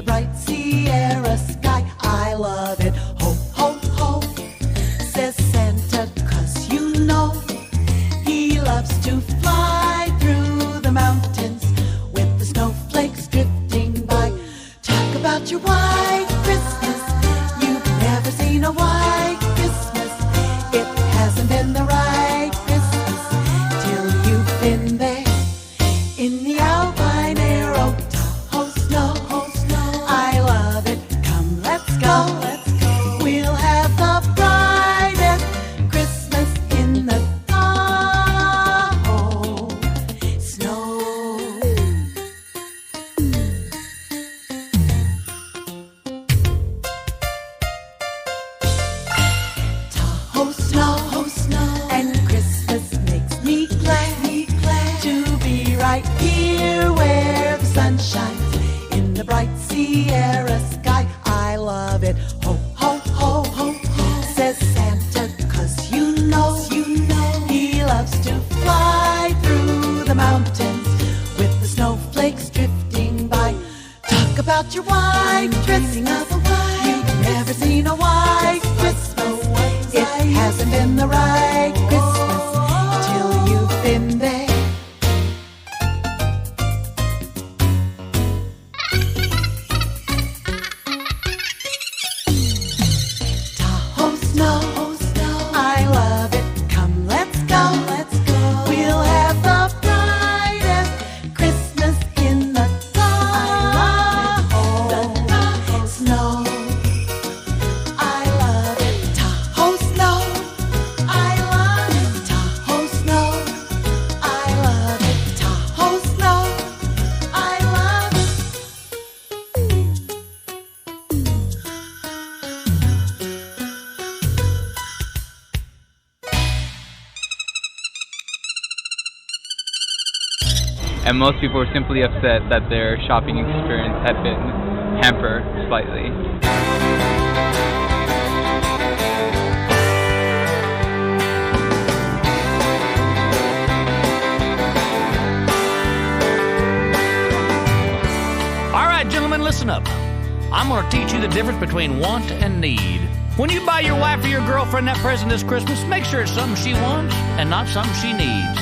bright Sierra sky. I love it. Ho, ho, ho, says Santa, 'cause you know he loves to fly through the mountains with the snowflakes drifting by. Talk about your white Christmas. You've never seen a white Christmas. It hasn't been the right Christmas till you've been there. In the Alpine air, oh, Tahoe snow, I love it. Come, let's go. We'll have the brightest Christmas in the Tahoe snow. Tahoe snow, and Christmas makes me glad to be right here where the sun shines in the bright Sierra sky. I love it. Ho, ho, ho, ho, says Santa, 'cause you know he loves to fly through the mountains with the snowflakes drifting by. Talk about your white Christmas. You've never seen a white Christmas. It hasn't been the right Christmas till you've been there. Tahoe snow, I love it. Come, let's go. We'll have the brightest Christmas in the Tahoe snow. I love it. Tahoe snow, I love it. Tahoe snow, I love it. Tahoe snow, I love it. And most people were simply upset that their shopping experience had been hampered slightly. All right, gentlemen, listen up. I'm going to teach you the difference between want and need. When you buy your wife or your girlfriend that present this Christmas, make sure it's something she wants and not something she needs.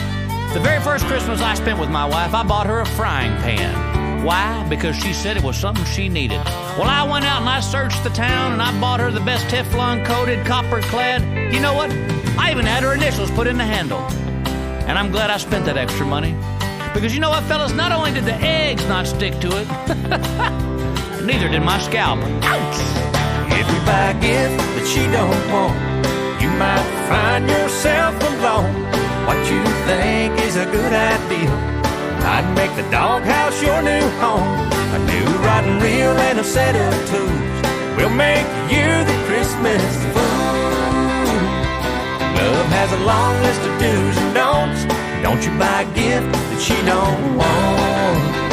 The very first Christmas I spent with my wife, I bought her a frying pan. Why? Because she said it was something she needed. Well, I went out and I searched the town and I bought her the best Teflon-coated, copper-clad. You know what? I even had her initials put in the handle. And I'm glad I spent that extra money. Because you know what, fellas? Not only did the eggs not stick to it, neither did my scalp. Ouch! If you buy a gift that she don't want, you might find yourself alone. What you think is a good idea might make the doghouse your new home. A new rod and reel and a set of tools will make you the Christmas fool. Love has a long list of do's and don'ts. Don't you buy a gift that she don't want.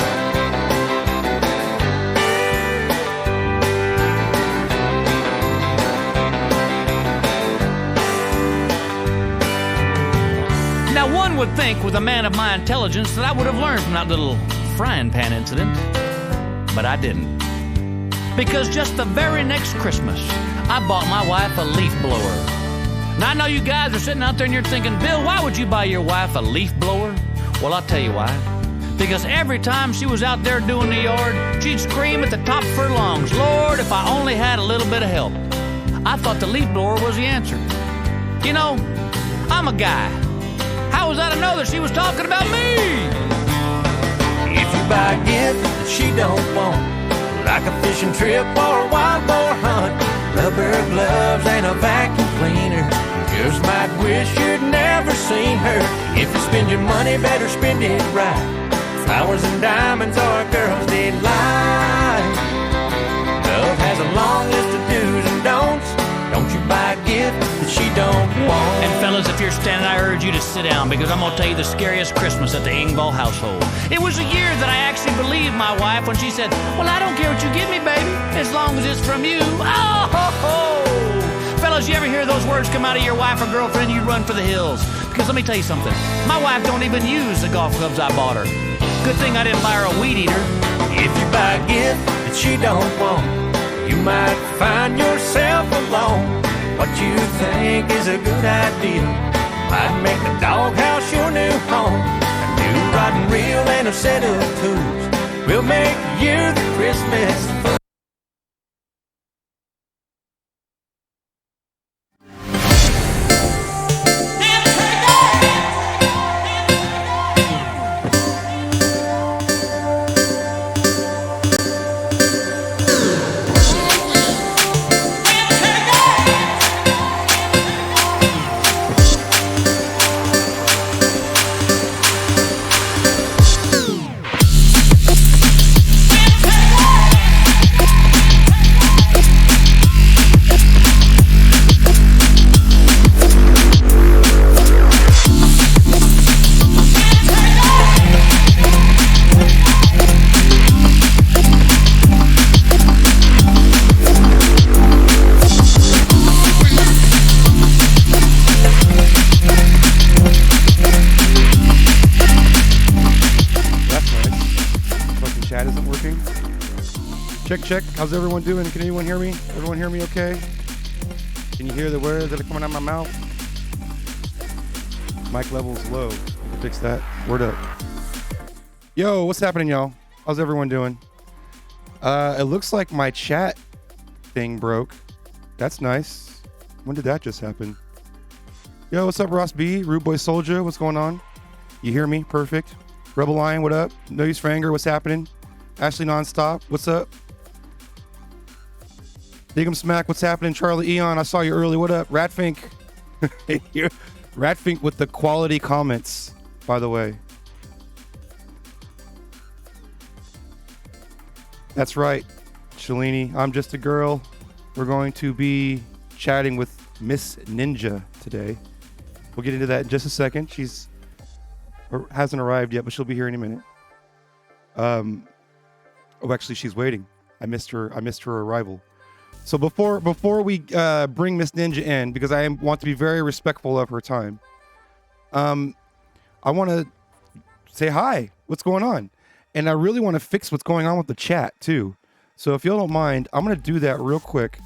Now, one would think with a man of my intelligence that I would have learned from that little frying pan incident, but I didn't. Because just the very next Christmas, I bought my wife a leaf blower. Now, I know you guys are sitting out there and you're thinking, Bill, why would you buy your wife a leaf blower? Well, I'll tell you why. Because every time she was out there doing the yard, she'd scream at the top of her lungs, Lord, if I only had a little bit of help. I thought the leaf blower was the answer. You know, I'm a guy. How was I to know that she was talking about me? If you buy a gift that she don't want, like a fishing trip or a wild boar hunt, rubber gloves and a vacuum cleaner, just might wish you'd never seen her. If you spend your money, better spend it right. Flowers and diamonds are a girl's delight. Love has a long list of do's and don'ts. Don't you buy a gift that she don't want. And fellas, if you're standing, I urge you to sit down, because I'm going to tell you the scariest Christmas at the Engvall household. It was a year that I actually believed my wife when she said, well, I don't care what you give me, baby, as long as it's from you. Oh, ho, ho. Fellas, you ever hear those words come out of your wife or girlfriend, you run for the hills. Because let me tell you something. My wife don't even use the golf clubs I bought her. Good thing I didn't buy her a weed eater. If you buy a gift that that she don't want, you might find yourself alone. What you think is a good idea might make the doghouse your new home. A new rod and reel and a set of tools will make you the Christmas fool. Check. How's everyone doing? Can anyone hear me? Everyone hear me okay? Can you hear the words that are coming out of my mouth? Mic level's low. Fix that. Word up. Yo, what's happening, y'all? How's everyone doing? It looks like my chat thing broke. That's nice. When did that just happen? Yo, what's up, Ross B? Rude Boy Soldier, what's going on? You hear me? Perfect. Rebel Lion, what up? No Use Franger, what's happening? Ashley Nonstop, what's up? Dig'em Smack, what's happening? Charlie Eon, I saw you early. What up? Ratfink. Ratfink with the quality comments, by the way. That's right, Shalini. I'm just a girl. We're going to be chatting with Miss Ninja today. We'll get into that in just a second. She's hasn't arrived yet, but she'll be here any minute. Oh, actually, she's waiting. I missed her arrival. So before we bring Miss Ninja in, because I want to be very respectful of her time, I want to say hi. What's going on? And I really want to fix what's going on with the chat too. So if y'all don't mind, I'm going to do that real quick.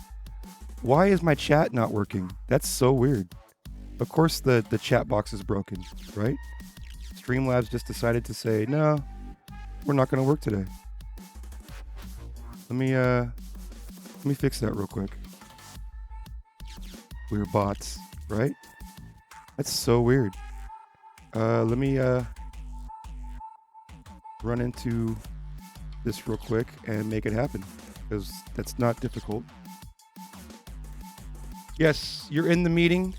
Why is my chat not working? That's so weird. Of course the chat box is broken, right? Streamlabs just decided to say, no, we're not going to work today. Let me fix that real quick. We're bots, right? That's so weird. Let me run into this real quick and make it happen, because that's not difficult. Yes, you're in the meeting,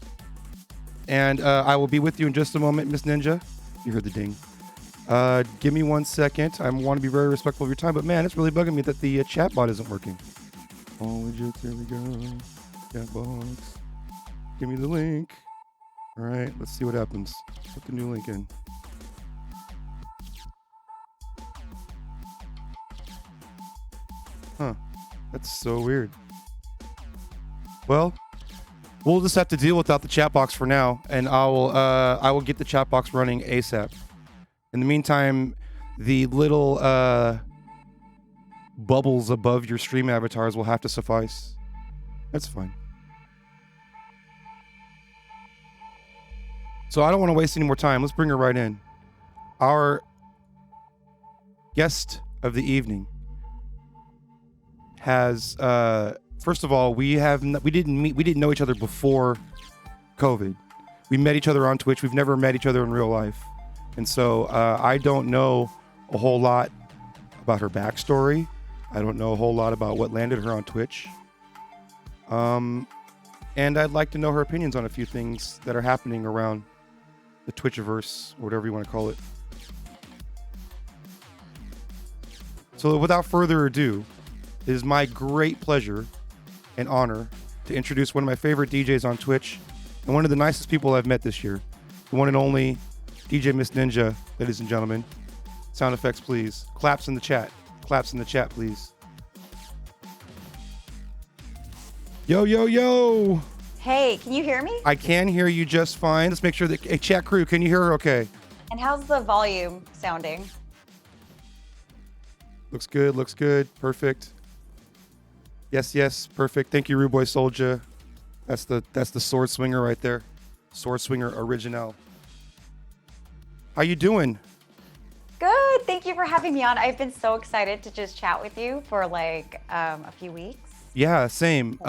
and I will be with you in just a moment, Miss Ninja. You heard the ding. Give me 1 second. I want to be very respectful of your time, but man, it's really bugging me that the chat bot isn't working. Oh, legit, there we go. Chat box. Give me the link. All right, let's see what happens. Put the new link in. Huh, that's so weird. Well, we'll just have to deal without the chat box for now, and I will get the chat box running ASAP. In the meantime, the little bubbles above your stream avatars will have to suffice. That's fine. So I don't want to waste any more time. Let's bring her right in. Our guest of the evening has, first of all, we didn't know each other before COVID. We met each other on Twitch. We've never met each other in real life. And so I don't know a whole lot about her backstory. I don't know a whole lot about what landed her on Twitch. And I'd like to know her opinions on a few things that are happening around the Twitchiverse, or whatever you want to call it. So without further ado, it is my great pleasure and honor to introduce one of my favorite DJs on Twitch and one of the nicest people I've met this year, the one and only DJ Miss Ninja, ladies and gentlemen. Sound effects, please. Claps in the chat. Claps in the chat, please. Yo, yo, yo. Hey, can you hear me? I can hear you just fine. Let's make sure that, hey, chat crew, can you hear her okay? And how's the volume sounding? Looks good, looks good. Perfect. Yes, perfect. Thank you, Rude Boy Soldier. That's the sword swinger right there. Sword swinger original. How you doing? Good. Thank you for having me on. I've been so excited to just chat with you for like a few weeks. Yeah, same.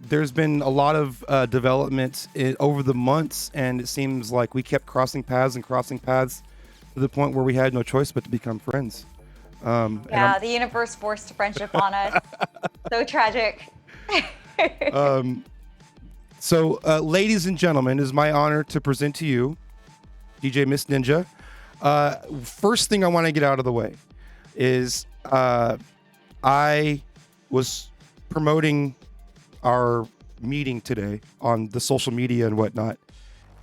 There's been a lot of development over the months, and it seems like we kept crossing paths to the point where we had no choice but to become friends. Yeah, the universe forced friendship on us. So tragic. So, ladies and gentlemen, it is my honor to present to you DJ Miss Ninja. First thing I want to get out of the way is I was promoting our meeting today on the social media and whatnot,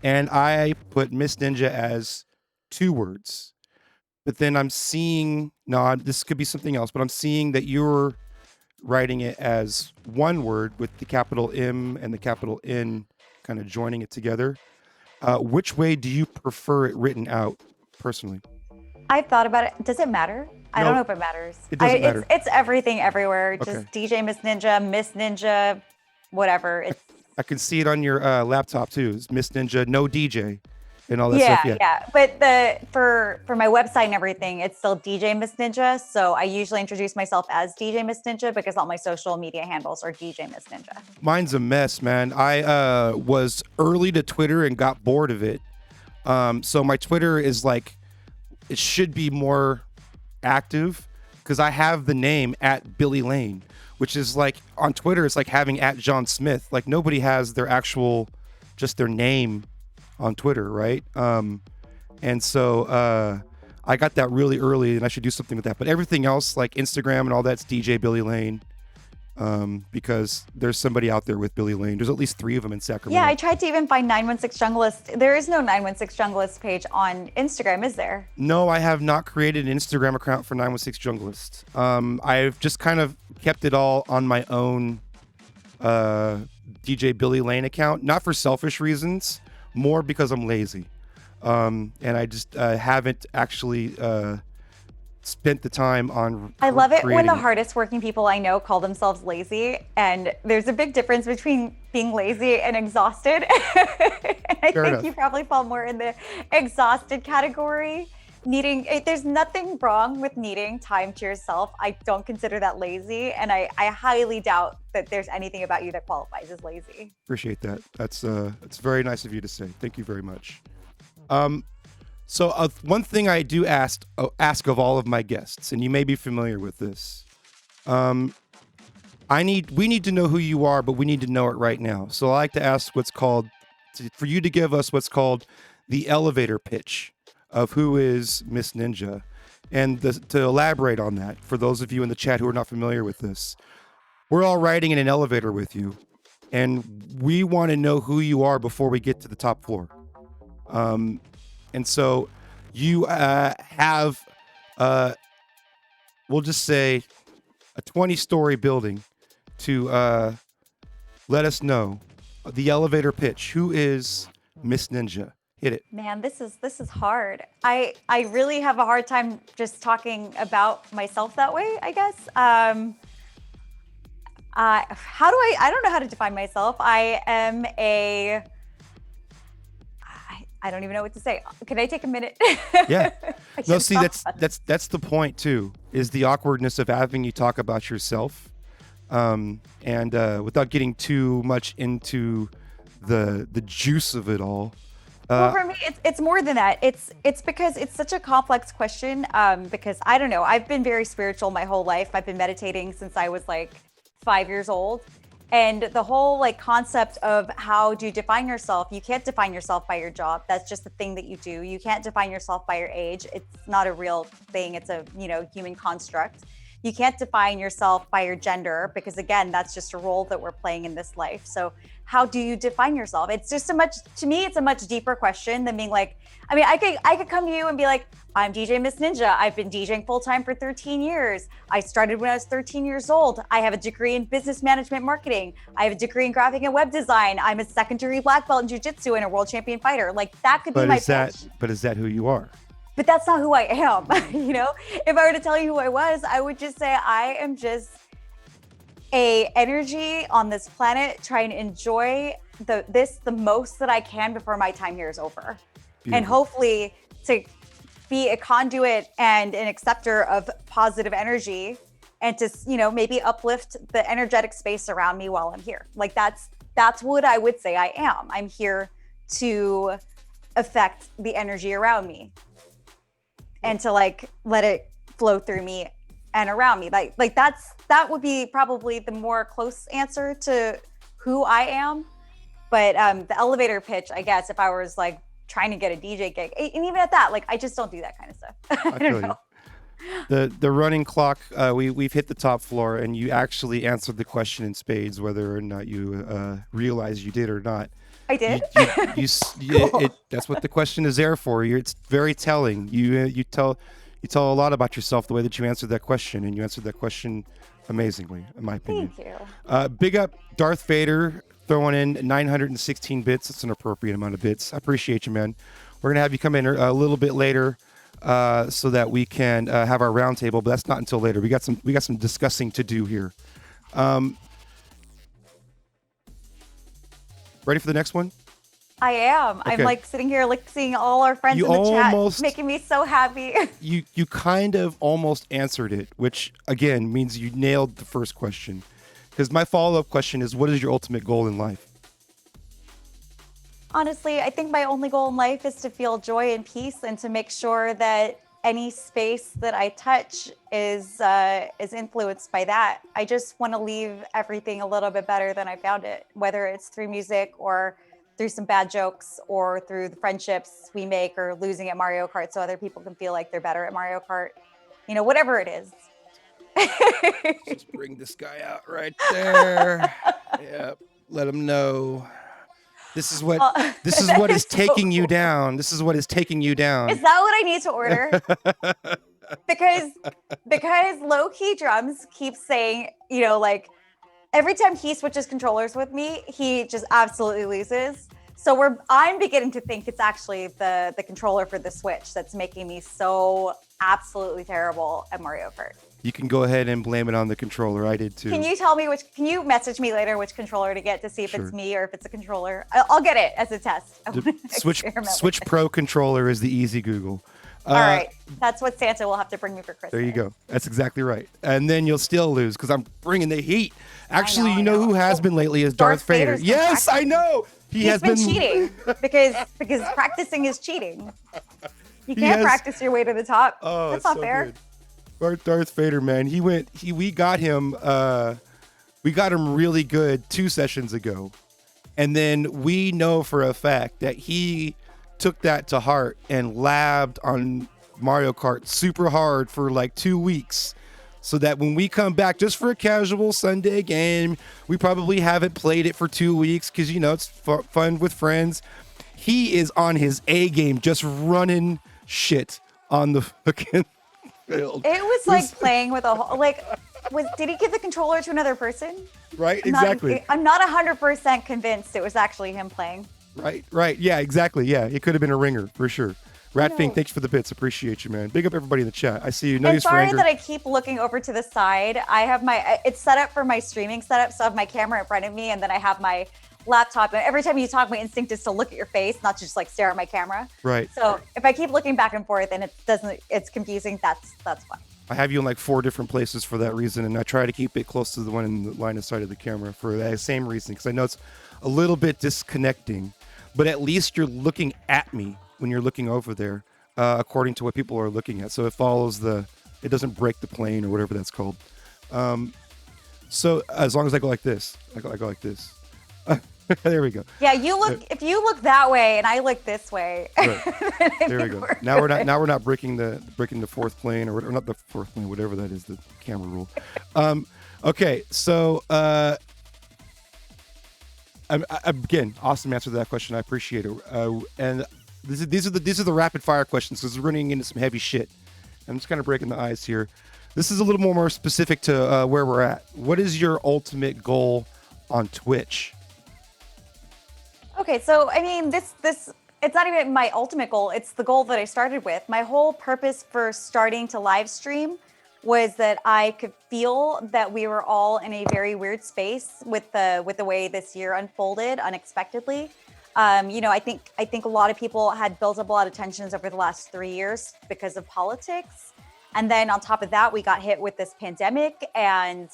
and I put Miss Ninja as 2 words. But then I'm seeing, this could be something else, but I'm seeing that you're writing it as 1 word with the capital M and the capital N kind of joining it together. Which way do you prefer it written out personally? I've thought about it. Does it matter? I don't know if it matters. It doesn't matter. It's everything everywhere. Okay. Just DJ Miss Ninja, whatever. It's I can see it on your laptop too. It's Miss Ninja, no DJ, and all that stuff. yeah. But for my website and everything, it's still DJ Miss Ninja. So I usually introduce myself as DJ Miss Ninja because all my social media handles are DJ Miss Ninja. Mine's a mess, man. I was early to Twitter and got bored of it. So my Twitter is like, it should be more active because I have the name at Billy Lane, which is like on Twitter, it's like having at John Smith. Like nobody has their actual, just their name on Twitter, right? And so I got that really early and I should do something with that. But everything else, like Instagram and all that's DJ Billy Lane. Because there's somebody out there with Billy Lane. There's at least 3 of them in Sacramento. Yeah, I tried to even find 916 Junglist. There is no 916 Junglist page on Instagram, is there? No, I have not created an Instagram account for 916 Junglist. I've just kind of kept it all on my own DJ Billy Lane account, not for selfish reasons, more because I'm lazy. And I just haven't actually spent the time on I love it when the creating hardest working people I know call themselves lazy, and there's a big difference between being lazy and exhausted. And I Fair think enough. you probably fall more in the exhausted category. There's nothing wrong with needing time to yourself. I don't consider that lazy, and I highly doubt that there's anything about you that qualifies as lazy. Appreciate that. That's very nice of you to say. Thank you very much. So one thing I do ask of all of my guests, and you may be familiar with this. We need to know who you are, but we need to know it right now. So I like to ask for you to give us what's called the elevator pitch of who is Miss Ninja. And to elaborate on that, for those of you in the chat who are not familiar with this, we're all riding in an elevator with you, and we want to know who you are before we get to the top floor. And so you have, we'll just say, a 20-story building to let us know the elevator pitch. Who is Miss Ninja? Hit it. Man, this is hard. I really have a hard time just talking about myself that way, I guess. I don't know how to define myself. I don't even know what to say. Can I take a minute? Yeah. No, see, that's the point too, is the awkwardness of having you talk about yourself. And without getting too much into the juice of it all. Well, for me, it's more than that. It's because it's such a complex question. Because I don't know, I've been very spiritual my whole life. I've been meditating since I was like 5 years old. And the whole like concept of how do you define yourself? You can't define yourself by your job. That's just the thing that you do. You can't define yourself by your age. It's not a real thing. It's a, human construct. You can't define yourself by your gender because again, that's just a role that we're playing in this life. So how do you define yourself? It's just to me, it's a much deeper question than being like, I could come to you and be like, I'm DJ Miss Ninja. I've been DJing full-time for 13 years. I started when I was 13 years old. I have a degree in business management marketing. I have a degree in graphic and web design. I'm a second-degree black belt in jiu-jitsu and a world champion fighter. Like that could be my pitch. But is that who you are? But that's not who I am. If I were to tell you who I was, I would just say I am just a energy on this planet, trying to enjoy the most that I can before my time here is over. Beautiful. And hopefully to be a conduit and an acceptor of positive energy, and to, you know, maybe uplift the energetic space around me while I'm here. Like that's what I would say I am. I'm here to affect the energy around me and to like let it flow through me and around me. Like that would be probably the more close answer to who I am. But the elevator pitch, I guess, if I was like trying to get a DJ gig, and even at that, like I just don't do that kind of stuff. I don't know. The running clock, we've hit the top floor, and you actually answered the question in spades, whether or not you realize you did or not. I did. Cool. That's what the question is there for. It's very telling. You tell a lot about yourself the way that you answered that question, and you answered that question amazingly, in my opinion. Thank you. Big up Darth Vader throwing in 916 bits. That's an appropriate amount of bits. I appreciate you, man. We're gonna have you come in a little bit later, so that we can have our roundtable, but that's not until later. We got some discussing to do here. Ready for the next one? I am. Okay. I'm like sitting here, like seeing all our friends in the chat, making me so happy. You kind of almost answered it, which again means you nailed the first question. Because my follow-up question is, what is your ultimate goal in life? Honestly, I think my only goal in life is to feel joy and peace, and to make sure that any space that I touch is influenced by that. I just want to leave everything a little bit better than I found it, whether it's through music or through some bad jokes or through the friendships we make, or losing at Mario Kart so other people can feel like they're better at Mario Kart. You know, whatever it is. Just bring this guy out right there. Yep. Let him know. This is what is taking you down. This is what is taking you down. Is that what I need to order? because low key drums keep saying, you know, like every time he switches controllers with me, he just absolutely loses. So I'm beginning to think it's actually the controller for the Switch that's making me so absolutely terrible at Mario Kart. You can go ahead and blame it on the controller. I did too. Can you tell me can you message me later which controller to get to see if Sure. it's me or if it's a controller? I'll get it as a test. The Switch Pro controller is the easy Google. All right. That's what Santa will have to bring me for Christmas. There you go. That's exactly right. And then you'll still lose because I'm bringing the heat. Actually, I know. Who has been lately is Darth Vader. Vader's been Yes, I practicing. know. He's been cheating because practicing is cheating. You can't practice your way to the top. Oh, that's it's not so fair. good. Darth Vader, man. We got him really good 2 sessions ago. And then we know for a fact that he took that to heart and labbed on Mario Kart super hard for like 2 weeks. So that when we come back just for a casual Sunday game, we probably haven't played it for 2 weeks because, it's fun with friends. He is on his A game, just running shit on the fucking field. It was like playing with did he give the controller to another person? Right, exactly. I'm not 100% convinced it was actually him playing. Right. Yeah, exactly. Yeah, it could have been a ringer for sure. Ratfink, thanks for the bits. Appreciate you, man. Big up everybody in the chat. I see you. I'm sorry that I keep looking over to the side. I have it's set up for my streaming setup, so I have my camera in front of me, and then I have my laptop. And every time you talk, my instinct is to look at your face, not just like stare at my camera. Right. So if I keep looking back and forth and it's confusing, that's fine. I have you in like 4 different places for that reason, and I try to keep it close to the one in the line of sight of the camera for that same reason, because I know it's a little bit disconnecting, but at least you're looking at me when you're looking over there, according to what people are looking at. So it follows it doesn't break the plane or whatever that's called. So as long as I go like this, I go like this. There we go. Yeah, if you look that way and I look this way. Right. There we go. Now we're not breaking the fourth plane or not the fourth plane, whatever that is, the camera rule. Okay, so again, awesome answer to that question. I appreciate it. And these are the rapid fire questions because we're running into some heavy shit. I'm just kind of breaking the ice here. This is a little more specific to where we're at. What is your ultimate goal on Twitch? Okay, so I mean, this it's not even my ultimate goal. It's the goal that I started with. My whole purpose for starting to live stream was that I could feel that we were all in a very weird space with the way this year unfolded unexpectedly. I think a lot of people had built up a lot of tensions over the last 3 years because of politics. And then on top of that, we got hit with this pandemic, and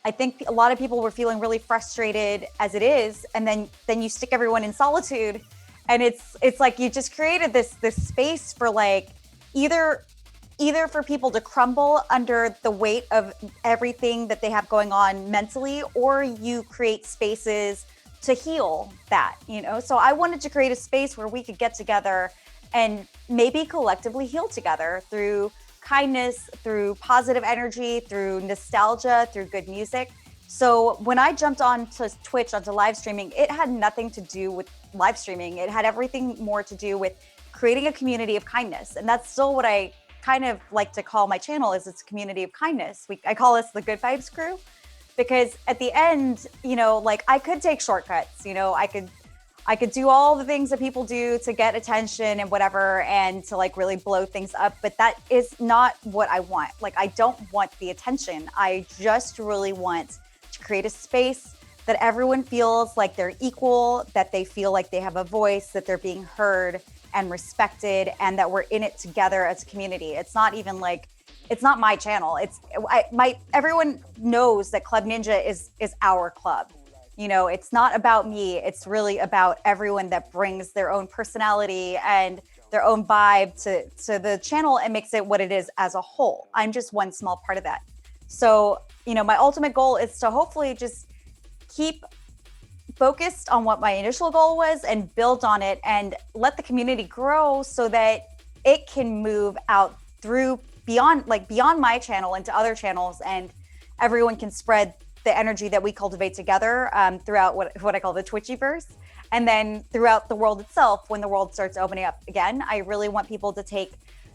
I think a lot of people were feeling really frustrated as it is. And then you stick everyone in solitude, and it's like you just created this space for like either for people to crumble under the weight of everything that they have going on mentally, or you create spaces to heal that, So I wanted to create a space where we could get together and maybe collectively heal together through kindness, through positive energy, through nostalgia, through good music. So when I jumped onto Twitch, onto live streaming, it had nothing to do with live streaming. It had everything more to do with creating a community of kindness. And that's still what I kind of like to call my channel, is it's a community of kindness. I call us the Good Vibes Crew, because at the end, like I could take shortcuts, I could do all the things that people do to get attention and whatever, and to like really blow things up. But that is not what I want. Like, I don't want the attention. I just really want to create a space that everyone feels like they're equal, that they feel like they have a voice, that they're being heard and respected, and that we're in it together as a community. It's not even like, it's not my channel. Everyone knows that Club Ninja is our club. It's not about me. It's really about everyone that brings their own personality and their own vibe to the channel and makes it what it is as a whole. I'm just one small part of that. So, my ultimate goal is to hopefully just keep focused on what my initial goal was and build on it and let the community grow so that it can move out through beyond my channel into other channels, and everyone can spread the energy that we cultivate together throughout what I call the Twitchiverse, and then throughout the world itself. When the world starts opening up again, I really want people to take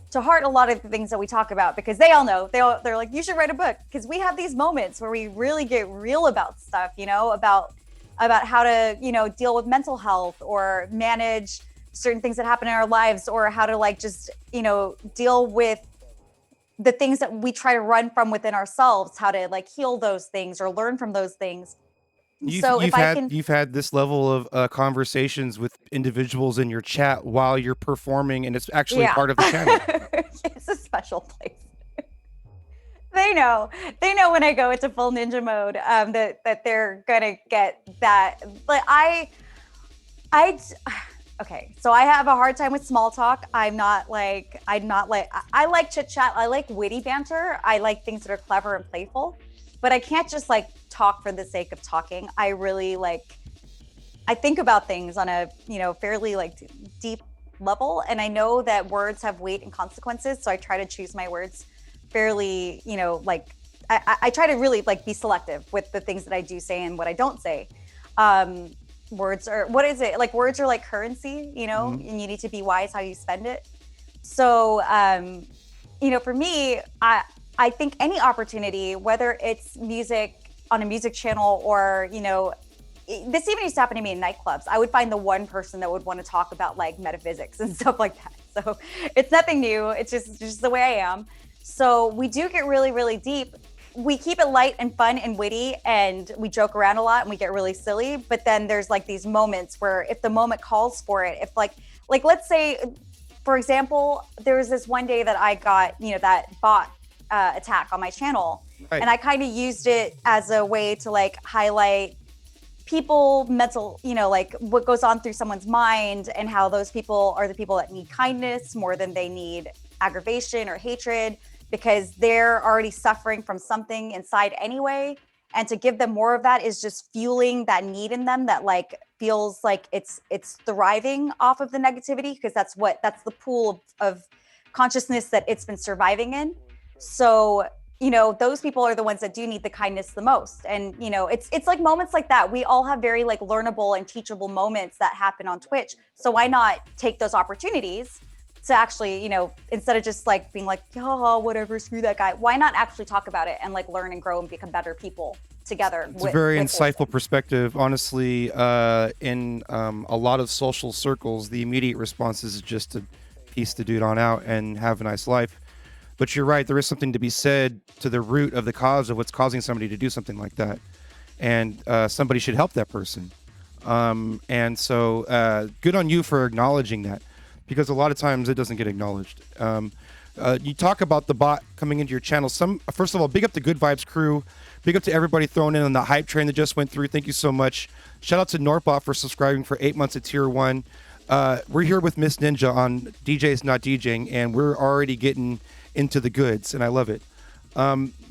to heart a lot of the things that we talk about, because they all know, they're like, you should write a book, because we have these moments where we really get real about stuff, about how to, deal with mental health or manage certain things that happen in our lives, or how to like just, deal with the things that we try to run from within ourselves, how to like heal those things or learn from those things. You've had this level of conversations with individuals in your chat while you're performing, and it's actually part of the channel. It's a special place. They know when I go into full ninja mode, that they're gonna get that. But okay, so I have a hard time with small talk. I like chit chat. I like witty banter. I like things that are clever and playful, but I can't just like talk for the sake of talking. I really I think about things on a, fairly like deep level. And I know that words have weight and consequences. So I try to choose my words fairly, I try to really like be selective with the things that I do say and what I don't say. Words are, what is it? Like, words are like currency, and you need to be wise how you spend it. So, for me, I think any opportunity, whether it's music on a music channel or, this even used to happen to me in nightclubs. I would find the one person that would want to talk about like metaphysics and stuff like that. So it's nothing new. It's just the way I am. So we do get really, really deep. We keep it light and fun and witty, and we joke around a lot and we get really silly. But then there's like these moments where if the moment calls for it, if like let's say, for example, there was this one day that I got, that bot attack on my channel. Right. And I kind of used it as a way to like highlight people mental, like what goes on through someone's mind, and how those people are the people that need kindness more than they need aggravation or hatred, because they're already suffering from something inside anyway. And to give them more of that is just fueling that need in them that like feels like it's thriving off of the negativity, because that's the pool of consciousness that it's been surviving in. So, those people are the ones that do need the kindness the most. And, it's like moments like that. We all have very like learnable and teachable moments that happen on Twitch. So why not take those opportunities to actually, instead of just like being like, oh, whatever, screw that guy. Why not actually talk about it and like learn and grow and become better people together? It's a very insightful perspective. Honestly, in a lot of social circles, the immediate response is just to peace the dude on out and have a nice life. But you're right. There is something to be said to the root of the cause of what's causing somebody to do something like that. And somebody should help that person. And so good on you for acknowledging that, because a lot of times it doesn't get acknowledged. You talk about the bot coming into your channel. First of all, big up the Good Vibes crew. Big up to everybody thrown in on the hype train that just went through. Thank you so much. Shout out to Northbot for subscribing for 8 months at tier 1. We're here with Miss Ninja on DJs Not DJing, and we're already getting into the goods, and I love it.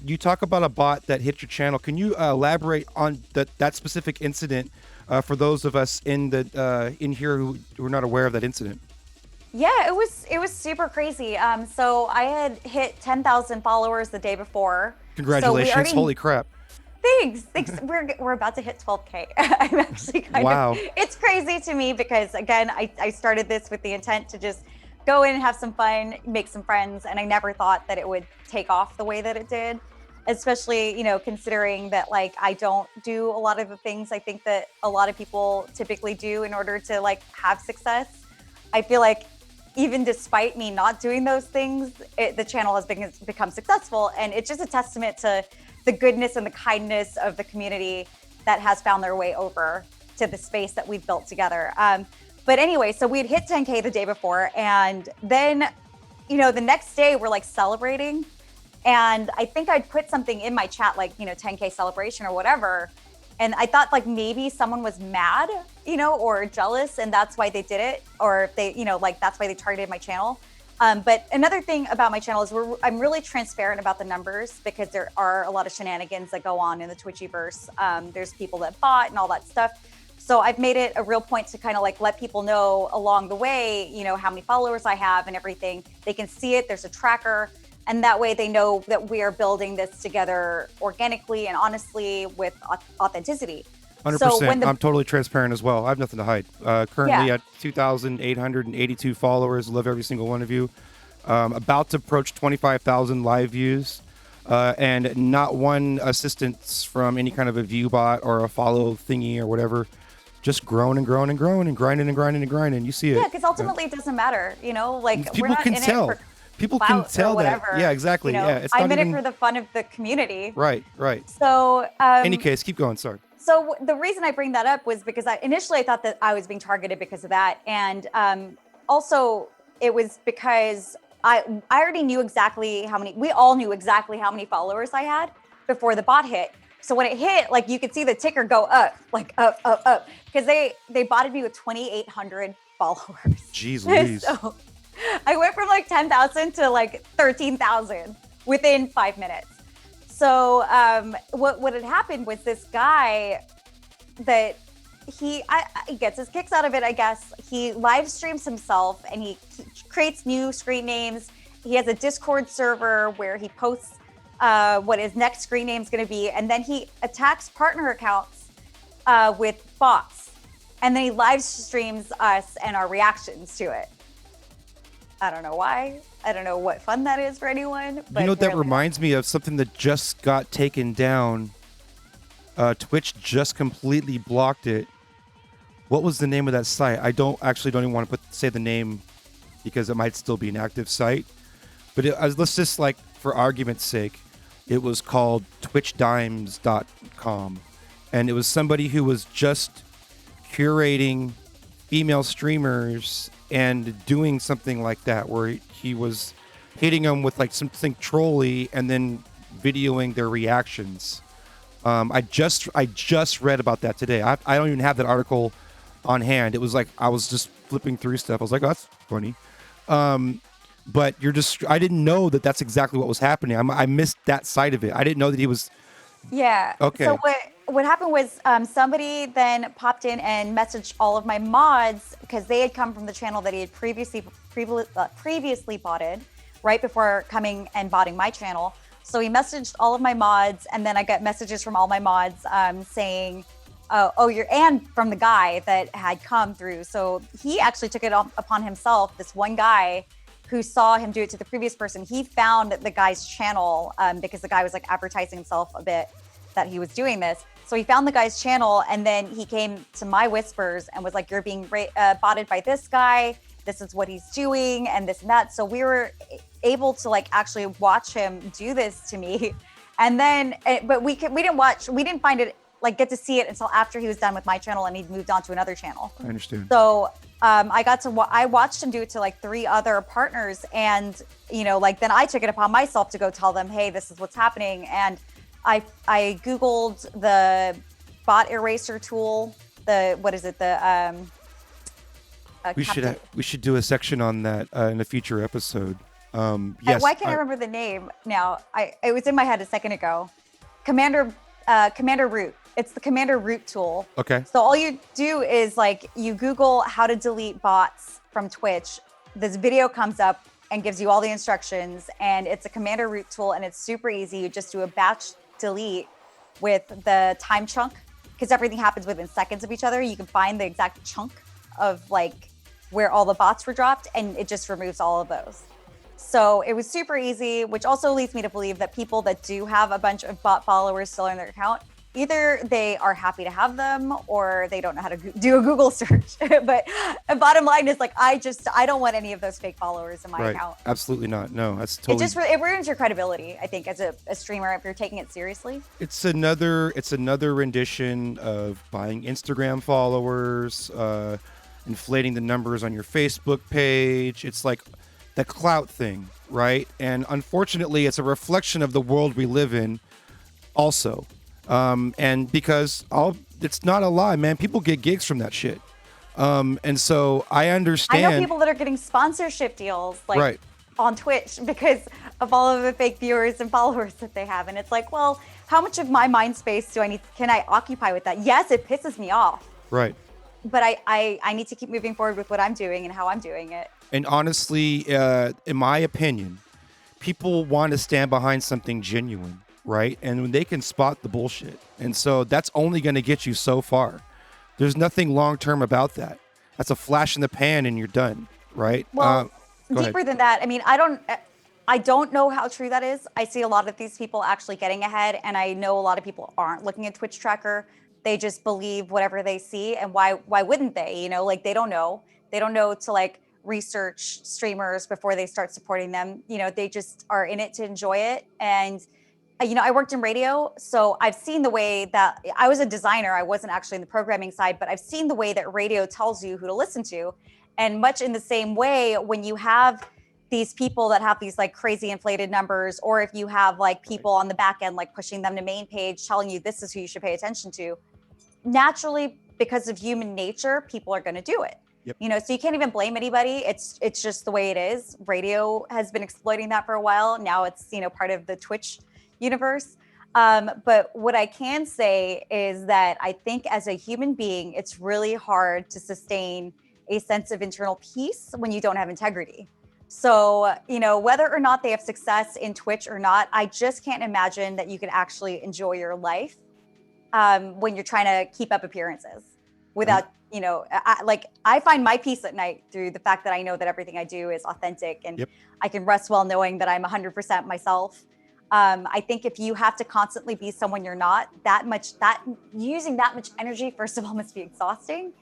You talk about a bot that hit your channel. Can you elaborate on that specific incident for those of us in here who are not aware of that incident? Yeah, it was super crazy. So I had hit 10,000 followers the day before. Congratulations! Holy crap! Thanks. We're about to hit 12K. I'm actually kind of. It's crazy to me because again, I started this with the intent to just go in and have some fun, make some friends, and I never thought that it would take off the way that it did. Especially, considering that like I don't do a lot of the things I think that a lot of people typically do in order to like have success. I feel like even despite me not doing those things, the channel has become successful, and it's just a testament to the goodness and the kindness of the community that has found their way over to the space that we've built together. But anyway, so we'd hit 10K the day before, and then, the next day we're like celebrating. And I think I'd put something in my chat, like, 10K celebration or whatever. And I thought like maybe someone was mad, or jealous, and that's why they did it. Or if they, that's why they targeted my channel. But another thing about my channel is I'm really transparent about the numbers, because there are a lot of shenanigans that go on in the Twitchiverse. There's people that bot and all that stuff. So I've made it a real point to kind of like let people know along the way, how many followers I have and everything. They can see it. There's a tracker. And that way they know that we are building this together organically and honestly with authenticity. 100%. So I'm totally transparent as well. I have nothing to hide. Currently at 2,882 followers. Love every single one of you. About to approach 25,000 live views. And not one assistance from any kind of a view bot or a follow thingy or whatever. Just growing and growing and growing and grinding and grinding and grinding. You see it. Yeah, because ultimately it doesn't matter. Like people we're not can in tell. it for people can tell that. Yeah, exactly. Yeah, it's I'm not in it for the fun of the community. Right. So, any case, keep going. Sorry. So the reason I bring that up was because initially I thought that I was being targeted because of that, and also it was because I already knew exactly how many. We all knew exactly how many followers I had before the bot hit. So when it hit, like you could see the ticker go up, like up, because they botted me with 2,800 followers. Jeez Louise. So I went from like 10,000 to like 13,000 within 5 minutes. So what had happened was this guy that he gets his kicks out of it, I guess. He live streams himself and he creates new screen names. He has a Discord server where he posts what his next screen name is going to be. And then he attacks partner accounts with bots. And then he live streams us and our reactions to it. I don't know why. I don't know what fun that is for anyone. But that reminds me of something that just got taken down. Twitch just completely blocked it. What was the name of that site? I don't even want to say the name because it might still be an active site. But let's just, like, for argument's sake, it was called twitchdimes.com. And it was somebody who was just curating female streamers and doing something like that, where he was hitting them with like something trolly and then videoing their reactions. I just read about that today. I don't even have that article on hand. It was like I was just flipping through stuff. I was like, oh, that's funny. But I didn't know that that's exactly what was happening. I missed that side of it. I didn't know that he was. Yeah. Okay. So what happened was somebody then popped in and messaged all of my mods, because they had come from the channel that he had previously botted right before coming and botting my channel. So he messaged all of my mods, and then I got messages from all my mods saying, and from the guy that had come through. So he actually took it upon himself, this one guy who saw him do it to the previous person. He found the guy's channel because the guy was like advertising himself a bit that he was doing this. So he found the guy's channel, and then he came to my whispers and was like, you're being botted by this guy. This is what he's doing and this and that. So we were able to like actually watch him do this to me. And then, but we didn't find it, like get to see it until after he was done with my channel and he'd moved on to another channel. I understand. So I watched him do it to like 3 other partners, and like then I took it upon myself to go tell them, hey, this is what's happening. And I Googled the bot eraser tool, we should do a section on that in a future episode. Yes. Why can't I remember the name now? It was in my head a second ago. Commander Root. It's the Commander Root tool. Okay. So all you do is like you Google how to delete bots from Twitch. This video comes up and gives you all the instructions, and it's a Commander Root tool, and it's super easy. You just do a batch delete with the time chunk, because everything happens within seconds of each other. You can find the exact chunk of like where all the bots were dropped, and it just removes all of those. So it was super easy, which also leads me to believe that people that do have a bunch of bot followers still in their account, either they are happy to have them or they don't know how to do a Google search. But the bottom line is like, I don't want any of those fake followers in my account. Absolutely not. No, that's totally. It ruins your credibility, I think, as a streamer if you're taking it seriously. It's another rendition of buying Instagram followers, inflating the numbers on your Facebook page. It's like the clout thing, right? And unfortunately, it's a reflection of the world we live in also. And because it's not a lie, man, people get gigs from that shit. And so I understand. I know people that are getting sponsorship deals like on Twitch because of all of the fake viewers and followers that they have. And it's like, well, how much of my mind space can I occupy with that? Yes, it pisses me off. Right. But I need to keep moving forward with what I'm doing and how I'm doing it. And honestly, in my opinion, people want to stand behind something genuine, right? And when they can spot the bullshit. And so that's only going to get you so far. There's nothing long-term about that. That's a flash in the pan and you're done, right? Well, deeper than that, I mean, I don't know how true that is. I see a lot of these people actually getting ahead, and I know a lot of people aren't looking at Twitch tracker. They just believe whatever they see, and why wouldn't they? Like they don't know. They don't know to like research streamers before they start supporting them. They just are in it to enjoy it. And I worked in radio, so I've seen the way that I was a designer. I wasn't actually in the programming side, but I've seen the way that radio tells you who to listen to. And much in the same way, when you have these people that have these like crazy inflated numbers, or if you have like people on the back end, like pushing them to main page, telling you this is who you should pay attention to, naturally, because of human nature, people are going to do it. Yep. So you can't even blame anybody. It's just the way it is. Radio has been exploiting that for a while. Now it's, part of the Twitch universe. But what I can say is that I think as a human being, it's really hard to sustain a sense of internal peace when you don't have integrity. So, whether or not they have success in Twitch or not, I just can't imagine that you can actually enjoy your life when you're trying to keep up appearances without, I find my peace at night through the fact that I know that everything I do is authentic, and I can rest well knowing that I'm 100% myself. I think if you have to constantly be someone you're not, using that much energy, first of all, must be exhausting.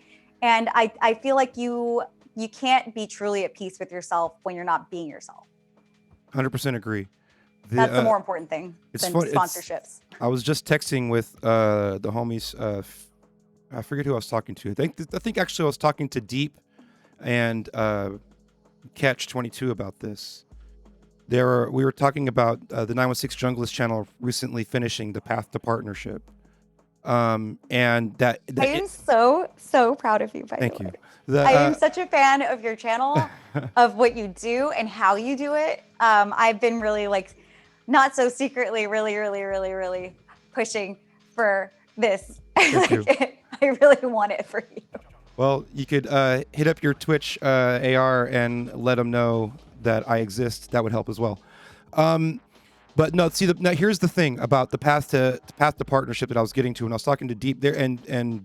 And I feel like you can't be truly at peace with yourself when you're not being yourself. 100% agree. That's the more important thing than sponsorships. I was just texting with the homies. I forget who I was talking to. I think actually I was talking to Deep and Catch 22 about this. We were talking about the 916 Junglist channel recently finishing the Path to Partnership. And that I am so proud of you, by the way. Thank you. I am such a fan of your channel, of what you do and how you do it. I've been really not so secretly, really pushing for this. I really want it for you. Well, you could hit up your Twitch AR and let them know that I exist. That would help as well. But no, now here's the thing about the path to partnership that I was getting to, and I was talking to Deep there and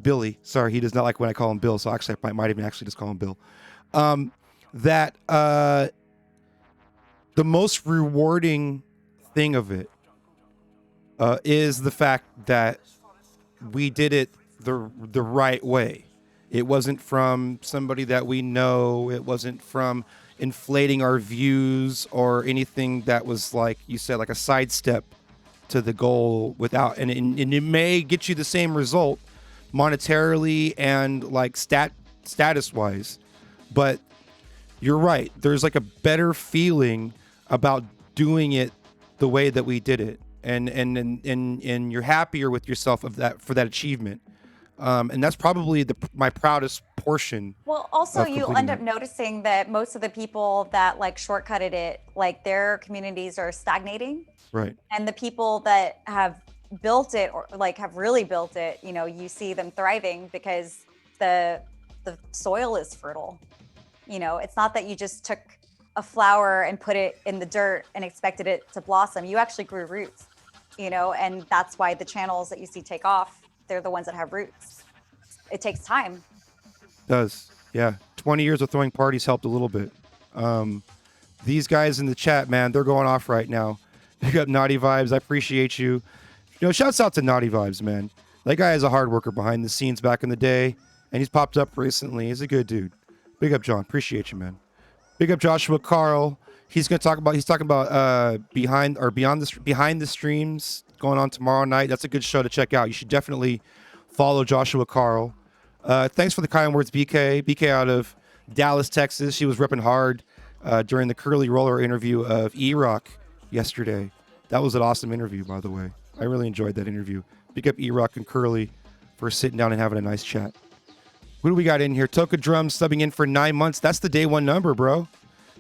Billy. Sorry, he does not like when I call him Bill, so actually I might even actually just call him Bill. That the most rewarding thing of it is the fact that we did it the right way. It wasn't from somebody that we know. It wasn't from inflating our views or anything that was, like you said, like a sidestep to the goal without, and it may get you the same result monetarily and like status wise, but you're right. There's like a better feeling about doing it the way that we did it, and you're happier with yourself of that for that achievement. And that's probably my proudest portion. Well, also of you'll completing end up noticing that most of the people that like shortcutted it, like their communities are stagnating. Right. And the people that have built it or like have really built it, you know, you see them thriving because the soil is fertile. You know, it's not that you just took a flower and put it in the dirt and expected it to blossom. You actually grew roots, you know, and that's why the channels that you see take off, they're the ones that have roots. It takes time. It does. Yeah. 20 years of throwing parties helped a little bit. These guys in the chat, man, they're going off right now. Pick up Naughty Vibes. I appreciate you. You know, shouts out to Naughty Vibes, man. That guy is a hard worker behind the scenes back in the day, and he's popped up recently. He's a good dude. Big up, John. Appreciate you, man. Big up, Joshua Carl. He's talking about behind the streams going on tomorrow night. That's a good show to check out. You should definitely follow Joshua Carl. Thanks for the kind words, BK. BK out of Dallas, Texas. She was ripping hard during the Curly Roller interview of E-Rock yesterday. That was an awesome interview, by the way. I really enjoyed that interview. Big up E-Rock and Curly for sitting down and having a nice chat. Who do we got in here? Toka Drums subbing in for 9 months. That's the day one number, bro.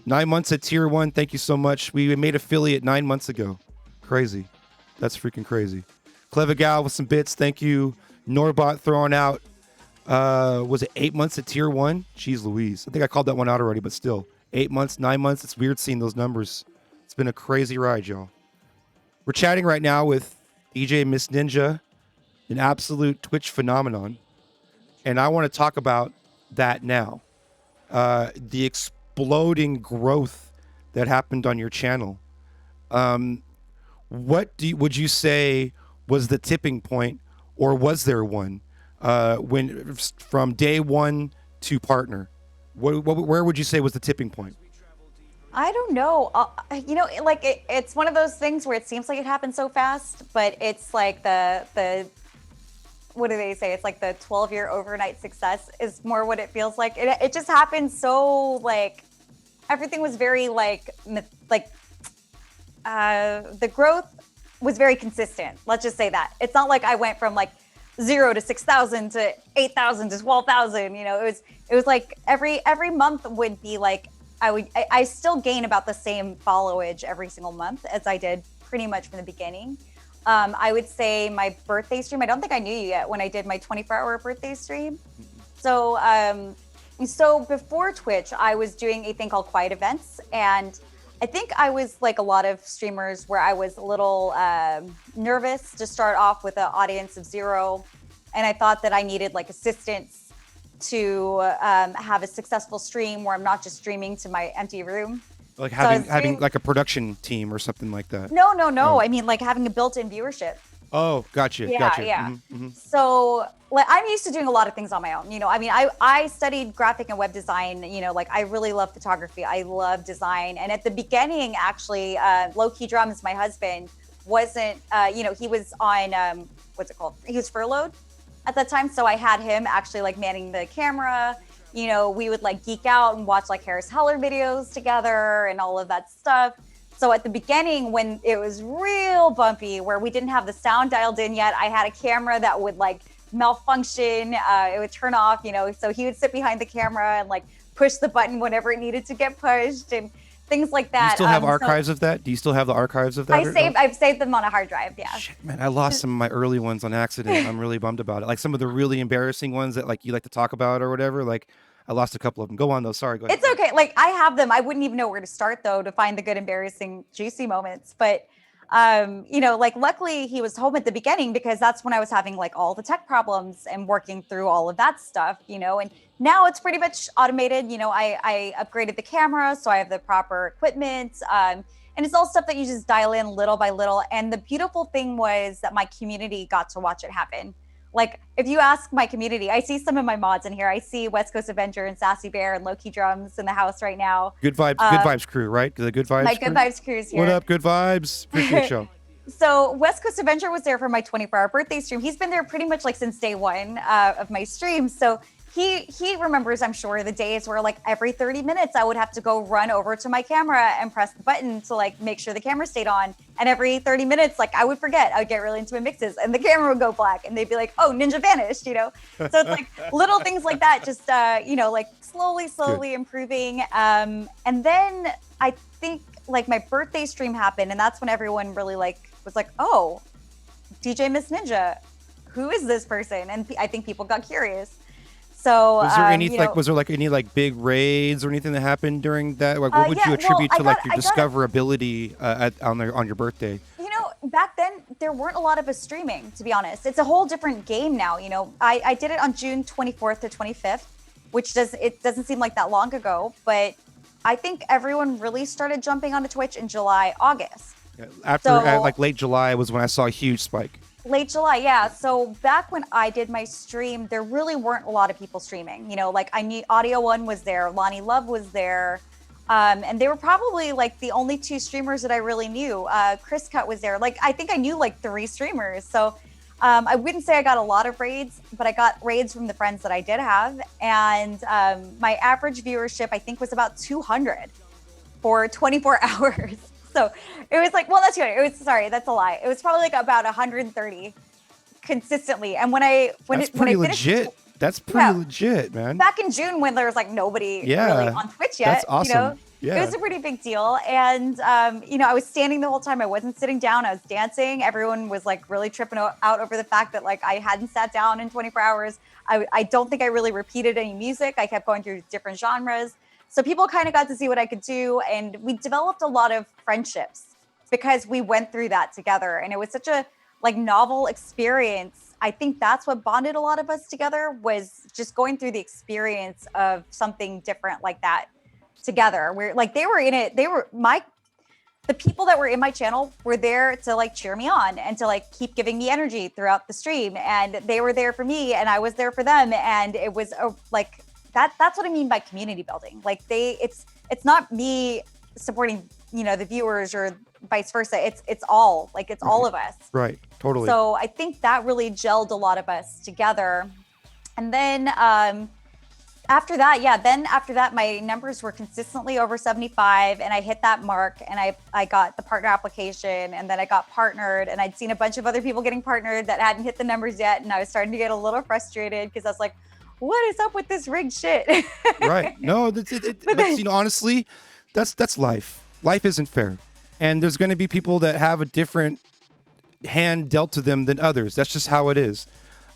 9 months at tier 1. Thank you so much. We made affiliate 9 months ago. Crazy. That's freaking crazy. Clever Gal with some bits. Thank you. Norbot throwing out, was it 8 months at tier 1? Jeez Louise. I think I called that one out already, but still. 8 months, 9 months. It's weird seeing those numbers. It's been a crazy ride, y'all. We're chatting right now with DJ Miss Ninja, an absolute Twitch phenomenon. And I want to talk about that now. The exploding growth that happened on your channel. What would you say was the tipping point, or was there one, when from day one to partner? Where would you say was the tipping point? I don't know. You know, like it's one of those things where it seems like it happened so fast, but it's like the what do they say? It's like the 12-year overnight success is more what it feels like. It just happened so like everything was very like the growth was very consistent. Let's just say that. It's not like I went from like 0 to 6,000 to 8,000 to 12,000. You know, it was like every month would be like I still gain about the same followage every single month as I did pretty much from the beginning. I would say my birthday stream, I don't think I knew you yet when I did my 24-hour birthday stream. So so before Twitch, I was doing a thing called Quiet Events. And I think I was like a lot of streamers where I was a little nervous to start off with an audience of 0. And I thought that I needed like assistance to have a successful stream where I'm not just streaming to my empty room. Like having like a production team or something like that. No. Oh. I mean, like having a built-in viewership. Oh, gotcha. Yeah, gotcha. yeah. Mm-hmm, mm-hmm. So like I'm used to doing a lot of things on my own. You know, I mean, I studied graphic and web design. You know, like I really love photography. I love design. And at the beginning, actually, Low Key Drums, my husband, wasn't. You know, he was on what's it called? He was furloughed at that time. So I had him actually like manning the camera. You know, we would like geek out and watch like Harris Heller videos together and all of that stuff. So at the beginning, when it was real bumpy, where we didn't have the sound dialed in yet, I had a camera that would like malfunction. It would turn off, you know, so he would sit behind the camera and like push the button whenever it needed to get pushed and things like that. Do you still have archives of that? Do you still have the archives of that? I've saved them on a hard drive. Yeah. Shit, man, I lost some of my early ones on accident. I'm really bummed about it. Like some of the really embarrassing ones that like you like to talk about or whatever. Like I lost a couple of them. Go on though. Sorry. Go ahead. It's okay. Like I have them. I wouldn't even know where to start though to find the good, embarrassing, juicy moments. But you know, like luckily he was home at the beginning because that's when I was having like all the tech problems and working through all of that stuff, you know, and now it's pretty much automated. You know, I upgraded the camera, so I have the proper equipment. And it's all stuff that you just dial in little by little. And the beautiful thing was that my community got to watch it happen. Like, if you ask my community, I see some of my mods in here. I see West Coast Avenger and Sassy Bear and Loki Drums in the house right now. Good vibes crew, right? The good vibes. My Good Vibes crew is here. What up, good vibes? Appreciate y'all. So West Coast Avenger was there for my 24-hour birthday stream. He's been there pretty much like since day one of my stream. So he remembers, I'm sure, the days where like every 30 minutes I would have to go run over to my camera and press the button to like make sure the camera stayed on. And every 30 minutes, like I would forget, I would get really into my mixes and the camera would go black and they'd be like, oh, Ninja vanished, you know? So it's like little things like that, just, you know, like slowly improving. And then I think like my birthday stream happened and that's when everyone really like was like, oh, DJ Miss Ninja, who is this person? And I think people got curious. So was there any you like know, was there like any like big raids or anything that happened during that? Like, what would you attribute to like your discoverability on your birthday? You know, back then there weren't a lot of us streaming, to be honest. It's a whole different game now. You know, I did it on June 24th to 25th, which doesn't seem like that long ago, but I think everyone really started jumping onto Twitch in July, August. After like late July was when I saw a huge spike. Late July, yeah. So back when I did my stream, there really weren't a lot of people streaming. You know, like Audio One was there, Lonnie Love was there, and they were probably like the only two streamers that I really knew. Chris Cut was there. Like I think I knew like 3 streamers. So I wouldn't say I got a lot of raids, but I got raids from the friends that I did have. And my average viewership, I think, was about 200 for 24 hours. So it was like, well, that's good. That's a lie. It was probably like about 130 consistently. And when I legit. That's pretty legit, man. Back in June when there was like nobody really on Twitch yet, that's awesome. You know, yeah. It was a pretty big deal. And, you know, I was standing the whole time. I wasn't sitting down. I was dancing. Everyone was like really tripping out over the fact that like I hadn't sat down in 24 hours. I don't think I really repeated any music. I kept going through different genres. So people kind of got to see what I could do. And we developed a lot of friendships because we went through that together. And it was such a like novel experience. I think that's what bonded a lot of us together, was just going through the experience of something different like that together. Where like they were in it, the people that were in my channel were there to like cheer me on and to like keep giving me energy throughout the stream. And they were there for me and I was there for them. And it was like, that's what I mean by community building. Like it's not me supporting, you know, the viewers or vice versa. It's all of us. Right. Totally. So I think that really gelled a lot of us together. And then after that, my numbers were consistently over 75 and I hit that mark and I got the partner application and then I got partnered and I'd seen a bunch of other people getting partnered that hadn't hit the numbers yet. And I was starting to get a little frustrated because I was like, what is up with this rigged shit? Right. No, that's you know, honestly, that's life. Life isn't fair. And there's going to be people that have a different hand dealt to them than others. That's just how it is.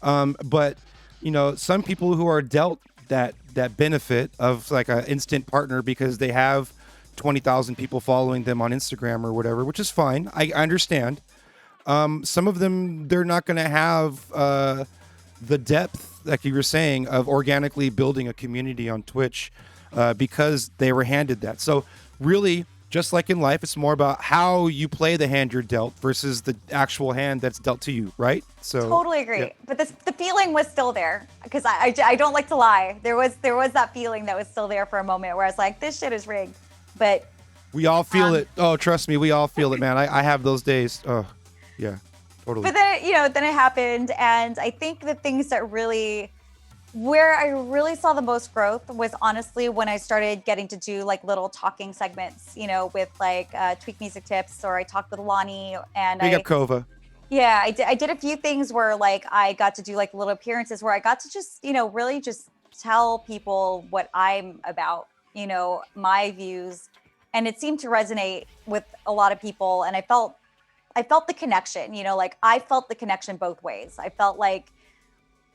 But, you know, some people who are dealt that benefit of like an instant partner because they have 20,000 people following them on Instagram or whatever, which is fine. I understand. Some of them, they're not going to have the depth, like you were saying, of organically building a community on Twitch because they were handed that. So really, just like in life, it's more about how you play the hand you're dealt versus the actual hand that's dealt to you, right? So totally agree. Yeah. But the feeling was still there because I don't like to lie. There was that feeling that was still there for a moment where I was like, this shit is rigged. But we all feel it. Oh, trust me, we all feel it, man. I have those days. Oh, yeah, totally. But then, you know, then it happened. And I think the things that where I really saw the most growth was honestly when I started getting to do like little talking segments, you know, with like Tweak Music Tips, or I talked with Lonnie and Big up Kova. Yeah, I did a few things where like I got to do like little appearances where I got to just, you know, really just tell people what I'm about, you know, my views. And it seemed to resonate with a lot of people. And I felt the connection, you know, like I felt the connection both ways. I felt like,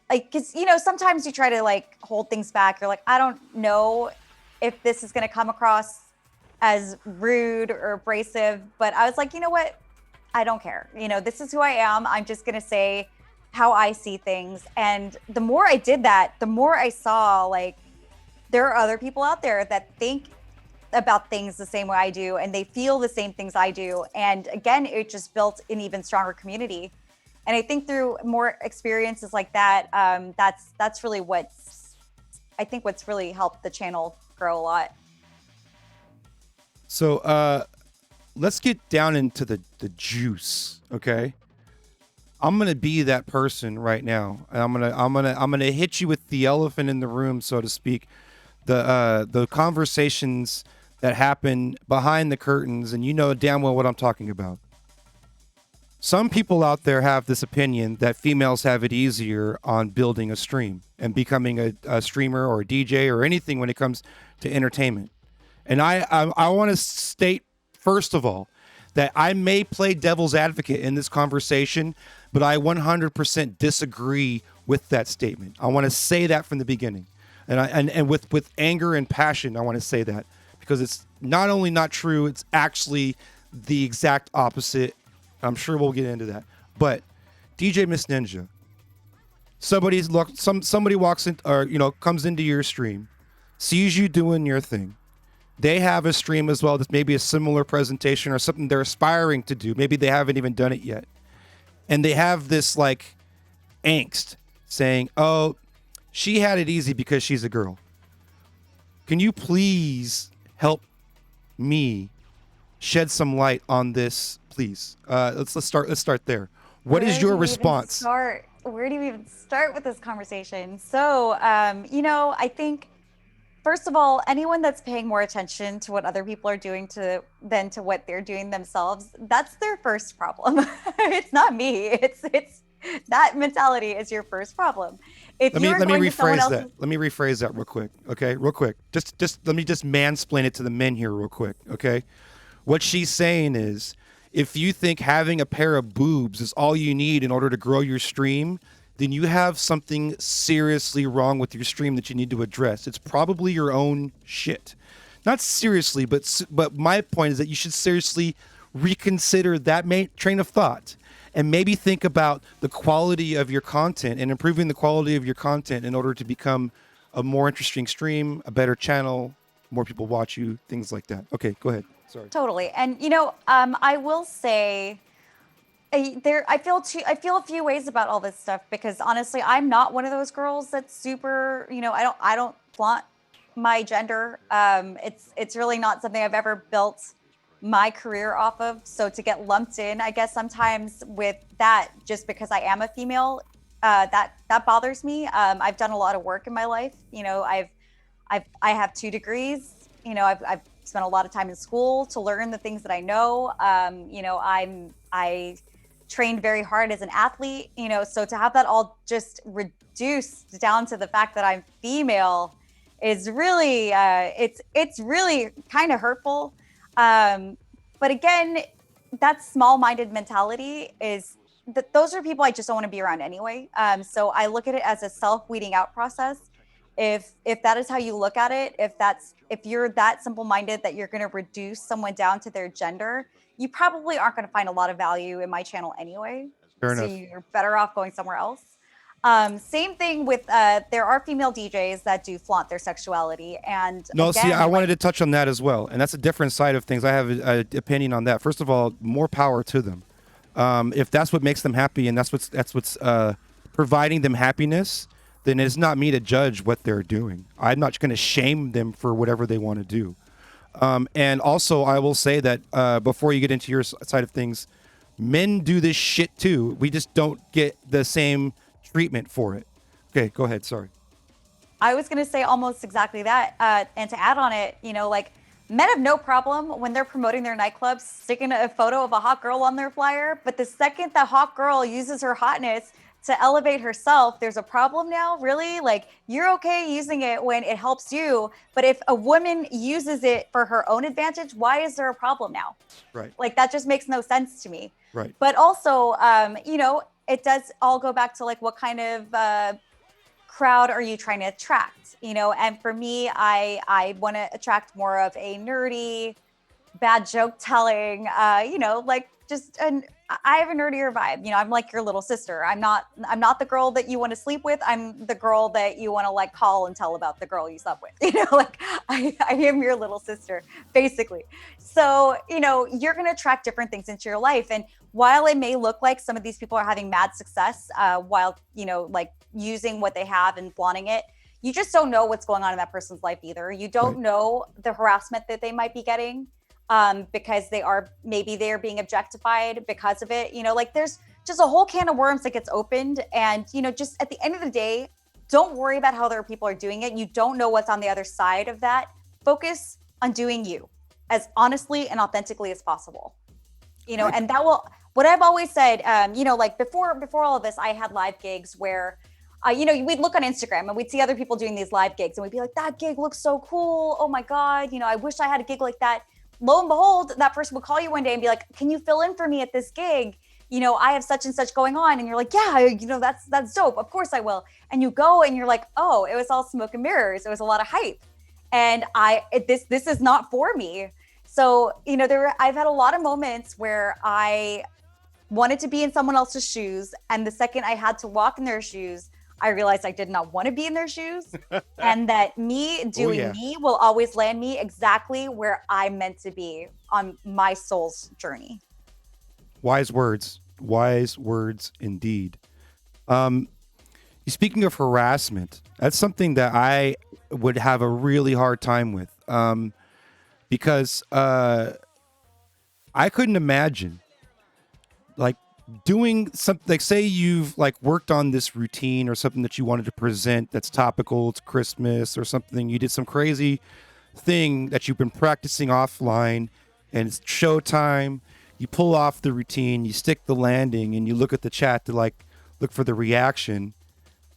because, you know, sometimes you try to like hold things back. You're like, I don't know if this is going to come across as rude or abrasive, but I was like, you know what? I don't care. You know, this is who I am. I'm just going to say how I see things. And the more I did that, the more I saw like there are other people out there that think about things the same way I do, and they feel the same things I do. And again, it just built an even stronger community. And I think through more experiences like that, that's really what's really helped the channel grow a lot. So let's get down into the juice, okay? I'm gonna be that person right now, and I'm gonna hit you with the elephant in the room, so to speak. The conversations that happen behind the curtains, and you know damn well what I'm talking about. Some people out there have this opinion that females have it easier on building a stream and becoming a streamer or a DJ or anything when it comes to entertainment. And I want to state, first of all, that I may play devil's advocate in this conversation, but I 100% disagree with that statement. I want to say that from the beginning. And with anger and passion, I want to say that, because it's not only not true, it's actually the exact opposite. I'm sure we'll get into that. But DJ Miss Ninja, somebody walks in, or comes into your stream, sees you doing your thing. They have a stream as well that's maybe a similar presentation or something they're aspiring to do. Maybe they haven't even done it yet. And they have this like angst saying, oh, she had it easy because she's a girl. Can you please help me shed some light on this, please? Let's start there. What is your response? Where do you even start with this conversation? So, I think, first of all, anyone that's paying more attention to what other people are doing than to what they're doing themselves, that's their first problem. It's not me. It's that mentality is your first problem. Let me rephrase that real quick. Okay, real quick. Just let me just mansplain it to the men here real quick. Okay, what she's saying is, if you think having a pair of boobs is all you need in order to grow your stream, then you have something seriously wrong with your stream that you need to address. It's probably your own shit. Not seriously, but my point is that you should seriously reconsider that train of thought and maybe think about the quality of your content and improving the quality of your content in order to become a more interesting stream, a better channel, more people watch you, things like that. Okay, go ahead. Sorry. Totally. And, I will say, I feel a few ways about all this stuff, because honestly, I'm not one of those girls that's super, I don't flaunt my gender. It's really not something I've ever built my career off of. So to get lumped in, I guess sometimes with that, just because I am a female, that bothers me. I've done a lot of work in my life. I have 2 degrees. I've spent a lot of time in school to learn the things that I know. I trained very hard as an athlete, so to have that all just reduced down to the fact that I'm female is really, it's really kind of hurtful. But again, that small-minded mentality is that those are people I just don't want to be around anyway. So I look at it as a self-weeding out process. If that is how you look at it, if you're that simple-minded that you're going to reduce someone down to their gender, you probably aren't going to find a lot of value in my channel anyway. Fair so enough. You're better off going somewhere else. Same thing with there are female DJs that do flaunt their sexuality, and I wanted to touch on that as well, and that's a different side of things. I have an opinion on that. First of all, more power to them. If that's what makes them happy and that's what's providing them happiness, then it's not me to judge what they're doing. I'm not going to shame them for whatever they want to do. And also, I will say that before you get into your side of things, men do this shit too. We just don't get the same treatment for it. Okay, go ahead. Sorry. I was going to say almost exactly that. And to add on it, men have no problem when they're promoting their nightclubs sticking a photo of a hot girl on their flyer. But the second that hot girl uses her hotness to elevate herself, there's a problem now. Really? Like, you're okay using it when it helps you, but if a woman uses it for her own advantage, why is there a problem now? Right. Like, that just makes no sense to me. Right. But also, it does all go back to like, what kind of crowd are you trying to attract? And for me, I want to attract more of a nerdy, bad joke telling, like just I have a nerdier vibe. I'm like your little sister. I'm not the girl that you want to sleep with. I'm the girl that you want to like call and tell about the girl you slept with. Like I am your little sister, basically. So, you're going to attract different things into your life. And while it may look like some of these people are having mad success, while, like using what they have and flaunting it, you just don't know what's going on in that person's life either. You don't know the harassment that they might be getting. Because they're being objectified because of it. Like there's just a whole can of worms that gets opened. And, just at the end of the day, don't worry about how other people are doing it. You don't know what's on the other side of that. Focus on doing you as honestly and authentically as possible. And that will, what I've always said, like before all of this, I had live gigs where, we'd look on Instagram and we'd see other people doing these live gigs and we'd be like, that gig looks so cool. Oh my God. I wish I had a gig like that. Lo and behold, that person would call you one day and be like, can you fill in for me at this gig? I have such and such going on. And you're like, yeah, that's dope. Of course I will. And you go and you're like, oh, it was all smoke and mirrors. It was a lot of hype. And this is not for me. So, I've had a lot of moments where I wanted to be in someone else's shoes. And the second I had to walk in their shoes, I realized I did not want to be in their shoes and that me doing me will always land me exactly where I'm meant to be on my soul's journey. Wise words indeed. Speaking of harassment, that's something that I would have a really hard time with because I couldn't imagine like doing something like, say you've like worked on this routine or something that you wanted to present that's topical, it's Christmas or something, you did some crazy thing that you've been practicing offline and it's showtime, you pull off the routine, you stick the landing and you look at the chat to like look for the reaction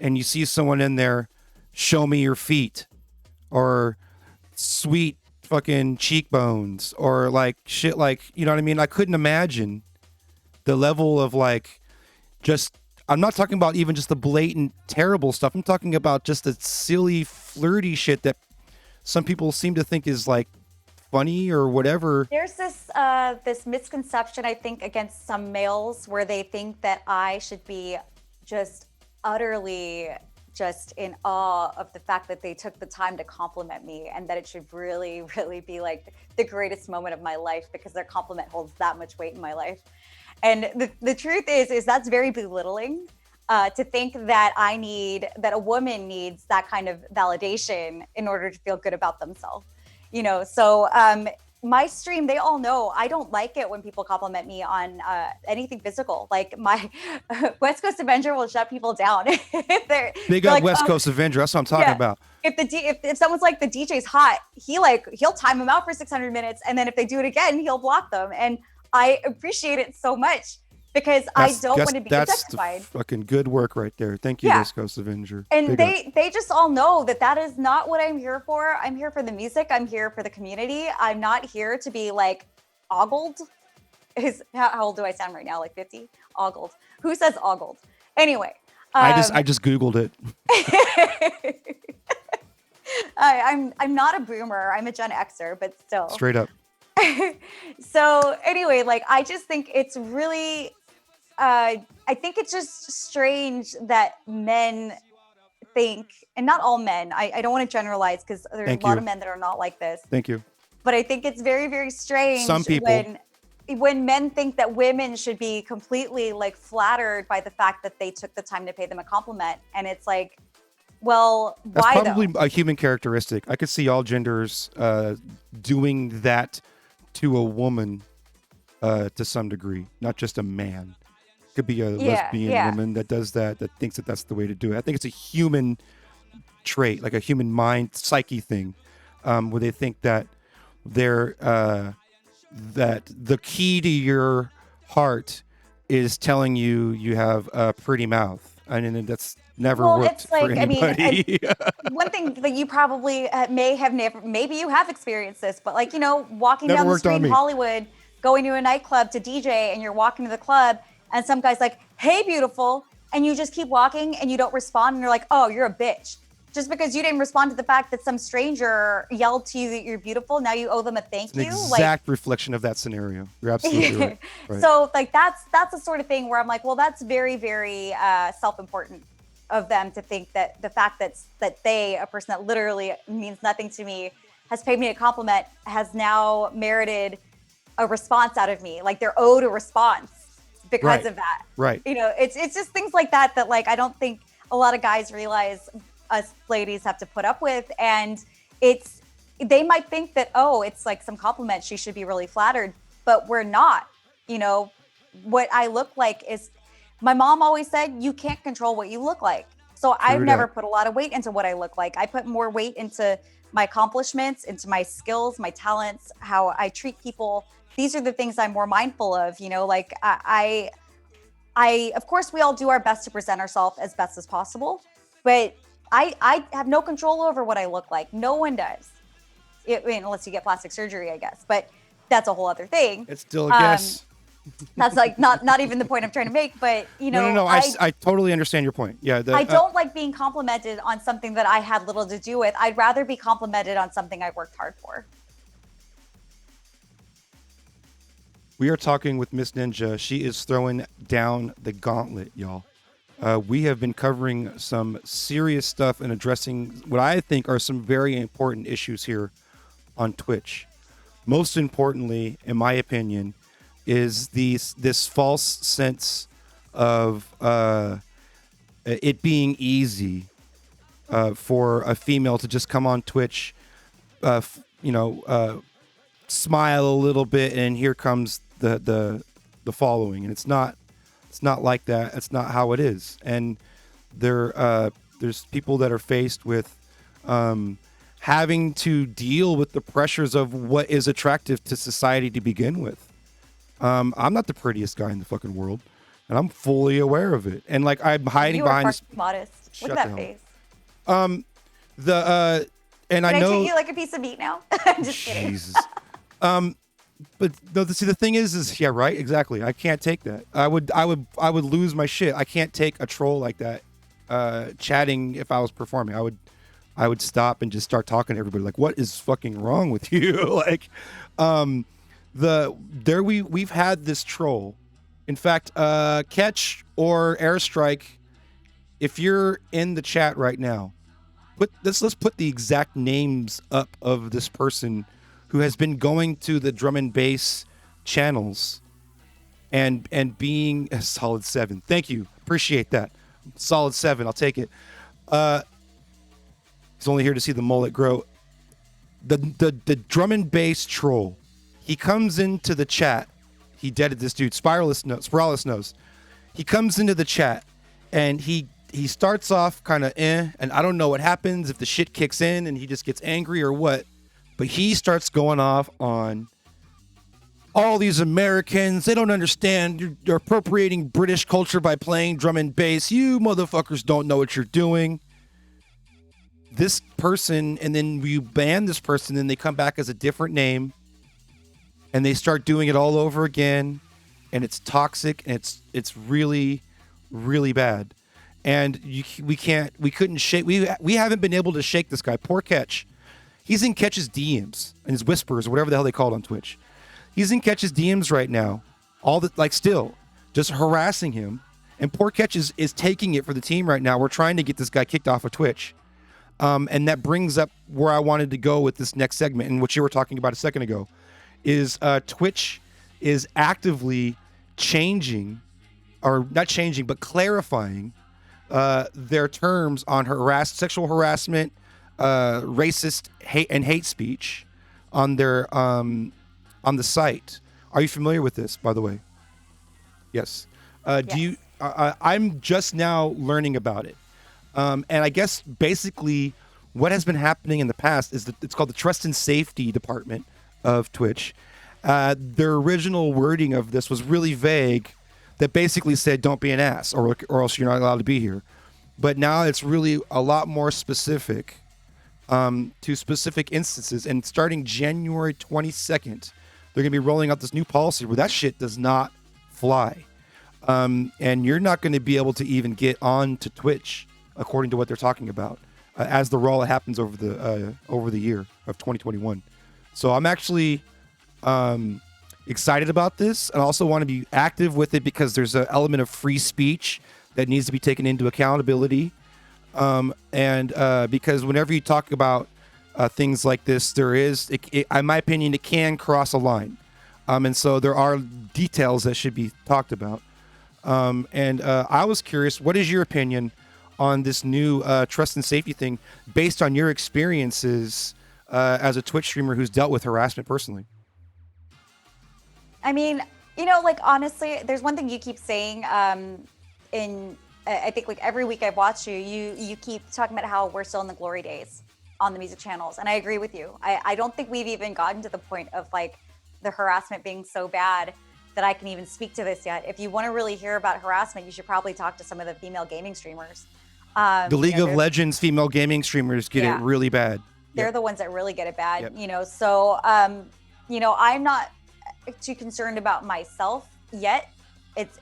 and you see someone in there, show me your feet or sweet fucking cheekbones or like shit, like, you know what I mean? I couldn't imagine the level of like, just, I'm not talking about even just the blatant terrible stuff. I'm talking about just the silly flirty shit that some people seem to think is like funny or whatever. There's this misconception, I think, against some males where they think that I should be just utterly just in awe of the fact that they took the time to compliment me and that it should really, really be like the greatest moment of my life because their compliment holds that much weight in my life. And the truth is that's very belittling to think that that a woman needs that kind of validation in order to feel good about themselves. So my stream, they all know I don't like it when people compliment me on anything physical. Like my West Coast Avenger will shut people down. Big up like, West Coast Avenger. That's what I'm talking about. If someone's like, the DJ's hot, he'll time them out for 600 minutes. And then if they do it again, he'll block them. And I appreciate it so much because I don't want to be objectified. That's fucking good work right there. Thank you, West Coast Avenger. And they just all know that is not what I'm here for. I'm here for the music. I'm here for the community. I'm not here to be like ogled. How old do I sound right now? Like 50? Ogled. Who says ogled? Anyway. I just Googled it. I'm not a boomer. I'm a Gen Xer, but still. Straight up. So anyway, like, I just think it's really, I think it's just strange that men think, and not all men, I don't want to generalize because there's a lot of men that are not like this. Thank you. But I think it's very, very strange Some people. when men think that women should be completely like flattered by the fact that they took the time to pay them a compliment. And it's like, well, that's why probably though? a human characteristic. I could see all genders doing that to a woman to some degree, not just a man. It could be a lesbian woman that does that thinks that that's the way to do it. I think it's a human trait, like a human mind psyche thing, where they think that they're that the key to your heart is telling you have a pretty mouth. I mean, that's never worked it's like, for anybody. One thing that you probably maybe you have experienced this, but like, walking down the street in Hollywood, going to a nightclub to DJ, and you're walking to the club and some guy's like, hey, beautiful. And you just keep walking and you don't respond. And you're like, oh, you're a bitch. just because you didn't respond to the fact that some stranger yelled to you that you're beautiful, now you owe them a thank An you. exact reflection of that scenario. You're absolutely right. Right. So like that's the sort of thing where I'm like, well, that's very, very self-important of them to think that the fact that they, a person that literally means nothing to me, has paid me a compliment, has now merited a response out of me. Like they're owed a response because of that. Right. You know, it's just things like that like I don't think a lot of guys realize us ladies have to put up with. And they might think that, oh, it's like some compliment, she should be really flattered, but we're not. You know, what I look like is, my mom always said, you can't control what you look like. So I've never put a lot of weight into what I look like. I put more weight into my accomplishments, into my skills, my talents, how I treat people. These are the things I'm more mindful of, you know, like I of course we all do our best to present ourselves as best as possible, but I have no control over what I look like. No one does. I mean, unless you get plastic surgery, I guess, but that's a whole other thing. It's still a guess. That's like not even the point I'm trying to make, but you know, No. I totally understand your point. Yeah. I don't like being complimented on something that I had little to do with. I'd rather be complimented on something I worked hard for. We are talking with Miss Ninja. She is throwing down the gauntlet, y'all. We have been covering some serious stuff and addressing what I think are some very important issues here on Twitch. Most importantly, in my opinion, is this false sense of it being easy for a female to just come on Twitch, smile a little bit, and here comes the following. And it's not like that. It's not how it is. And there's people that are faced with having to deal with the pressures of what is attractive to society to begin with. I'm not the prettiest guy in the fucking world, and I'm fully aware of it. And like, I'm hiding behind this. Modest. Look at that face. And Can I know. I treat you like a piece of meat now? I'm just kidding. Jesus. But no, see, the thing is yeah, right, exactly. I can't take that. I would lose my shit. I can't take a troll like that, chatting if I was performing. I would stop and just start talking to everybody. Like, what is fucking wrong with you? Like, we've had this troll. In fact, Catch or Airstrike, if you're in the chat right now, let's put the exact names up of this person who has been going to the drum and bass channels and being a solid 7. Thank you. Appreciate that. Solid 7. I'll take it. He's only here to see the mullet grow. The drum and bass troll. He comes into the chat. He deaded this dude. Spiralis knows. He comes into the chat and he starts off kind of and I don't know what happens, if the shit kicks in and he just gets angry or what. But he starts going off on all these Americans. They don't understand. You're appropriating British culture by playing drum and bass. You motherfuckers don't know what you're doing. This person, and then you ban this person, and they come back as a different name, and they start doing it all over again, and it's toxic, and it's really, really bad. And we haven't been able to shake this guy. Poor Catch. He's in Catch's DMs and his whispers, or whatever the hell they call it on Twitch. He's in Catch's DMs right now, still just harassing him. And poor Catch is taking it for the team right now. We're trying to get this guy kicked off of Twitch. And that brings up where I wanted to go with this next segment, and what you were talking about a second ago, is Twitch is actively changing, or not changing, but clarifying their terms on sexual harassment, racist hate speech on their on the site. Are you familiar with this, by the way? Yes. Yes. I'm just now learning about it. And I guess basically what has been happening in the past is that it's called the Trust and Safety Department of Twitch. Their original wording of this was really vague, that basically said, don't be an ass, or else you're not allowed to be here. But now it's really a lot more specific to specific instances. And starting January 22nd, they're going to be rolling out this new policy where that shit does not fly. And you're not going to be able to even get on to Twitch, according to what they're talking about. as the rollout happens over the year of 2021. So I'm actually excited about this, and I also want to be active with it because there's an element of free speech that needs to be taken into accountability. And because whenever you talk about things like this, there is, in my opinion, it can cross a line. And so there are details that should be talked about. And I was curious, what is your opinion on this new trust and safety thing based on your experiences as a Twitch streamer who's dealt with harassment personally? I mean, you know, like, honestly, there's one thing you keep saying I think like every week I've watched you keep talking about how we're still in the glory days on the music channels. And I agree with you. I don't think we've even gotten to the point of like the harassment being so bad that I can even speak to this yet. If you want to really hear about harassment, you should probably talk to some of the female gaming streamers. The League of Legends female gaming streamers get it really bad. They're the ones that really get it bad, Yep. you know? So, you know, I'm not too concerned about myself yet.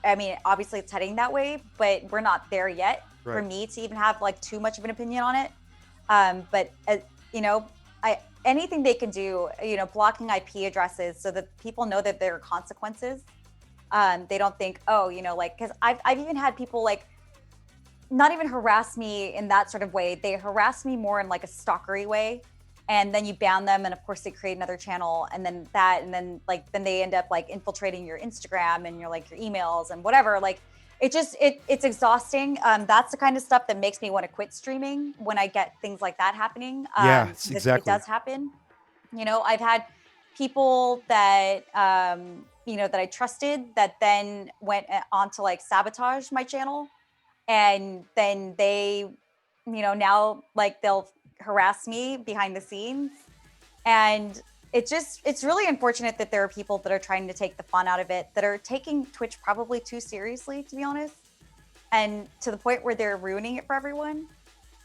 I mean, obviously it's heading that way, but we're not there yet for me to even have like too much of an opinion on it. But you know, anything they can do, you know, blocking IP addresses so that people know that there are consequences. They don't think, oh, you know, like, because I've even had people like not even harass me in that sort of way. They harass me more in like a stalkery way. And then you ban them, and of course they create another channel, and then then they end up like infiltrating your Instagram and your like your emails and whatever. Like it's exhausting. That's the kind of stuff that makes me want to quit streaming when I get things like that happening. Exactly. It does happen. You know, I've had people that you know, that I trusted that then went on to like sabotage my channel, and then they, you know, now like they'll harass me behind the scenes. And it's really unfortunate that there are people that are trying to take the fun out of it, that are taking Twitch probably too seriously, to be honest, and to the point where they're ruining it for everyone.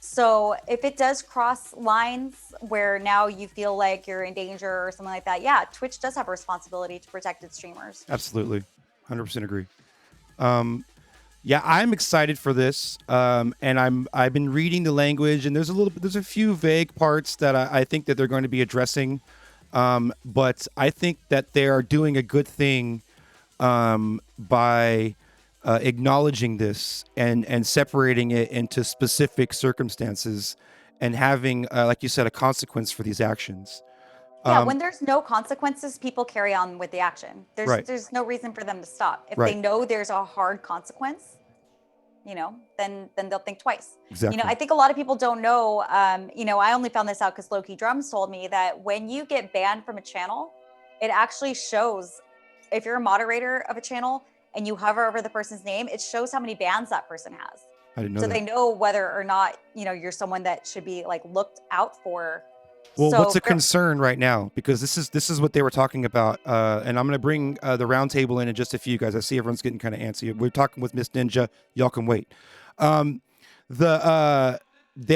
So if it does cross lines where now you feel like you're in danger or something like that, yeah, Twitch does have a responsibility to protect its streamers. Absolutely. 100% agree. Yeah, I'm excited for this, and I've been reading the language, and there's a few vague parts that I think that they're going to be addressing, but I think that they are doing a good thing by acknowledging this and separating it into specific circumstances and having, like you said, a consequence for these actions. Yeah, when there's no consequences, people carry on with the action. There's no reason for them to stop. If they know there's a hard consequence, you know, then they'll think twice. Exactly. You know, I think a lot of people don't know, you know, I only found this out because Loki Drums told me that when you get banned from a channel, it actually shows, if you're a moderator of a channel and you hover over the person's name, it shows how many bans that person has. I didn't know so that. They know whether or not, you know, you're someone that should be like looked out for. Well, So what's a there- concern right now? Because this is what they were talking about, and I'm going to bring the roundtable in just a few guys. I see everyone's getting kind of antsy. We're talking with Miss Ninja. Y'all can wait. They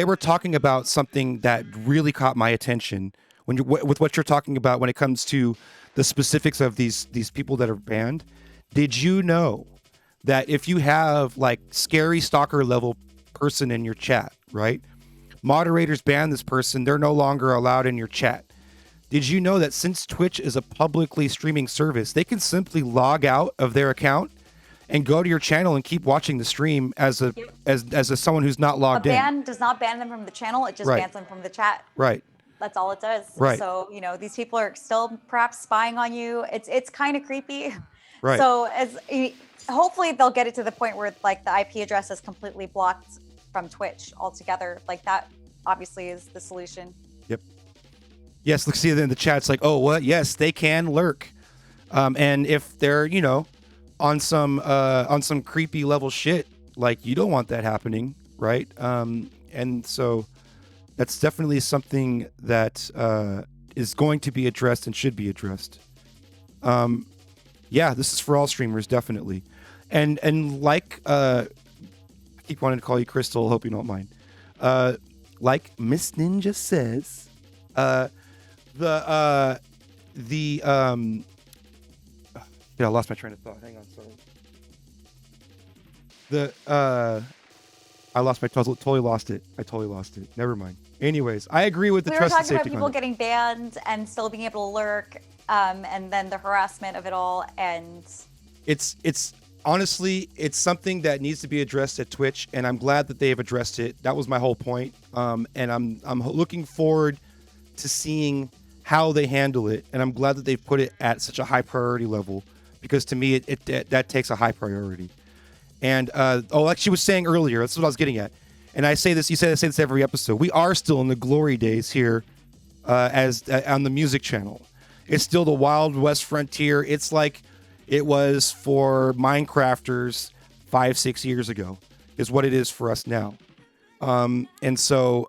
were talking about something that really caught my attention with what you're talking about when it comes to the specifics of these people that are banned. Did you know that if you have like scary stalker level person in your chat, right? Moderators ban this person, they're no longer allowed in your chat. Did you know that since Twitch is a publicly streaming service, they can simply log out of their account and go to your channel and keep watching the stream as someone who's not logged a in? ban does not ban them from the channel, it just bans them from the chat. Right. That's all it does. Right. So, you know, these people are still perhaps spying on you. It's kind of creepy. Right. So hopefully they'll get it to the point where like the IP address is completely blocked from Twitch altogether. Like that obviously is the solution. Yep. Yes, look, see in the chat, it's like, oh, what? Yes, they can lurk. And if they're, you know, on some creepy level shit, like you don't want that happening, right? And so that's definitely something that is going to be addressed and should be addressed. Yeah, this is for all streamers, definitely. And like I keep wanting to call you Crystal, hope you don't mind. Like Miss Ninja says, I lost my train of thought. Hang on, sorry. I lost my totally lost it. I totally lost it. Never mind. Anyways, I agree with the We were trust and talking about safety people content. getting banned and still being able to lurk, and then the harassment of it all. And It's honestly, it's something that needs to be addressed at Twitch, and I'm glad that they have addressed it. That was my whole point. And I'm looking forward to seeing how they handle it, and I'm glad that they've put it at such a high priority level, because to me that takes a high priority. And like she was saying earlier, that's what I was getting at. And I say this, I say this every episode. We are still in the glory days here, as on the music channel. It's still the Wild West frontier. It's like it was for Minecrafters 5-6 years ago, is what it is for us now. And so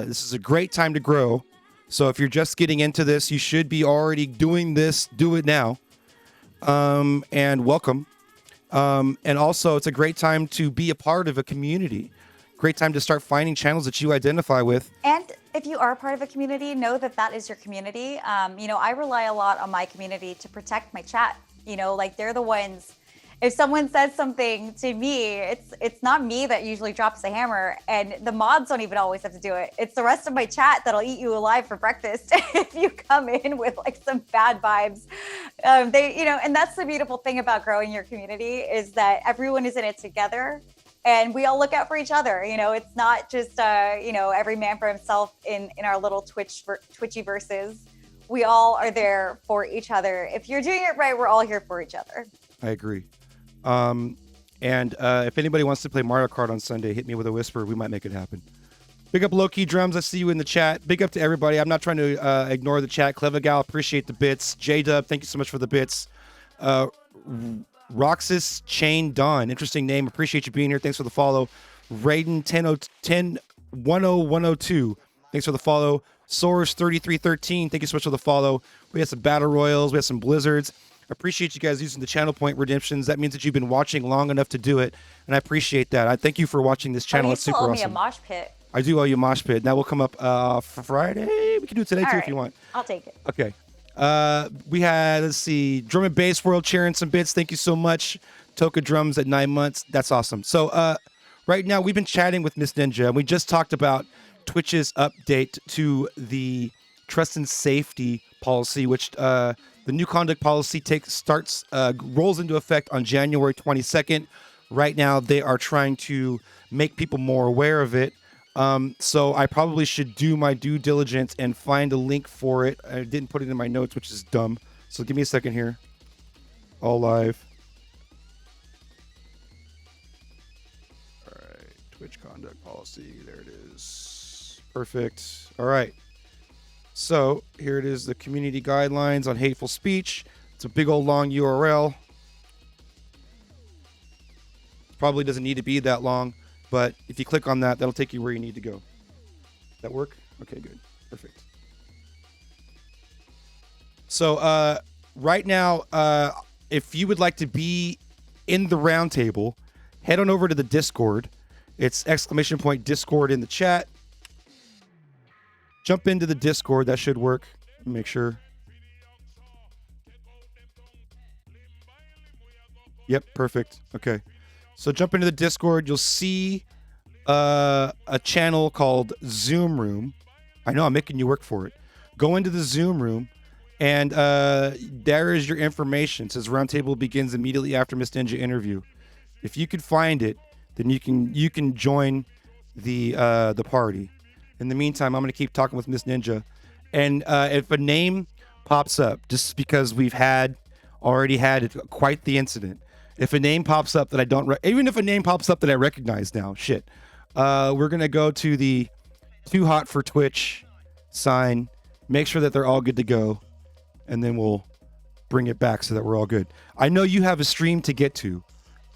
this is a great time to grow. So if you're just getting into this, you should be already doing this. Do it now. And welcome. And also, it's a great time to be a part of a community. Great time to start finding channels that you identify with. And if you are part of a community, know that that is your community. I rely a lot on my community to protect my chat. Like they're the ones. If someone says something to me, it's not me that usually drops the hammer, and the mods don't even always have to do it. It's the rest of my chat that'll eat you alive for breakfast if you come in with like some bad vibes. And that's the beautiful thing about growing your community, is that everyone is in it together, and we all look out for each other. It's not just every man for himself in our little Twitchy verses. We all are there for each other. If you're doing it right, we're all here for each other. I agree. And if anybody wants to play Mario Kart on Sunday, hit me with a whisper. We might make it happen. Big up Low Key Drums. I see you in the chat. Big up to everybody. I'm not trying to ignore the chat. Clever Gal, appreciate the bits. J-Dub, thank you so much for the bits. Roxas Chain Dawn, interesting name. Appreciate you being here. Thanks for the follow. Raiden 10102, thanks for the follow. Source 3313, thank you so much for the follow. We had some battle royals. We had some blizzards. Appreciate you guys using the channel point redemptions. That means that you've been watching long enough to do it, and I appreciate that. I thank you for watching this channel. You It's still super owe me awesome. a mosh pit. I do owe you a mosh pit. That will come up for Friday. We can do it today All too right. if you want. I'll take it. Okay. We had, let's see, Drum and Bass World cheering some bits. Thank you so much. Toka Drums at 9 months. That's awesome. So right now we've been chatting with Miss Ninja, and we just talked about Twitch's update to the trust and safety policy, which the new conduct policy rolls into effect on January 22nd. Right now, they are trying to make people more aware of it. So I probably should do my due diligence and find a link for it. I didn't put it in my notes, which is dumb. So give me a second here. All live. All right, Twitch conduct policy. There it is. Perfect. All right. So here it is, the community guidelines on hateful speech. It's a big old long URL. Probably doesn't need to be that long, but if you click on that, that'll take you where you need to go. That work? Okay, good. Perfect. So right now, if you would like to be in the roundtable, head on over to the Discord. It's !Discord in the chat. Jump into the Discord. That should work. Make sure. Yep, perfect. Okay. So jump into the Discord. You'll see a channel called Zoom Room. I know, I'm making you work for it. Go into the Zoom Room, and there is your information. It says Roundtable begins immediately after Miss Ninja interview. If you could find it, then you can join the party. In the meantime, I'm going to keep talking with Miss Ninja. And if a name pops up, just because we've already had quite the incident, if a name pops up that I don't, even if a name pops up that I recognize now, shit, we're going to go to the Too Hot for Twitch sign, make sure that they're all good to go, and then we'll bring it back so that we're all good. I know you have a stream to get to,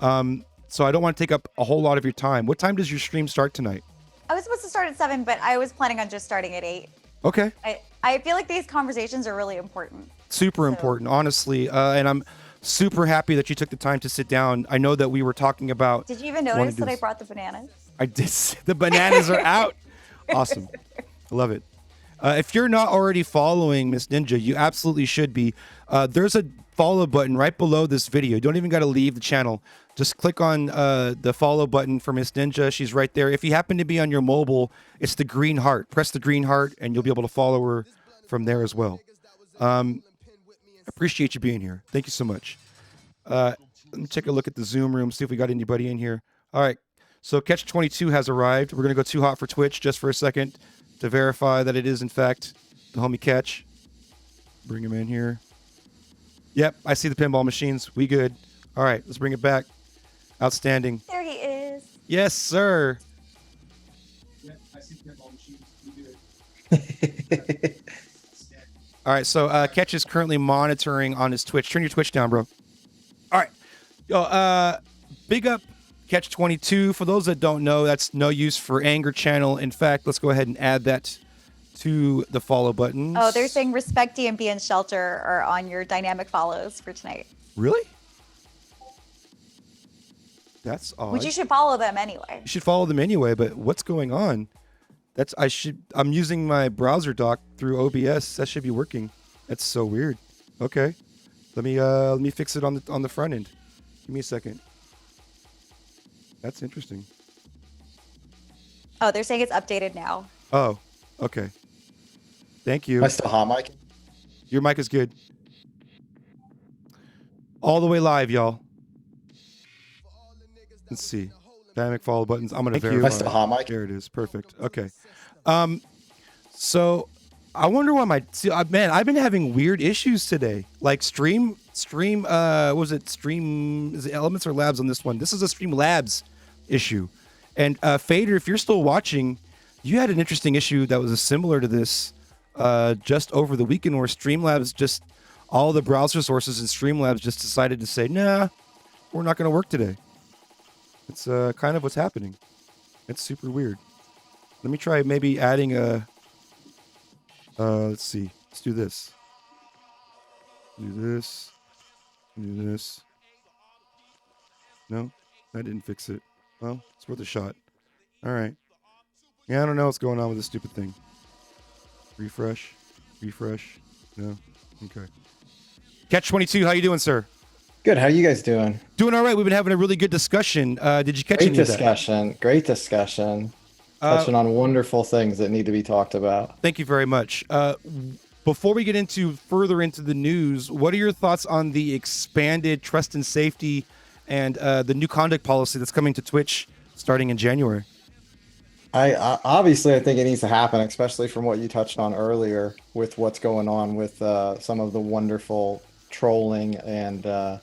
so I don't want to take up a whole lot of your time. What time does your stream start tonight? I was supposed to start at 7, but I was planning on just starting at 8. Okay. I feel like these conversations are really important. Super important, honestly. And I'm super happy that you took the time to sit down. I know that we were talking about... Did you even notice that I brought the bananas? I did. The bananas are out. Awesome. I love it. If you're not already following Miss Ninja, you absolutely should be. There's a follow button right below this video. You don't even got to leave the channel. Just click on the follow button for Miss Ninja. She's right there. If you happen to be on your mobile, it's the green heart. Press the green heart, and you'll be able to follow her from there as well. Appreciate you being here. Thank you so much. Let me take a look at the Zoom room, see if we got anybody in here. All right. So Catch 22 has arrived. We're going to go Too Hot for Twitch just for a second to verify that it is, in fact, the homie Catch. Bring him in here. Yep, I see the pinball machines. We good. All right, let's bring it back. Outstanding. There he is. Yes, sir. Yep, I see the pinball machines. We good. All right, so Catch is currently monitoring on his Twitch. Turn your Twitch down, bro. All right. Yo, big up Catch 22. For those that don't know, that's No Use for Anger channel. In fact, let's go ahead and add that to the follow buttons. Oh, they're saying Respect DMB and Shelter are on your dynamic follows for tonight. Really? That's odd. Which you should follow them anyway. You should follow them anyway, but what's going on? I'm using my browser dock through OBS. That should be working. That's so weird. Okay. Let me fix it on the front end. Give me a second. That's interesting. Oh, they're saying it's updated now. Oh, okay. Thank you. Am I still hot mic? Your mic is good. All the way live, y'all. Let's see. Dynamic follow buttons. I'm gonna verify. Am I still hot mic? There it is. Perfect. Okay. So I wonder why man, I've been having weird issues today. Like stream was it stream, is it Elements or Labs on this one? This is a Stream Labs issue. And Fader, if you're still watching, you had an interesting issue that was similar to this just over the weekend, where Streamlabs just, all the browser sources in Streamlabs just decided to say, nah, we're not going to work today. It's kind of what's happening. It's super weird. Let me try maybe adding a, let's see. Let's do this. Do this. Do this. No, that didn't fix it. Well, it's worth a shot. All right. Yeah, I don't know what's going on with this stupid thing. Refresh. Refresh. No. Okay. Catch 22, how you doing, sir? Good. How you guys doing? Doing all right. We've been having a really good discussion. Did you catch any of that? Great discussion. Touching on wonderful things that need to be talked about. Thank you very much. Before we get further into the news, what are your thoughts on the expanded trust and safety and the new conduct policy that's coming to Twitch starting in January? I obviously I think it needs to happen, especially from what you touched on earlier with what's going on with some of the wonderful trolling and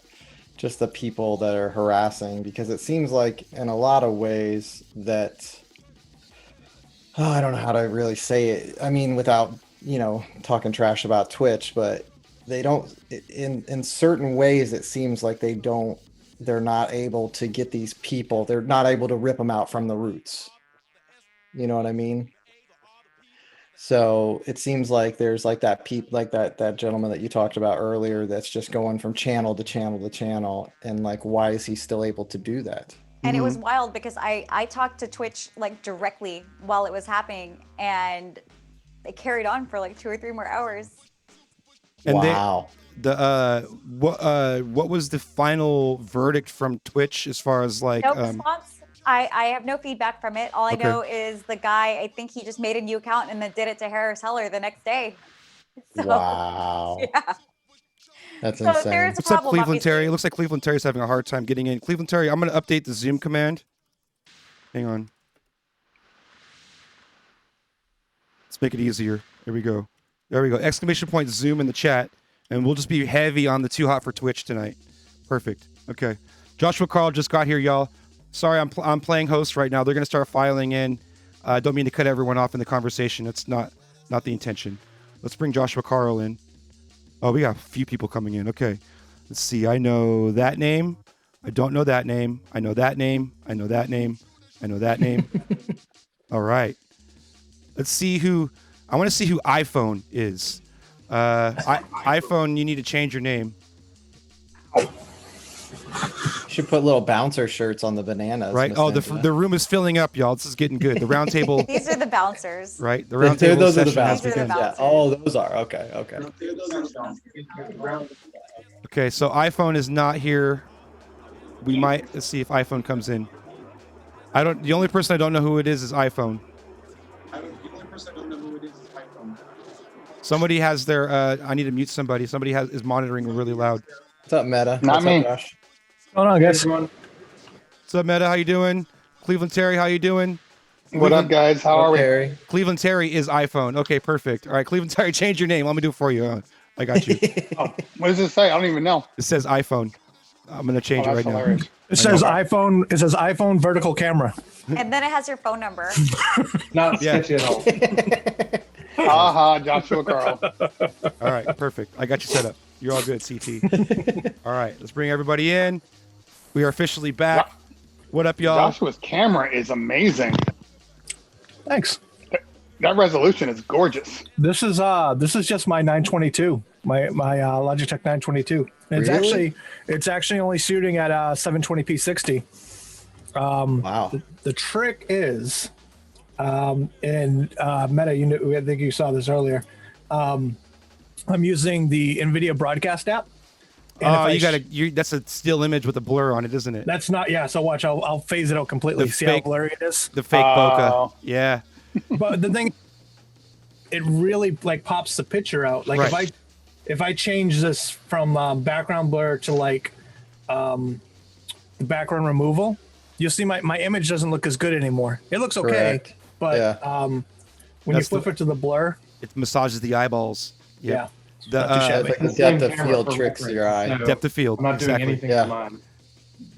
just the people that are harassing, because it seems like in a lot of ways that I don't know how to really say it. I mean, without, talking trash about Twitch, but they don't, in certain ways, it seems like they're not able to get these people, they're not able to rip them out from the roots. You know what I mean? So it seems like there's like that that gentleman that you talked about earlier, that's just going from channel to channel to channel. And like, why is he still able to do that? And it was wild because I talked to Twitch like directly while it was happening, and it carried on for like 2 or 3 more hours. And wow. What was the final verdict from Twitch as far as like? No response. I have no feedback from it. All I know is the guy, I think he just made a new account and then did it to Harris Heller the next day. So, wow. Yeah. That's so insane. there's a What's up, problem, Cleveland obviously. Terry? It looks like Cleveland Terry's having a hard time getting in. Cleveland Terry, I'm going to update the Zoom command. Hang on. Let's make it easier. There we go. There we go. Exclamation point Zoom in the chat. And we'll just be heavy on the Too Hot for Twitch tonight. Perfect. Okay. Joshua Carl just got here, y'all. Sorry, I'm playing host right now. They're going to start filing in. Don't mean to cut everyone off in the conversation. It's not the intention. Let's bring Joshua Carl in. Oh, we got a few people coming in. Okay. Let's see. I know that name. I don't know that name. I know that name. I know that name. I know that name. All right. Let's see who. I want to see who iPhone is. iPhone, you need to change your name. Should put little bouncer shirts on the bananas. Right. Miss Oh, Ninja. the room is filling up, y'all. This is getting good. The round table. These are the bouncers. Right. The round table Those are the session has These are the begun. bouncers. Yeah. Oh, those are okay. Okay. Okay, so iPhone is not here. We might let's see if iPhone comes in. The only person I don't know who it is iPhone. Somebody has their I need to mute somebody. Somebody is monitoring really loud. What's up, Meta? Not What's me. up, Josh? Hold on, guys. What's up, Meta? How you doing? Cleveland Terry, how you doing? What up, guys? How are we? Terry. Cleveland Terry is iPhone. Okay, perfect. All right, Cleveland Terry, change your name. Let me do it for you. I got you. Oh, what does it say? I don't even know. It says iPhone. I'm gonna change it Oh, right that's now. hilarious. It says iPhone. It says iPhone vertical camera. And then it has your phone number. Not Yeah. sketchy at all. Haha, Joshua Carl. All right, perfect. I got you set up. You're all good, CT. All right, let's bring everybody in. We are officially back. What up, y'all? Joshua's camera is amazing. Thanks. That resolution is gorgeous. This is just my 922, my Logitech 922. Really? It's actually only shooting at 720p 60. Wow. The trick is, and Meta, I think you saw this earlier. I'm using the NVIDIA broadcast app. And Oh, if I that's a still image with a blur on it, isn't it? That's not, yeah. So watch, I'll phase it out completely. The See fake- how blurry it is? The fake bokeh. Oh. Yeah. But the thing, it really like pops the picture out. Like Right. if I change this from background blur to like the background removal, you'll see my image doesn't look as good anymore. It looks okay, Correct. but Yeah. when That's you flip it to the blur, It massages the eyeballs. yeah. The Not too shabby. It's like the Same depth of camera field for tricks reference. your eye. No, depth of field. I'm not doing Exactly. anything Yeah. to mine.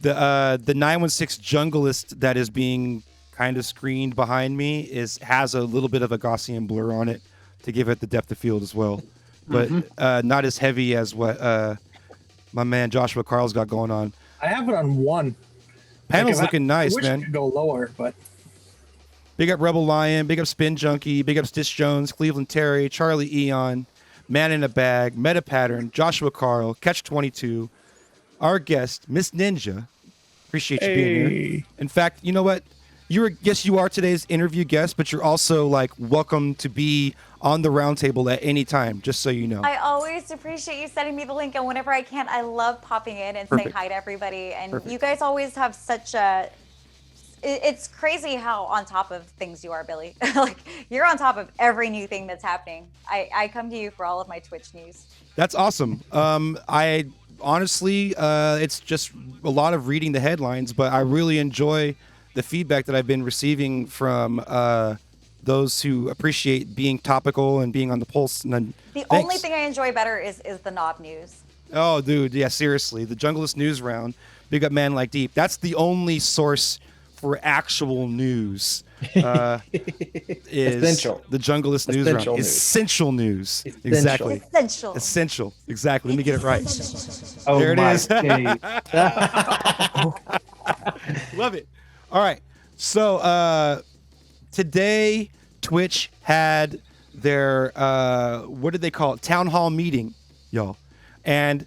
The 916 Junglist that is being kind of screened behind me has a little bit of a Gaussian blur on it to give it the depth of field as well, but not as heavy as what my man Joshua Carl's got going on. I have it on one. Panel's Like, looking I nice, wish it man. could go lower, but Big up Rebel Lion, big up Spin Junkie, big up Stitch Jones, Cleveland Terry, Charlie Eon, Man in a Bag, Meta Pattern, Joshua Carl, Catch 22, our guest, Miss Ninja. Appreciate you being here. Hey. In fact, you know what? Yes, you are today's interview guest, but you're also like welcome to be on the roundtable at any time, just so you know. I always appreciate you sending me the link, and whenever I can, I love popping in and saying Perfect. hi to everybody. And Perfect. you guys always have such a. It's crazy how on top of things you are, Billy. Like you're on top of every new thing that's happening. I come to you for all of my Twitch news. That's awesome. I honestly, it's just a lot of reading the headlines, but I really enjoy the feedback that I've been receiving from those who appreciate being topical and being on the pulse. And then, The thanks. only thing I enjoy better is the knob news. Oh, dude, yeah, seriously, the Junglist News Round, big up Man Like Deep. That's the only source for actual news. Is Essential. the Junglist News Essential Round? news. Essential news. Essential. Exactly. Essential. Essential. Exactly. Let me get it right. Oh There it my is. days. Love it. All right. So today Twitch had their what did they call it? Town hall meeting, y'all. And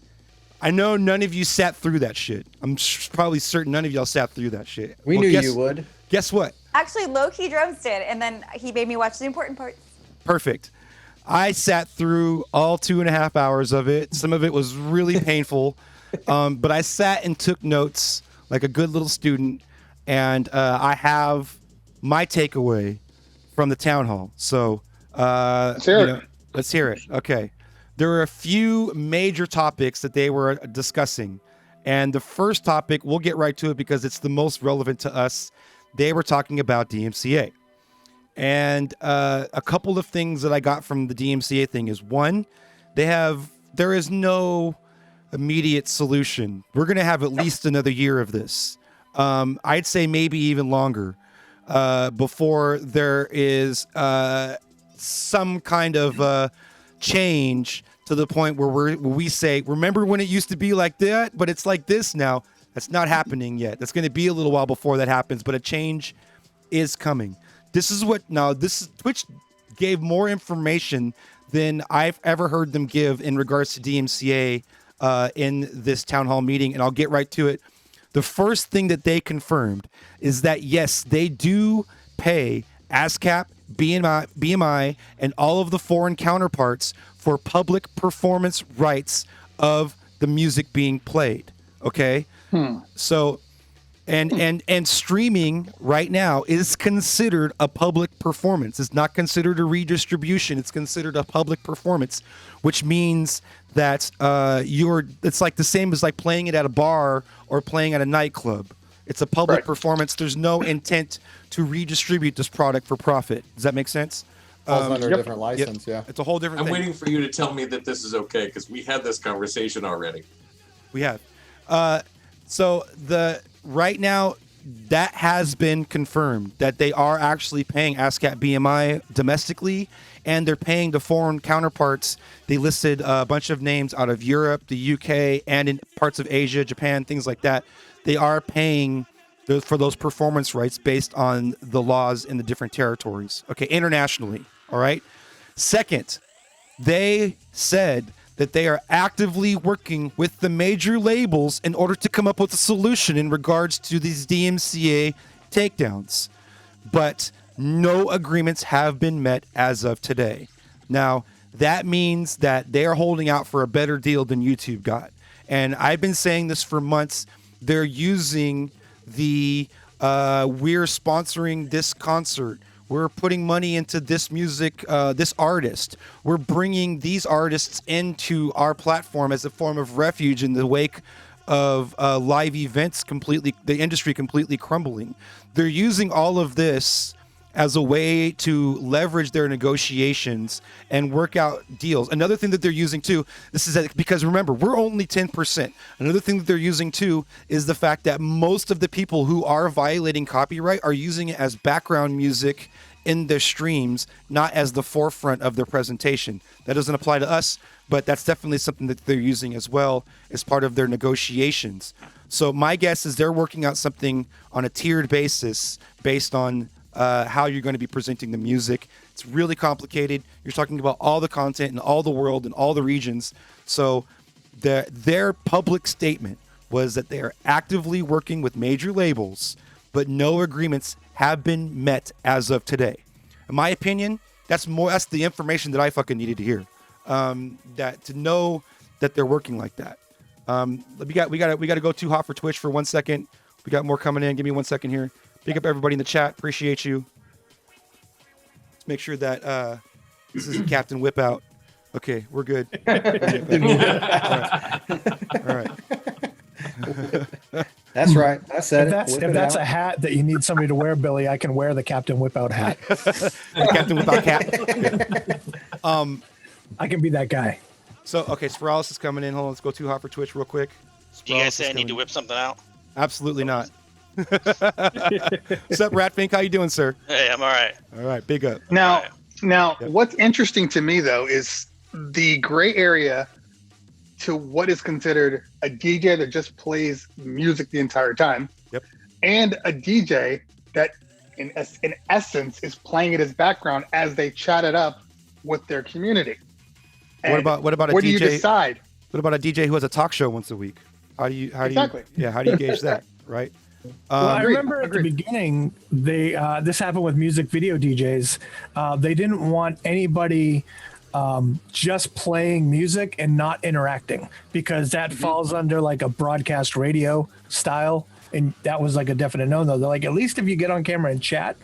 I know none of you sat through that shit. I'm probably certain none of y'all sat through that shit. We Well, knew guess- you would. Guess what? Actually, low-key Drones did, and then he made me watch the important parts. Perfect. I sat through all 2.5 hours of it. Some of it was really painful, but I sat and took notes like a good little student, and I have my takeaway from the town hall. So let's hear it. Let's hear it. Okay. There were a few major topics that they were discussing, and the first topic, we'll get right to it because it's the most relevant to us. They were talking about DMCA. And a couple of things that I got from the DMCA thing is one, there is no immediate solution. We're going to have at least another year of this. I'd say maybe even longer before there is some kind of change to the point where we say, remember when it used to be like that, but it's like this now. That's not happening yet. That's going to be a little while before that happens, but a change is coming. Twitch gave more information than I've ever heard them give in regards to DMCA in this town hall meeting, and I'll get right to it. the first thing that they confirmed is that, yes, they do pay ASCAP, BMI, and all of the foreign counterparts for public performance rights of the music being played. Okay? So, and streaming right now is considered a public performance. It's not considered a redistribution. It's considered a public performance, which means that it's like the same as like playing it at a bar or playing at a nightclub. It's a public performance. There's no intent to redistribute this product for profit. Does that make sense? Falls under a different license, yeah. It's a whole different I'm thing. waiting for you to tell me that this is okay, because we had this conversation already. We have. So right now, that has been confirmed that they are actually paying ASCAP BMI domestically, and they're paying the foreign counterparts. They listed a bunch of names out of Europe, the UK, and in parts of Asia, Japan, things like that. They are paying for those performance rights based on the laws in the different territories. Okay, internationally. All right. Second, they said that they are actively working with the major labels in order to come up with a solution in regards to these DMCA takedowns. But no agreements have been met as of today. Now, that means that they're holding out for a better deal than YouTube got. And I've been saying this for months. They're using the we're sponsoring this concert. We're putting money into this music, this artist. We're bringing these artists into our platform as a form of refuge in the wake of live events the industry completely crumbling. They're using all of this as a way to leverage their negotiations and work out deals. Another thing that they're using too, because remember, we're only 10%. Another thing that they're using too is the fact that most of the people who are violating copyright are using it as background music in their streams, not as the forefront of their presentation. That doesn't apply to us, but that's definitely something that they're using as well as part of their negotiations. So my guess is they're working out something on a tiered basis based on how you're going to be presenting the music. It's really complicated. You're talking about all the content in all the world and all the regions. So their public statement was that they are actively working with major labels, but no agreements have been met as of today. In my opinion, that's the information that I fucking needed to hear. That to know that they're working like that. We got to go too hot for Twitch for 1 second. We got more coming in. Give me 1 second here. Pick up everybody in the chat. Appreciate you. Let's make sure that this isn't Captain Whip Out. Okay, we're good. All right. That's right. I said If that's a hat that you need somebody to wear, Billy, I can wear the Captain Whip Out hat. Captain Whip Out hat. I can be that guy. So, okay, Spiralis is coming in. Hold on, let's go too hot for Twitch real quick. Do you guys say I need to whip something out? Absolutely not. What's up, Ratfink? How you doing, sir? Hey, I'm all right. All right, big up. Now, what's interesting to me though is the gray area to what is considered a DJ that just plays music the entire time, and a DJ that, in essence, is playing it as background as they chat it up with their community. And what about a where DJ? do you decide? What about a DJ who has a talk show once a week? How do you how do you gauge that? Right. Well, I remember at the beginning, this happened with music video DJs. They didn't want anybody just playing music and not interacting, because that falls under like a broadcast radio style, and that was like a definite no-no. They're like, at least if you get on camera and chat,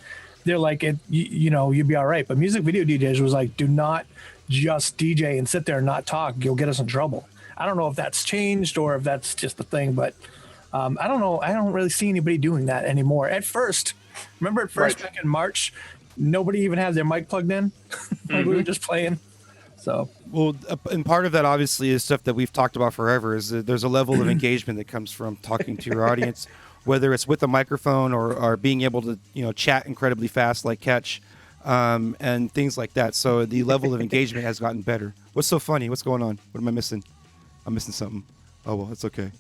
they're like, you'd be all right. But music video DJs was like, do not just DJ and sit there and not talk. You'll get us in trouble. I don't know if that's changed or if that's just the thing, but I don't know. I don't really see anybody doing that anymore. At first, back in March, nobody even had their mic plugged in. We were just playing. So, well, and part of that obviously is stuff that we've talked about forever. Is that there's a level of engagement that comes from talking to your audience, whether it's with a microphone or being able to chat incredibly fast like Catch, and things like that. So the level of engagement has gotten better. What's so funny? What's going on? What am I missing? I'm missing something. Oh well, it's okay.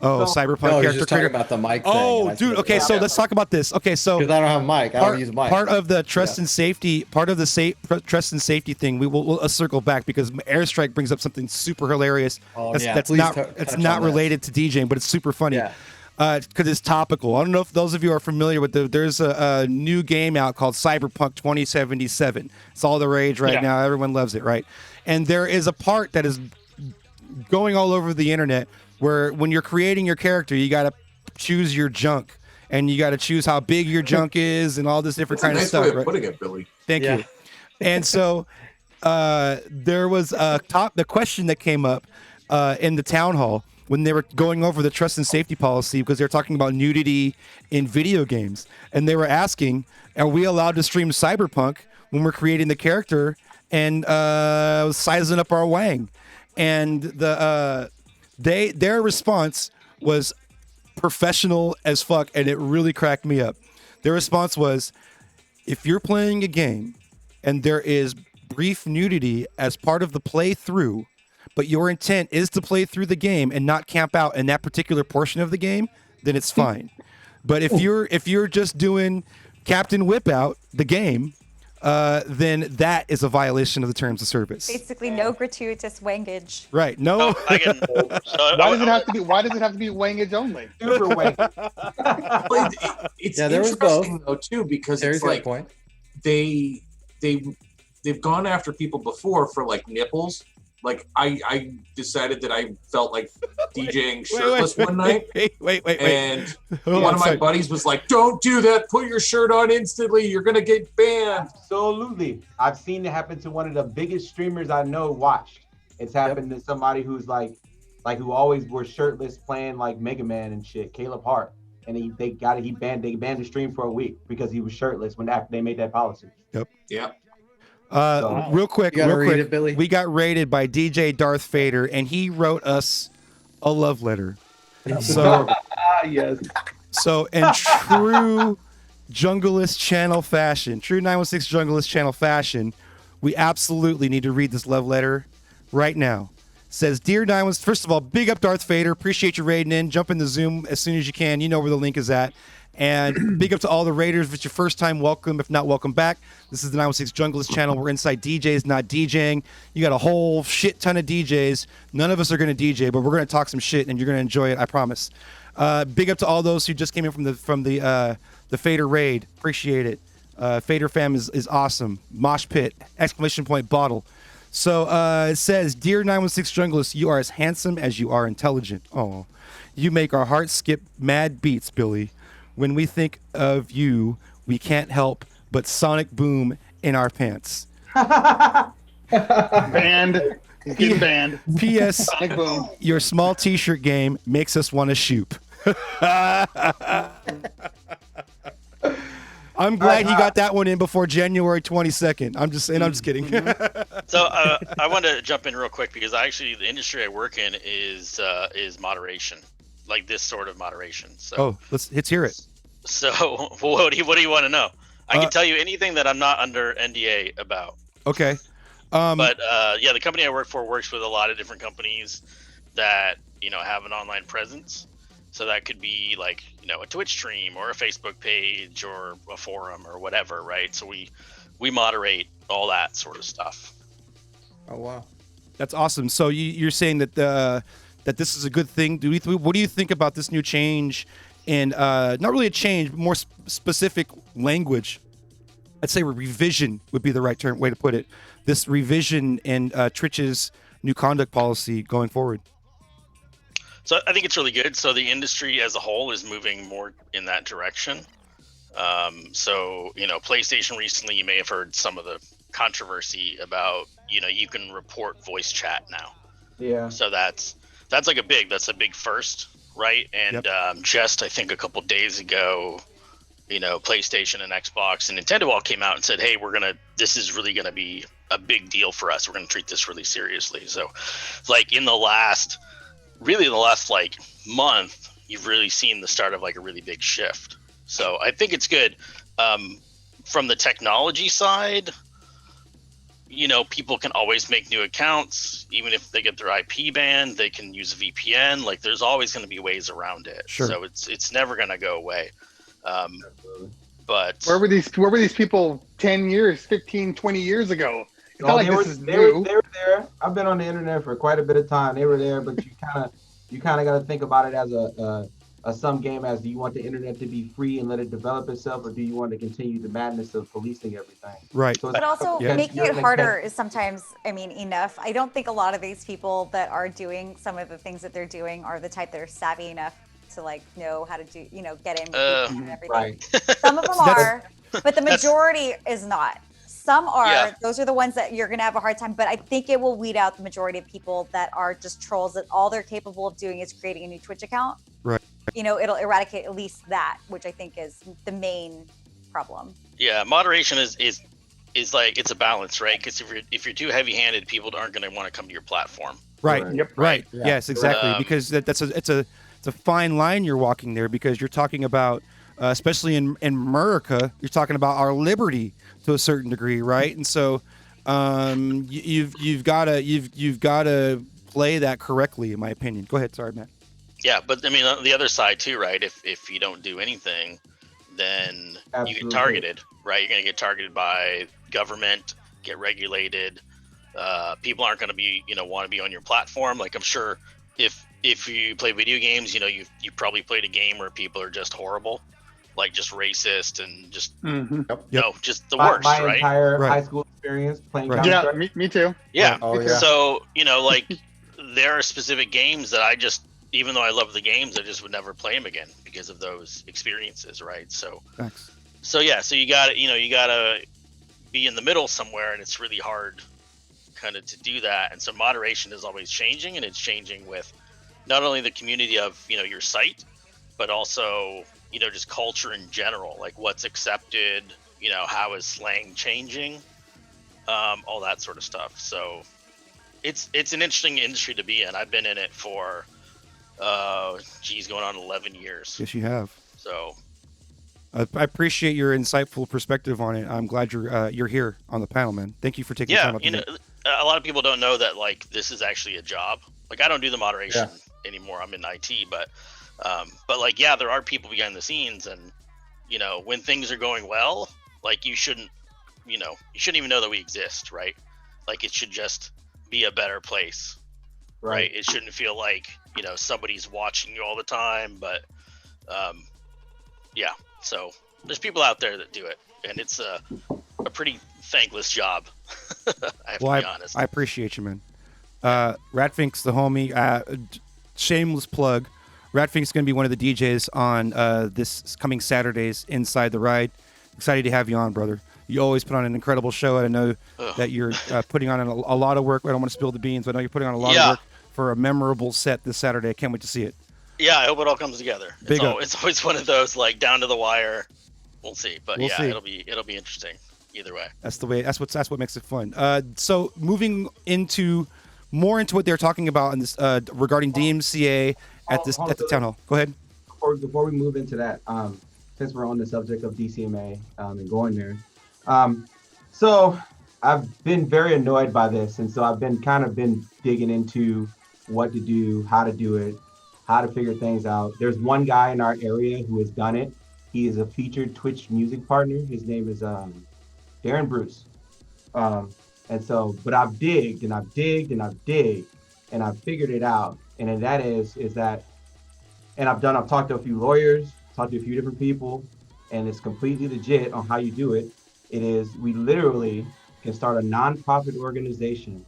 Oh, So- Cyberpunk No, he's character just talking creator. about the mic thing, Oh, and I dude. said- Okay, so Yeah. let's talk about this. Okay, so Because I don't have a mic, I don't use mic. Part of the trust and safety, part of the trust and safety thing, we'll circle back because Airstrike brings up something super hilarious. Oh, that's yeah, that's please not touch it's on not that. related to DJing, but it's super funny. Yeah. Because it's topical. I don't know if those of you are familiar with there's a new game out called Cyberpunk 2077. It's all the rage right now. Everyone loves it, right? And there is a part that is going all over the internet where when you're creating your character, you got to choose your junk and you got to choose how big your junk is and all this different That's a kind nice of stuff. way of right? putting it, Billy. Thank you. And so there was the question that came up in the town hall when they were going over the trust and safety policy because they're talking about nudity in video games. And they were asking, are we allowed to stream Cyberpunk when we're creating the character and sizing up our wang? And their response was professional as fuck, and it really cracked me up. Their response was, if you're playing a game and there is brief nudity as part of the playthrough, but your intent is to play through the game and not camp out in that particular portion of the game, then it's fine. But if you're just doing Captain Whip Out the game, then that is a violation of the terms of service. Basically, no gratuitous wangage. Right? No. Why does it have to be? Why does it have to be wangage only? Super wang. It's Yeah, there was interesting though too because There's it's your like point. they've gone after people before for like nipples. Like I decided that I felt like DJing shirtless one night. Wait. And Hold one on, of my sorry. buddies was like, "Don't do that. Put your shirt on instantly. You're gonna get banned." Absolutely. I've seen it happen to one of the biggest streamers I know watched. It's happened to somebody who's like who always were shirtless playing like Mega Man and shit, Caleb Hart. And they banned the stream for a week because he was shirtless after they made that policy. Yep. Yeah. Real quick, You gotta read it, Billy. we got rated by DJ Darth Vader, and he wrote us a love letter. So, Yes. so in true Junglist channel fashion, true 916 Junglist channel fashion, we absolutely need to read this love letter right now. It says, "Dear 916, first of all, big up Darth Vader. Appreciate you raiding in. Jump in the Zoom as soon as you can. You know where the link is at. And big up to all the raiders. If it's your first time, welcome. If not, welcome back. This is the 916 Junglist channel. We're inside DJs, not DJing. You got a whole shit ton of DJs. None of us are going to DJ, but we're going to talk some shit, and you're going to enjoy it. I promise. Big up to all those who just came in from the Fader raid. Appreciate it. Fader fam is awesome. Mosh pit! Exclamation point bottle. So it says, "Dear 916 Junglist, you are as handsome as you are intelligent. Oh, you make our hearts skip mad beats, Billy. When we think of you, we can't help but sonic boom in our pants." Banned. He's getting banned. P.S. Sonic boom. Your small T-shirt game makes us want to shoot. I'm glad he got that one in before January 22nd. I'm just kidding. So I want to jump in real quick because the industry I work in is moderation, like this sort of moderation. So Oh, let's hear it. So what do you want to know? I can tell you anything that I'm not under NDA about. Okay. But yeah, the company I work for works with a lot of different companies that have an online presence. So that could be like a Twitch stream or a Facebook page or a forum or whatever, right? So we moderate all that sort of stuff. Oh wow, that's awesome. So you're saying that that this is a good thing. What do you think about this new change? And not really a change, but more specific language. I'd say revision would be the right way to put it. This revision in Twitch's new conduct policy going forward. So I think it's really good. So the industry as a whole is moving more in that direction. So PlayStation recently, you may have heard some of the controversy about you can report voice chat now. Yeah. So that's like a big first. Right. And just I think a couple days ago, PlayStation and Xbox and Nintendo all came out and said, hey, this is really going to be a big deal for us. We're going to treat this really seriously. So like in the last like month, you've really seen the start of like a really big shift. So I think it's good. From the technology side, people can always make new accounts. Even if they get their IP banned, they can use a VPN. Like, there's always going to be ways around it. Sure. So it's never going to go away. But where were these people 10 years, 15, 20 years ago? It's not like this is they new. were there. I've been on the internet for quite a bit of time. They were there, but you kind of got to think about it as some game as, do you want the internet to be free and let it develop itself, or do you want to continue the madness of policing everything? Right. So But also making it harder is sometimes, enough. I don't think a lot of these people that are doing some of the things that they're doing are the type that are savvy enough to know how to do, get in and everything. Right. Some of them are, but the majority is not. Some are. Yeah. Those are the ones that you're going to have a hard time. But I think it will weed out the majority of people that are just trolls, that all they're capable of doing is creating a new Twitch account. Right. It'll eradicate at least that, which I think is the main problem. Yeah, moderation is like, it's a balance, right? Because if you're too heavy-handed, people aren't going to want to come to your platform. Right. Yep. Right. Yeah. Yes, exactly. Because it's a fine line you're walking there, because you're talking about, especially in America, you're talking about our liberty to a certain degree, right? And so you've got to play that correctly, in my opinion. Go ahead. Sorry, Matt. Yeah, but on the other side too, right? If you don't do anything, then you get targeted, right? You're going to get targeted by government, get regulated. People aren't going to be, want to be on your platform. Like, I'm sure if you play video games, you probably played a game where people are just horrible, like just racist and just just the worst, my right? entire Right. high school experience playing Right. Yeah, Counter-Strike. me too. Yeah. Oh, yeah. So, like, there are specific games that I just, even though I love the games, I just would never play them again because of those experiences, right? So, Thanks. so you got to, you got to be in the middle somewhere, and it's really hard kind of to do that. And so moderation is always changing, and it's changing with not only the community of, your site, but also, just culture in general, like what's accepted, how is slang changing, all that sort of stuff. So it's an interesting industry to be in. I've been in it for, going on 11 years. Yes, you have. So I appreciate your insightful perspective on it. I'm glad you're here on the panel, man. Thank you for taking time out to meet. A lot of people don't know that, like, this is actually a job. Like, I don't do the moderation anymore. I'm in IT, but like, yeah, there are people behind the scenes, and when things are going well, like, you shouldn't even know that we exist, right? Like, it should just be a better place, right? It shouldn't feel like somebody's watching you all the time, but yeah. So there's people out there that do it, and it's a pretty thankless job. I have to be honest. I appreciate you, man. Ratfink's the homie. Shameless plug. Ratfink's going to be one of the DJs on this coming Saturday's Inside the Ride. Excited to have you on, brother. You always put on an incredible show. I know that you're putting on a lot of work. I don't want to spill the beans, but I know you're putting on a lot of work for a memorable set this Saturday. I can't wait to see it. Yeah, I hope it all comes together. It's always one of those, like, down to the wire. We'll see, but We'll see. it'll be interesting either way. That's the way. That's what makes it fun. So moving into what they're talking about in this regarding DMCA at the town hall. Go ahead. Before we move into that, since we're on the subject of DCMA and going there, so I've been very annoyed by this, and so I've been digging into what to do, how to do it, how to figure things out. There's one guy in our area who has done it. He is a featured Twitch music partner. His name is Darren Bruce. And so, but I've digged and I've digged and I've digged and I've figured it out. And that is that, and I've talked to a few lawyers, talked to a few different people, and it's completely legit on how you do it. It is, we literally can start a nonprofit organization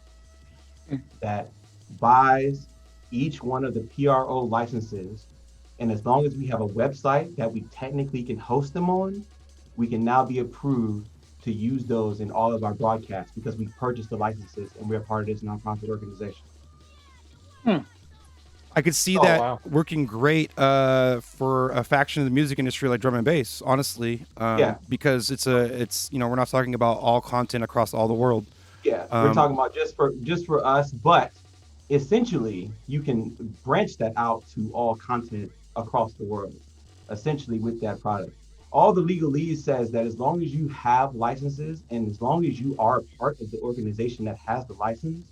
that buys each one of the PRO licenses. And as long as we have a website that we technically can host them on, we can now be approved to use those in all of our broadcasts because we purchased the licenses and we're part of this nonprofit organization. I could see that working great for a faction of the music industry like drum and bass, honestly. Because it's we're not talking about all content across all the world. Yeah, we're talking about just for us, but essentially you can branch that out to all content across the world, essentially with that product. all the legalese says that as long as you have licenses and as long as you are a part of the organization that has the license,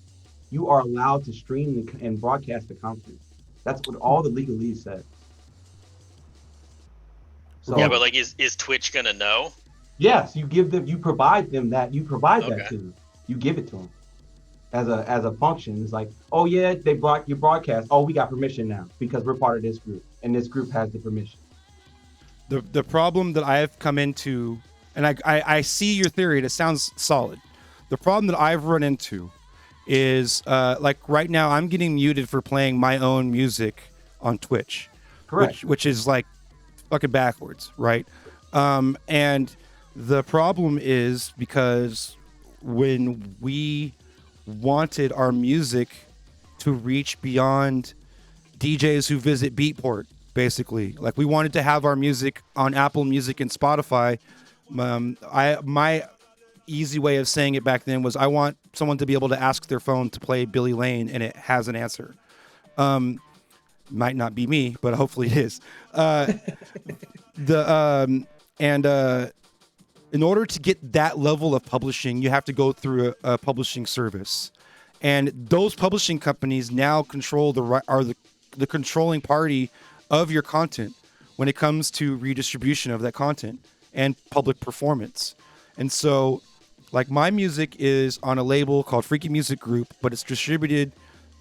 you are allowed to stream and broadcast the content. That's what all the legalese says. So, yeah, but like, is Twitch gonna know? yes, you provide them that, that to them. You give it to them as a function. It's like, oh yeah, you broadcast. Oh, we got permission now because we're part of this group, and this group has the permission. The problem that I have come into, and I see your theory, and it sounds solid. The problem that I've run into is like right now I'm getting muted for playing my own music on Twitch. Correct. Which is like fucking backwards, right? And the problem is because when we wanted our music to reach beyond DJs who visit Beatport, basically, like we wanted to have our music on Apple Music and Spotify. My easy way of saying it back then was I want someone to be able to ask their phone to play Billy Lane and it has an answer. Might not be me, but hopefully it is. In order to get that level of publishing, you have to go through a publishing service, and those publishing companies now control the controlling party of your content when it comes to redistribution of that content and public performance. And so, like, my music is on a label called Freaky Music Group, but it's distributed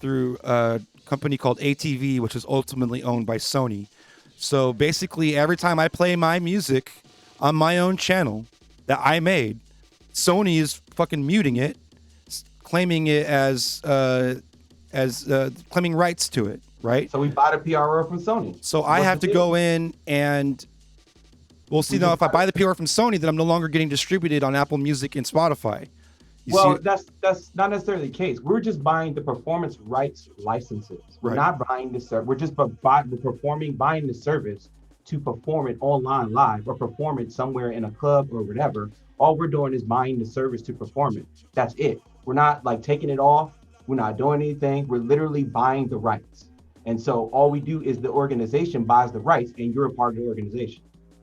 through a company called ATV, which is ultimately owned by Sony. So basically, every time I play my music on my own channel that I made, Sony is fucking muting it, claiming it as claiming rights to it, right? So we buy the PRO from Sony. So I have to go in and we'll see now if I buy the PR from Sony, then I'm no longer getting distributed on Apple Music and Spotify. Well, that's not necessarily the case. We're just buying the performance rights licenses. We're not buying the service. We're just buying the service to perform it online live or perform it somewhere in a club or whatever. All we're doing is buying the service to perform it. That's it. We're not like taking it off. We're not doing anything. We're literally buying the rights. And so all we do is the organization buys the rights and you're a part of the organization.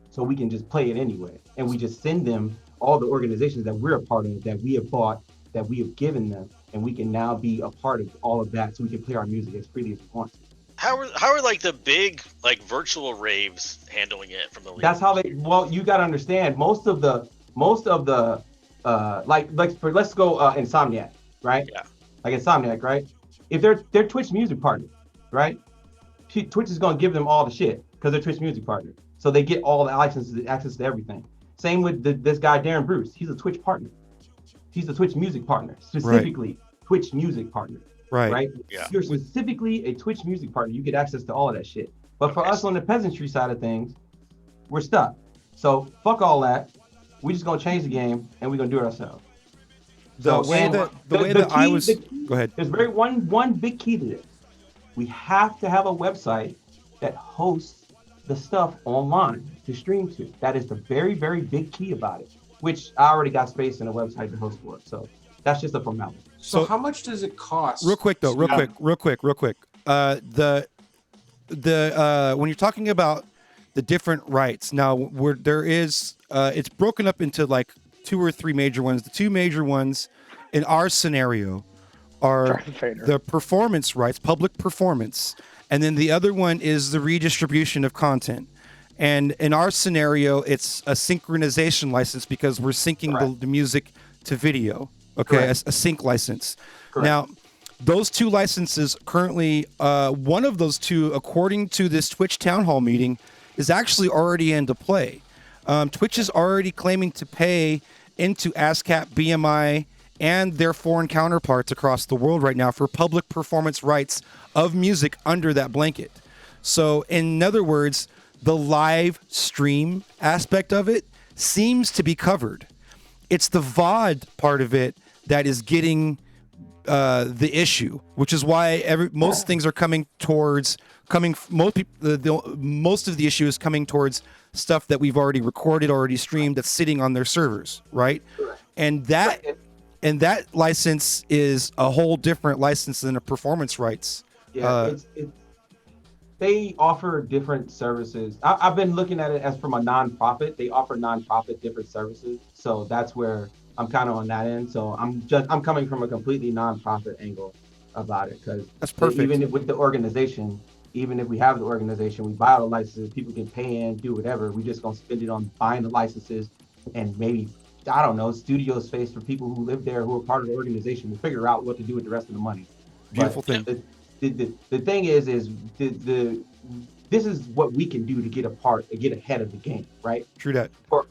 So we can just play it anyway. And we just send them all the organizations that we're a part of, that we have bought, that we have given them, and we can now be a part of all of that so we can play our music as freely as we want to. How are like the big like virtual raves handling it from the league? That's how they, well, you got to understand most of the let's go Insomniac, right? Yeah. Like Insomniac, right? If they're Twitch music partner, right? Twitch is going to give them all the shit because they're Twitch music partner. So they get all the licenses, access to everything. Same with this guy, Darren Bruce. He's a Twitch partner. He's a Twitch music partner, specifically Twitch music partner. Right? Yeah. You're specifically a Twitch music partner. You get access to all of that shit. But for us on the peasantry side of things, we're stuck. So fuck all that. We're just gonna change the game and we're gonna do it ourselves. So go ahead. There's one big key to this. We have to have a website that hosts the stuff online to stream to. That is the very, very big key about it, which I already got space in a website to host for it. So that's just a formality. So how much does it cost? Real quick. When you're talking about the different rights, now there is it's broken up into like 2 or 3 major ones. The 2 major ones in our scenario are the performance rights, public performance, and then the other one is the redistribution of content. And in our scenario, it's a synchronization license because we're syncing the music to video. Okay, a sync license. Correct. Now, those 2 licenses currently, one of those 2, according to this Twitch town hall meeting, is actually already into play. Twitch is already claiming to pay into ASCAP, BMI, and their foreign counterparts across the world right now for public performance rights of music under that blanket. So, in other words, the live stream aspect of it seems to be covered. It's the VOD part of it that is getting the issue, which is why most things are most of the issue is coming towards stuff that we've already recorded, already streamed, that's sitting on their servers, right? And that license is a whole different license than a performance rights. they offer different services. I've been looking at it as from a nonprofit. They offer nonprofit different services, so that's where I'm kind of on that end. So I'm coming from a completely nonprofit angle about it, because that's perfect. Even with the organization, even if we have the organization, we buy all the licenses, people can pay in, do whatever. We just gonna spend it on buying the licenses and maybe, I don't know, studio space for people who live there who are part of the organization. We'll figure out what to do with the rest of the money. Beautiful thing. The thing is this is what we can do to get ahead of the game, right? True that. For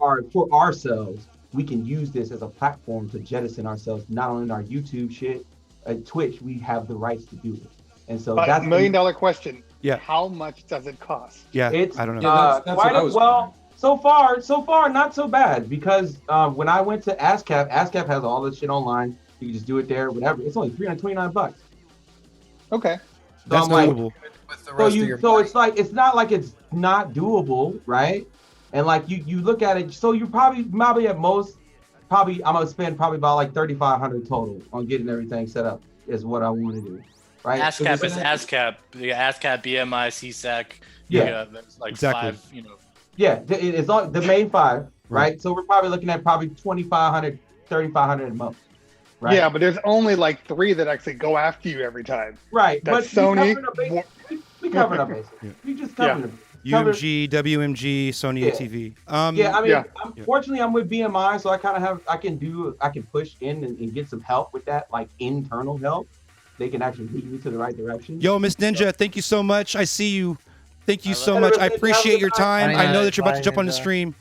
ourselves, we can use this as a platform to jettison ourselves, not only in our YouTube shit, at Twitch, we have the rights to do it. And so that's $1 million question. Yeah. How much does it cost? Yeah. It's, I don't know. Yeah, that's well, so far, not so bad, because when I went to ASCAP has all this shit online. You can just do it there, whatever. It's only $329. Okay. That's doable. It's not like it's not doable, right? And like you look at it, so you probably at most, I'm gonna spend probably about like $3,500 total on getting everything set up is what I want to do, right? ASCAP is ASCAP. The ASCAP, BMI, CSAC. Yeah, there's like exactly. 5, you know. Yeah, it's all the main 5, right? So we're probably looking at probably $2,500, $3,500 a month. Right. Yeah, but there's only like 3 that actually go after you every time. Right. That's but Sony. We covered our bases. We just covered them. UMG, WMG, Sony ATV. Unfortunately, I'm with BMI, so I can push in and get some help with that, like internal help. They can actually lead me to the right direction. Yo, Miss Ninja, thank you so much. I see you. Thank you so much. I appreciate your time. I know that you're about to jump on the stream.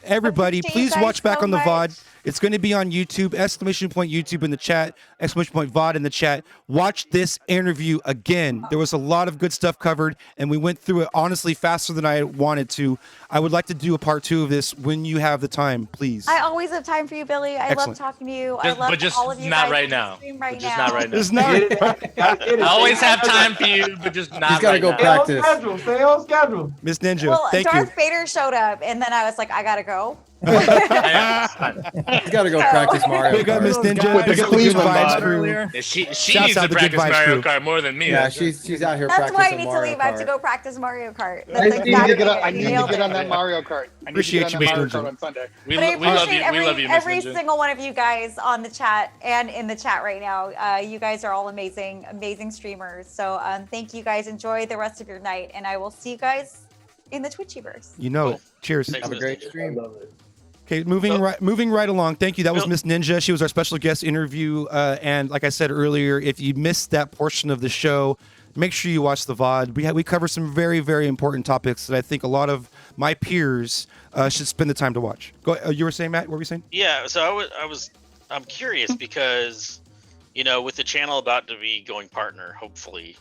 Everybody, please watch back on the VOD. It's going to be on YouTube, exclamation point YouTube in the chat, exclamation point VOD in the chat. Watch this interview again. There was a lot of good stuff covered, and we went through it honestly faster than I wanted to. I would like to do a part 2 of this when you have the time, please. I always have time for you, Billy. I love talking to you. I love all of you not guys right on the now. stream right Just now. not right now. It's not. I always have time for you, but just not. He's got to right go now. practice. Stay on schedule. Miss Ninja, Well, thank Darth you. Vader showed up, and then I was like, I gotta go. He's got to go practice Mario. Big up, Miss Ninja. With the Big up the Good Cleveland Vibes mod. crew. Yeah, she Shouts needs out to the Good practice Vibes Mario crew. Kart more than me. Yeah, she's out here That's practicing why I need to Mario leave. I have to Kart. go practice Mario Kart. That's I need to exactly get on, it. I need to Nailed get on it. that Mario Kart. I need Appreciate to you, get on Miss that Mario Ninja. Kart on Sunday. We But I love you. appreciate We love you, Miss every Ninja. single one of you guys on the chat and in the chat right now. You guys are all amazing, amazing streamers. So thank you guys. Enjoy the rest of your night, and I will see you guys in the Twitchiverse. You know it. Cheers. Thanks, Have a Miss great Ninja. stream. Okay, moving right along. Thank you. That was Miss Ninja. She was our special guest interview. And like I said earlier, if you missed that portion of the show, make sure you watch the VOD. We cover some very, very important topics that I think a lot of my peers should spend the time to watch. Go. You were saying, Matt? What were you saying? Yeah, so I'm curious because, with the channel about to be going partner, hopefully,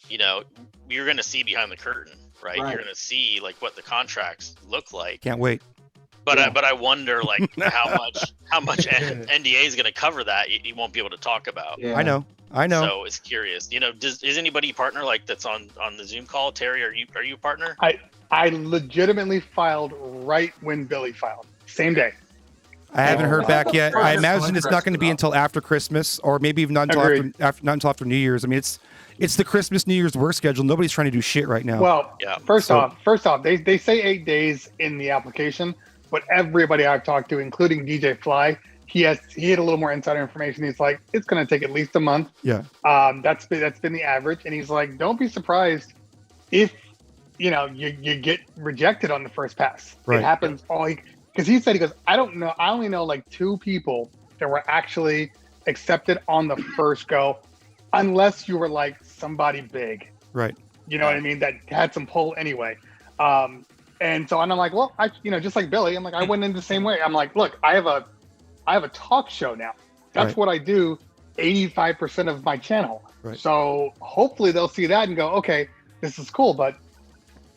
you're going to see behind the curtain, right? You're going to see like what the contracts look like. Can't wait. But I wonder like how much NDA is going to cover that you won't be able to talk about. Yeah. I know. So it's curious. Is anybody partner like that's on the Zoom call? Terry, are you a partner? I legitimately filed right when Billy filed. Same day. I haven't heard back yet. I imagine it's not going to be until after Christmas, or maybe even not until after New Year's. I mean, it's the Christmas New Year's work schedule. Nobody's trying to do shit right now. Well, first off, they say 8 days in the application, but everybody I've talked to, including DJ Fly, he had a little more insider information. He's like, it's going to take at least a month. Yeah. That's been the average, and he's like, don't be surprised if you get rejected on the first pass. Right. It happens because he goes, I don't know. I only know like 2 people that were actually accepted on the first go, unless you were like somebody big. Right. You know what I mean? That had some pull anyway. And I'm like, well, just like Billy, I'm like, I went in the same way. I'm like, look, I have a talk show now. That's what I do 85% of my channel. Right. So hopefully they'll see that and go, okay, this is cool, but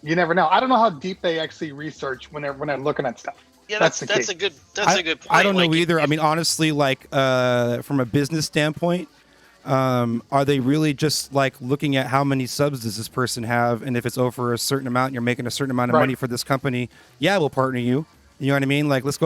you never know. I don't know how deep they actually research when they're looking at stuff. Yeah, that's a good point. I don't know Like, either. I mean, honestly, like from a business standpoint, are they really just like looking at how many subs does this person have, and if it's over a certain amount, and you're making a certain amount of money for this company, yeah, we'll partner you. You know what I mean? Like, let's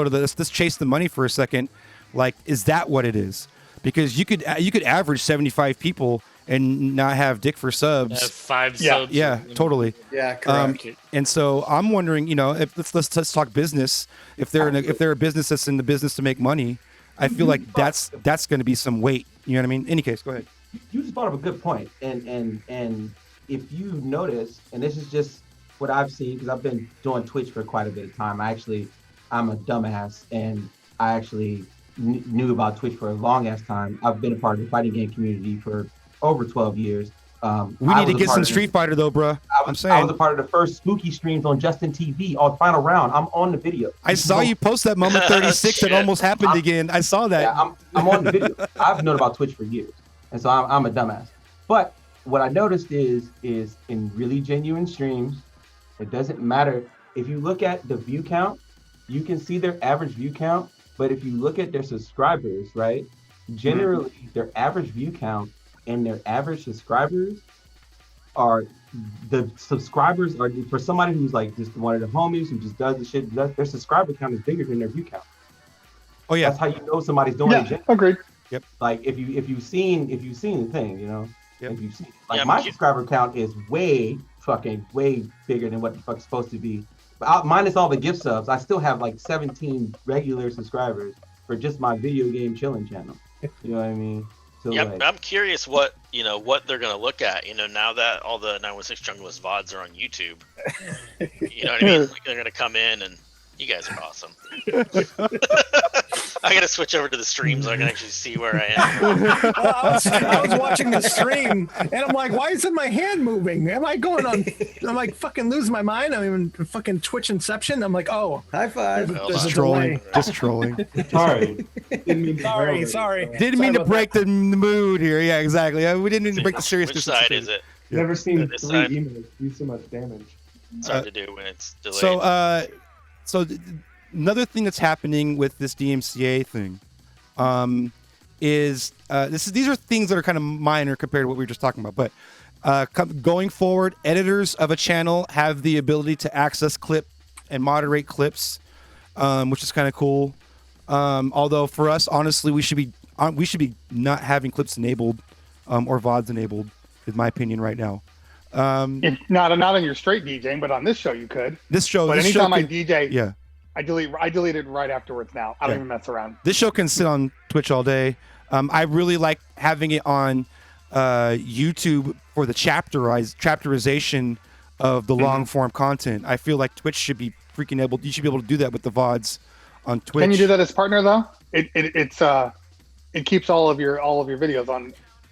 chase the money for a second. Like, is that what it is? Because you could average 75 people and not have dick for subs. Have 5 subs. Yeah, totally. Yeah, correct. And so I'm wondering, if let's talk business. If they're a business that's in the business to make money, I feel like that's going to be some weight. You know what I mean? Any case, go ahead. You just brought up a good point, and if you notice, and this is just what I've seen because I've been doing Twitch for quite a bit of time. I'm a dumbass, and I actually knew about Twitch for a long ass time. I've been a part of the fighting game community for over 12 years. We need to get some Street Fighter though, bro. I was a part of the first spooky streams on Justin TV on Final Round. I'm on the video. I saw you post that moment 36 that almost happened again. I saw that. Yeah, I'm on the video. I've known about Twitch for years, and so I'm a dumbass. But what I noticed is in really genuine streams, it doesn't matter if you look at the view count. You can see their average view count, but if you look at their subscribers, right? Generally, their average view count and their average subscribers are for somebody who's like just one of the homies who just does the shit. Their subscriber count is bigger than their view count. Oh yeah, that's how you know somebody's doing it. Agreed. Yep. Like if you've seen the thing, Yep. if you've seen my subscriber count is way bigger than what the fuck's supposed to be. But minus all the gift subs, I still have like 17 regular subscribers for just my video game chilling channel. You know what I mean? So I'm curious what they're gonna look at. Now that all the 916 Junglist VODs are on YouTube, you know what I mean? Like they're gonna come in and you guys are awesome. I gotta switch over to the stream so I can actually see where I am. I was watching the stream and I'm like, why isn't my hand moving? Am I going on? I'm like fucking losing my mind. I'm even fucking Twitch Inception. I'm like, oh, high five. Just trolling. Just trolling. Sorry. Sorry. Didn't mean to break the mood here. Yeah, exactly. We didn't mean to break the seriousness. Which side is it? Never seen This 3 side? emails do so much damage. It's hard to do when it's delayed. So another thing that's happening with this DMCA thing is these are things that are kind of minor compared to what we were just talking about. But going forward, editors of a channel have the ability to access clip and moderate clips, which is kind of cool. Although for us, honestly, we should be not having clips enabled or VODs enabled, is my opinion right now. Not on your straight DJing, but on this show you could. But anytime I DJ, yeah, I delete it right afterwards. Now I don't even mess around. This show can sit on Twitch all day. I really like having it on YouTube for the chapterization of the long form content. I feel like Twitch should be freaking able. You should be able to do that with the VODs on Twitch. Can you do that as partner though? It keeps all of your videos on.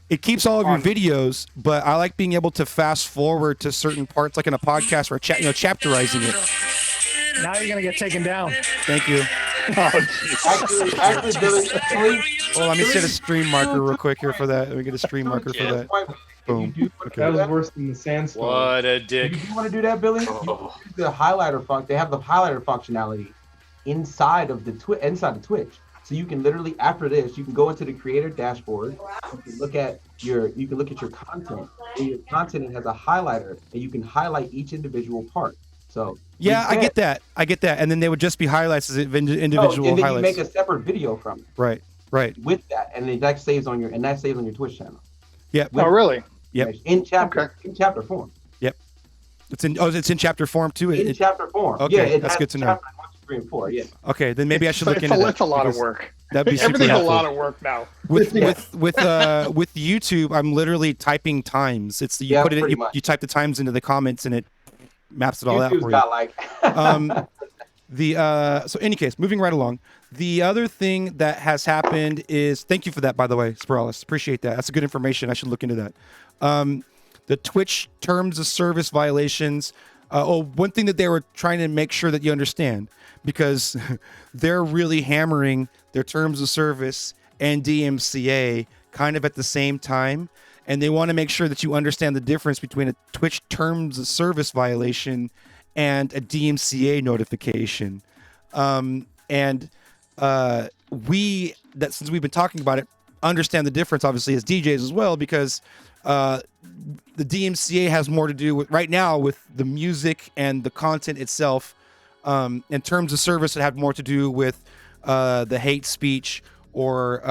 It keeps all of your videos, but I like being able to fast forward to certain parts, like in a podcast or chapterizing it. Now you're gonna get taken down. Thank you. Actually, Billy, well, let me set a stream marker real quick here for that. Let me get a stream marker for that. Boom. Okay. That was worse than the sandstorm. What a dick. If you want to do that, Billy, you use the highlighter function. They have the highlighter functionality inside of the Twitch. So you can literally, after this, you can go into the creator dashboard. You can look at your content. And your content has a highlighter, and you can highlight each individual part. So yeah, I get that. And then they would just be highlights as individual and then highlights. You make a separate video from it. Right. With that, and that saves on your Twitch channel. Yeah. Oh, really? Yep. In chapter form. Yep. It's in chapter form too. In chapter form. Okay, yeah, that's good to know. Chapter 1, 2, 3, and 4. Yeah. Okay, then maybe I should look into that. That's a lot of work. That'd be super Everything's helpful. a lot of work now. With YouTube, I'm literally typing times. It's you put it in, you type the times into the comments and it maps it all out for you. Got like so any case, moving right along. The other thing that has happened is, thank you for that, by the way, Spiralis. Appreciate that. That's good information. I should look into that. The Twitch terms of service violations. One thing that they were trying to make sure that you understand, because they're really hammering their terms of service and DMCA kind of at the same time. And they want to make sure that you understand the difference between a Twitch terms of service violation and a DMCA notification. Since we've been talking about it, understand the difference, obviously, as DJs as well, because the DMCA has more to do with right now with the music and the content itself. In terms of service, it had more to do with the hate speech or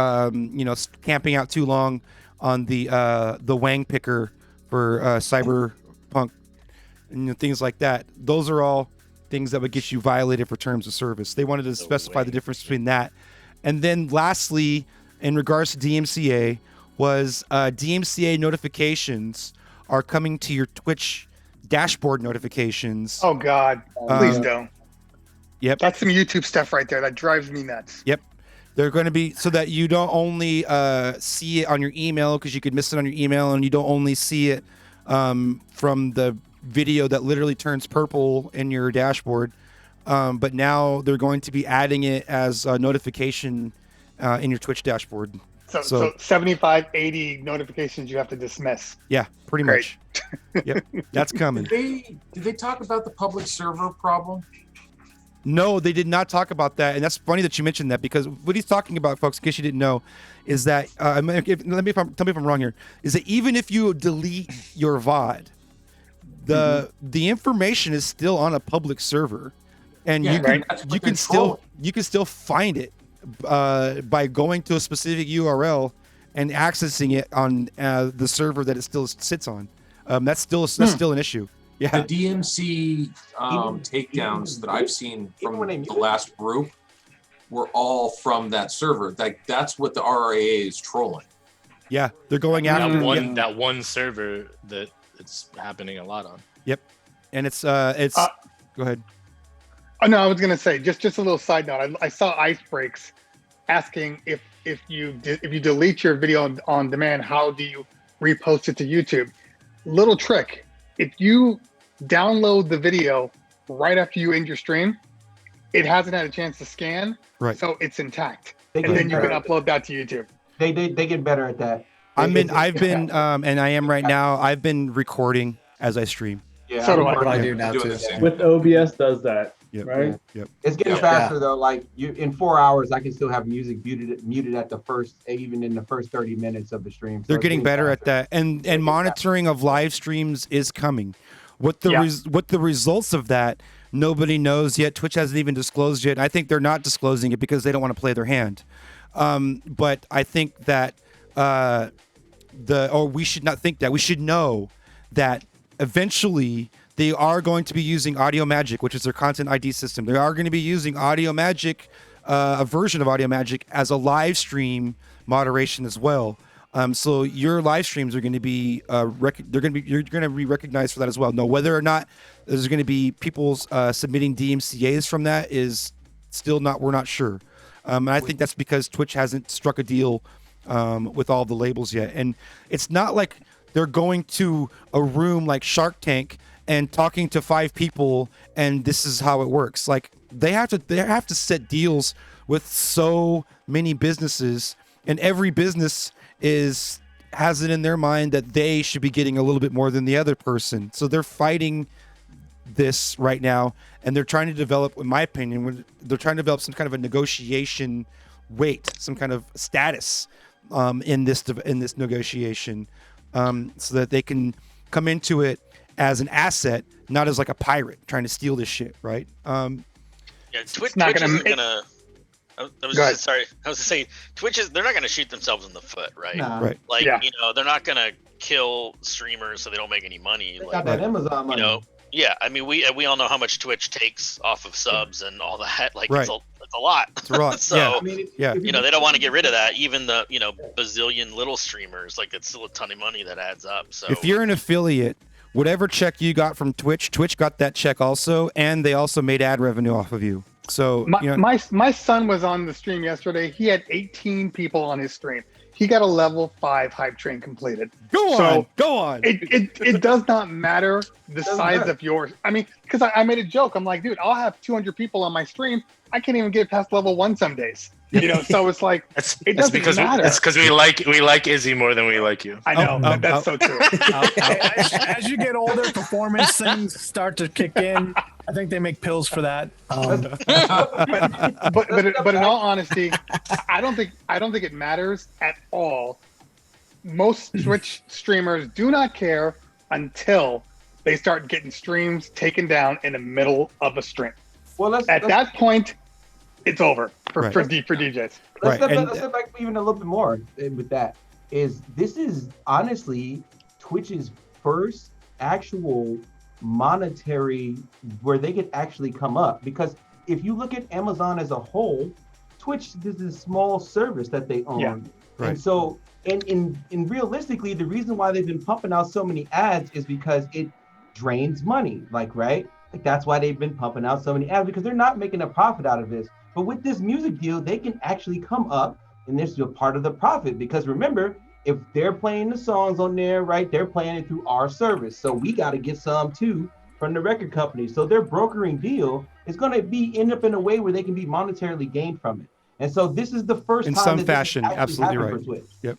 camping out too long on the Wang picker for Cyberpunk and things like that. Those are all things that would get you violated for terms of service. They wanted to specify the difference between that. And then lastly, in regards to DMCA, was DMCA notifications are coming to your Twitch dashboard notifications. Oh God, please don't. Yep. That's some YouTube stuff right there. That drives me nuts. Yep. They're going to be so that you don't only see it on your email, because you could miss it on your email, and you don't only see it from the video that literally turns purple in your dashboard, but now they're going to be adding it as a notification in your Twitch dashboard. So 75, 80 notifications you have to dismiss. Yeah, pretty Great. much. Yep, that's coming. Did they talk about the public server problem? No, they did not talk about that, and that's funny that you mentioned that, because what he's talking about, folks, in case you didn't know, is that tell me if I'm wrong here. Is that even if you delete your VOD, the information is still on a public server, and you can still find it by going to a specific URL and accessing it on the server that it still sits on. That's still an issue. Yeah. The DMC takedowns that I've seen from the last group were all from that server. That's what the RRAA is trolling. Yeah, they're going after that one server that it's happening a lot on. Yep, and it's go ahead. Oh no, I was gonna say just a little side note. I saw Ice Breaks asking if you delete your video on demand, how do you repost it to YouTube? Little trick. If you download the video right after you end your stream, it hasn't had a chance to scan, right? So it's intact, and then you can upload that to YouTube. They get better at that. I've been, and I am right now. I've been recording as I stream. Yeah, so I do now too. With OBS does that, right? Yep. It's getting faster though. Like in 4 hours, I can still have music muted at the first, even in the first 30 minutes of the stream. So they're getting better at that, and monitoring of live streams is coming. What the results of that, nobody knows yet. Twitch hasn't even disclosed yet. I think they're not disclosing it because they don't want to play their hand. But I think that we should not think that. We should know that eventually they are going to be using Audio Magic, which is their content ID system. They are going to be using Audio Magic, a version of Audio Magic, as a live stream moderation as well. So your live streams are going to be you're going to be recognized for that as well. Now, whether or not there's going to be people submitting DMCA's from that is still we're not sure. And I think that's because Twitch hasn't struck a deal with all the labels yet. And it's not like they're going to a room like Shark Tank and talking to 5 people and this is how it works. Like they have to set deals with so many businesses, and every business has it in their mind that they should be getting a little bit more than the other person. So they're fighting this right now, and they're trying to develop, in my opinion, they're trying to develop some kind of a negotiation weight, some kind of status in this negotiation, so that they can come into it as an asset, not as like a pirate trying to steal this shit, right? Yeah, Twitch isn't gonna. I was saying, they're not going to shoot themselves in the foot, right? Nah. Right. Like, they're not going to kill streamers so they don't make any money. They like, got that Amazon money. Yeah. I mean, we all know how much Twitch takes off of subs and all that. Like, right. it's a lot. It's a lot. So, yeah. they don't want to get rid of that. Even the, bazillion little streamers, like, it's still a ton of money that adds up. So if you're an affiliate, whatever check you got from Twitch got that check also, and they also made ad revenue off of you. So my son was on the stream yesterday. He had 18 people on his stream. He got a level 5 hype train completed. Go on. It does not matter the size of yours. I mean, because I made a joke. I'm like, dude, I'll have 200 people on my stream. I can't even get past level 1 some days. So it's like it doesn't matter. It's because we like Izzy more than we like you. I know, that's so true. As you get older, performance things start to kick in. I think they make pills for that. But in all honesty, I don't think it matters at all. Most Twitch streamers do not care until they start getting streams taken down in the middle of a stream. Well, at that point, it's over for DJs. Let's step back even a little bit more with that. is this is honestly Twitch's first actual monetary where they could actually come up, because if you look at Amazon as a whole, Twitch is a small service that they own. Yeah, right. And so in realistically, the reason why they've been pumping out so many ads is because it drains money, like, right? Like that's why they've been pumping out so many ads, because they're not making a profit out of this. But with this music deal, they can actually come up, and this is a part of the profit, because remember, if they're playing the songs on there, right, they're playing it through our service. So we got to get some too from the record company. So their brokering deal is going to be end up in a way where they can be monetarily gained from it. And so this is the first In time some that fashion, this has actually absolutely happened right. for Twitch.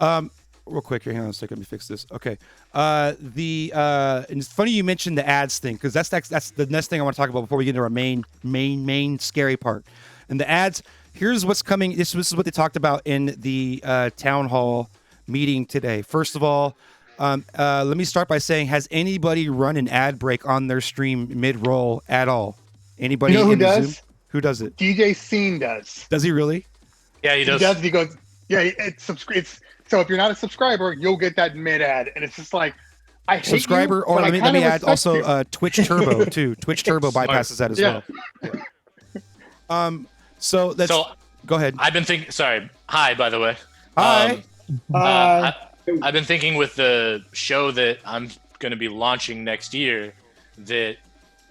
Yep. Real quick here, hang on a second, let me fix this. Okay. And it's funny you mentioned the ads thing, because that's the next thing I want to talk about before we get into our main scary part. And the ads, here's what's coming. This is what they talked about in the town hall meeting today. First of all, let me start by saying, has anybody run an ad break on their stream mid-roll at all? Anybody? You know who in the does? Zoom? Who does it? DJ Scene does. Does he really? Yeah, he does. He does. He goes, yeah, it's so if you're not a subscriber, you'll get that mid ad, and it's just like, I hate Subscriber, you, or but let I me add respect also you. Twitch Turbo too. Twitch Turbo bypasses that as well. So that's go ahead. I've been thinking. Sorry. Hi, by the way. Hi. I've been thinking with the show that I'm going to be launching next year that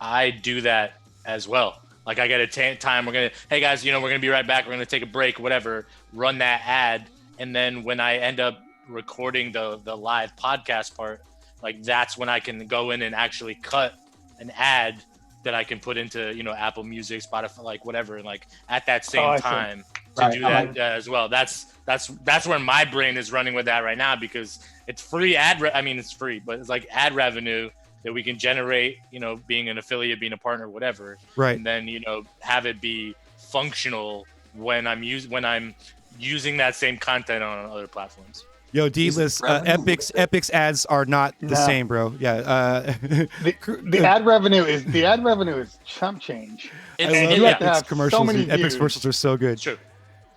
I do that as well. Like I get a time. We're gonna. Hey guys, we're gonna be right back. We're gonna take a break. Whatever. Run that ad, and then when I end up recording the live podcast part, like that's when I can go in and actually cut an ad that I can put into Apple Music, Spotify, like whatever, and like at that same time to do that as well. That's where my brain is running with that right now, because it's free it's free, but it's like ad revenue that we can generate, being an affiliate, being a partner, whatever. Right. And then have it be functional when I'm using that same content on other platforms. Yo, D-list, Epic's ads are not the same, bro. Yeah. The ad revenue is chump change. I love Epic's commercials. Epic's commercials are so good. True.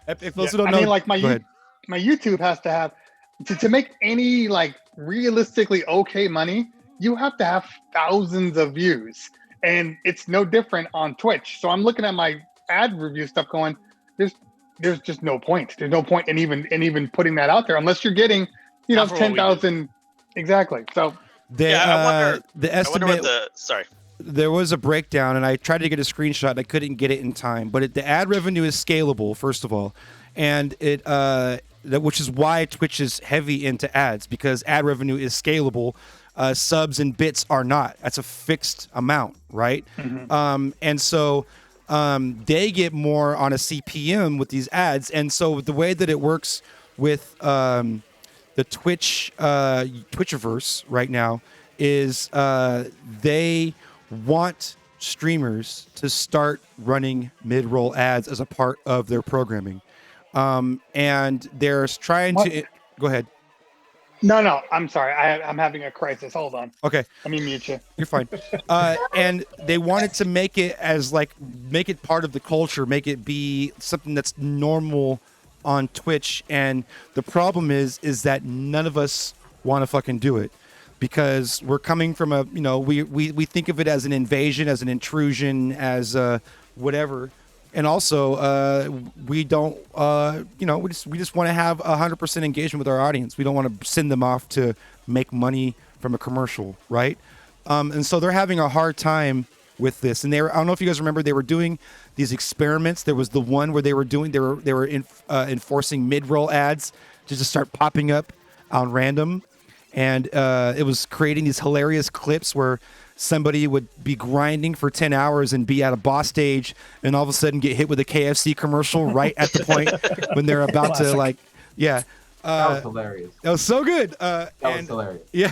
Epic, those who don't know, like my go ahead. My YouTube has to have to make any like realistically okay money. You have to have thousands of views, and it's no different on Twitch. So I'm looking at my ad review stuff, going, there's just no point. There's no point in even putting that out there unless you're getting 10,000 exactly. So I wonder the estimate. Sorry. There was a breakdown, and I tried to get a screenshot, and I couldn't get it in time. But the ad revenue is scalable, first of all, and which is why Twitch is heavy into ads, because ad revenue is scalable. Subs and bits are not. That's a fixed amount, right? Mm-hmm. And so they get more on a CPM with these ads. And so the way that it works with the Twitchiverse right now is they want streamers to start running mid-roll ads as a part of their programming. And they're trying to... Go ahead. No, I'm sorry. I'm having a crisis. Hold on. Okay. Let me mute you. You're fine. And they wanted to make it part of the culture, make it be something that's normal on Twitch. And the problem is that none of us want to fucking do it, because we're coming from we think of it as an invasion, as an intrusion, as whatever. And also, we don't, we just want to have 100% engagement with our audience. We don't want to send them off to make money from a commercial, right? And so they're having a hard time with this. And I don't know if you guys remember, they were doing these experiments. There was the one where they were enforcing mid-roll ads to just start popping up on random, and it was creating these hilarious clips where somebody would be grinding for 10 hours and be at a boss stage, and all of a sudden get hit with a KFC commercial right at the point when they're about to that was hilarious. That was so good. That was hilarious. Yeah.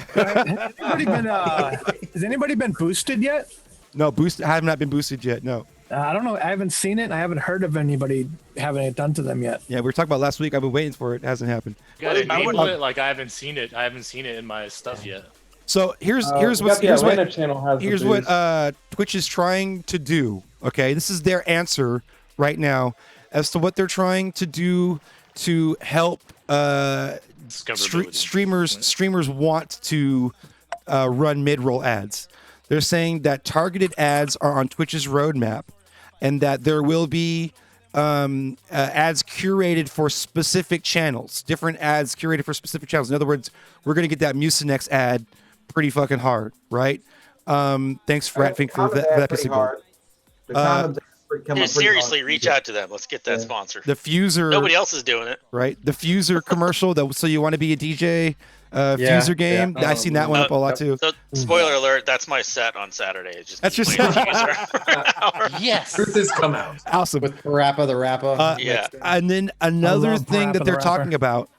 Has anybody been boosted yet? No, I have not been boosted yet. No. I don't know. I haven't seen it. I haven't heard of anybody having it done to them yet. Yeah, we were talking about last week. I've been waiting for it. It hasn't happened. I haven't seen it. I haven't seen it in my stuff yet. So here's what Twitch is trying to do. Okay, this is their answer right now as to what they're trying to do to help streamers want to run mid-roll ads. They're saying that targeted ads are on Twitch's roadmap, and that there will be ads curated for specific channels, different ads curated for specific channels. In other words, we're going to get that Mucinex ad pretty fucking hard, right? Thanks for that piece of gold. Yeah, seriously, reach out to them. Let's get that sponsor. The Fuser. Nobody else is doing it. Right? The Fuser commercial. So you want to be a DJ? Fuser game. I've seen that one up a lot too. So, spoiler alert, that's my set on Saturday. It's just that's your set. Yes. Truth has come out. Awesome. With Parappa the Rapper. Yeah. And then another thing that they're talking about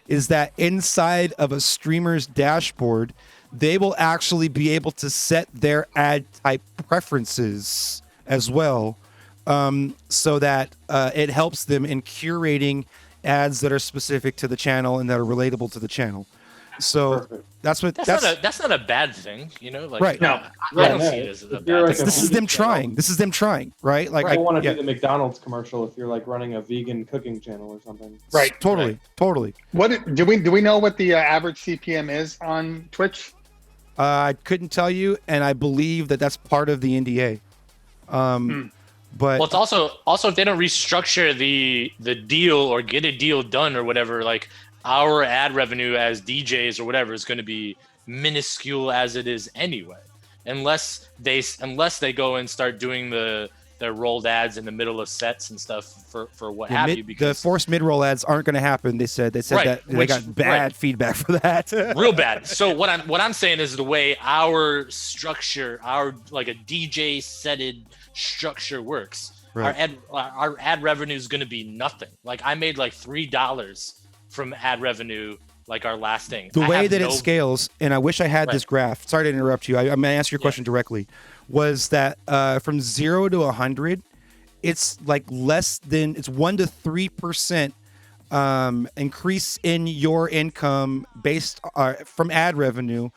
is that inside of a streamer's dashboard, they will actually be able to set their ad type preferences as well, so that it helps them in curating ads that are specific to the channel and that are relatable to the channel. So that's not a bad thing, you know. Like, right? No, I don't see it as a bad thing. This is them trying. This is them trying, right? Like I want to do the McDonald's commercial if you're like running a vegan cooking channel or something. Right. Totally. What do we know what the average CPM is on Twitch? I couldn't tell you, and I believe that that's part of the NDA. But well, it's also if they don't restructure the deal or get a deal done or whatever, like our ad revenue as DJs or whatever is going to be minuscule as it is anyway, unless they go and start doing their rolled ads in the middle of sets and stuff for what have you. Because the forced mid-roll ads aren't going to happen. They said right, that they got bad feedback for that. Real bad. So what I'm saying is the way our structure, our like a DJ setted structure works. Right. Our ad revenue is going to be nothing. Like I made like $3 from ad revenue, like our last thing. The way that it scales, and I wish I had this graph. Sorry to interrupt you. I'm going to answer your question directly. Was that from 0 to 100, it's like it's 1 to 3% increase in your income based from ad revenue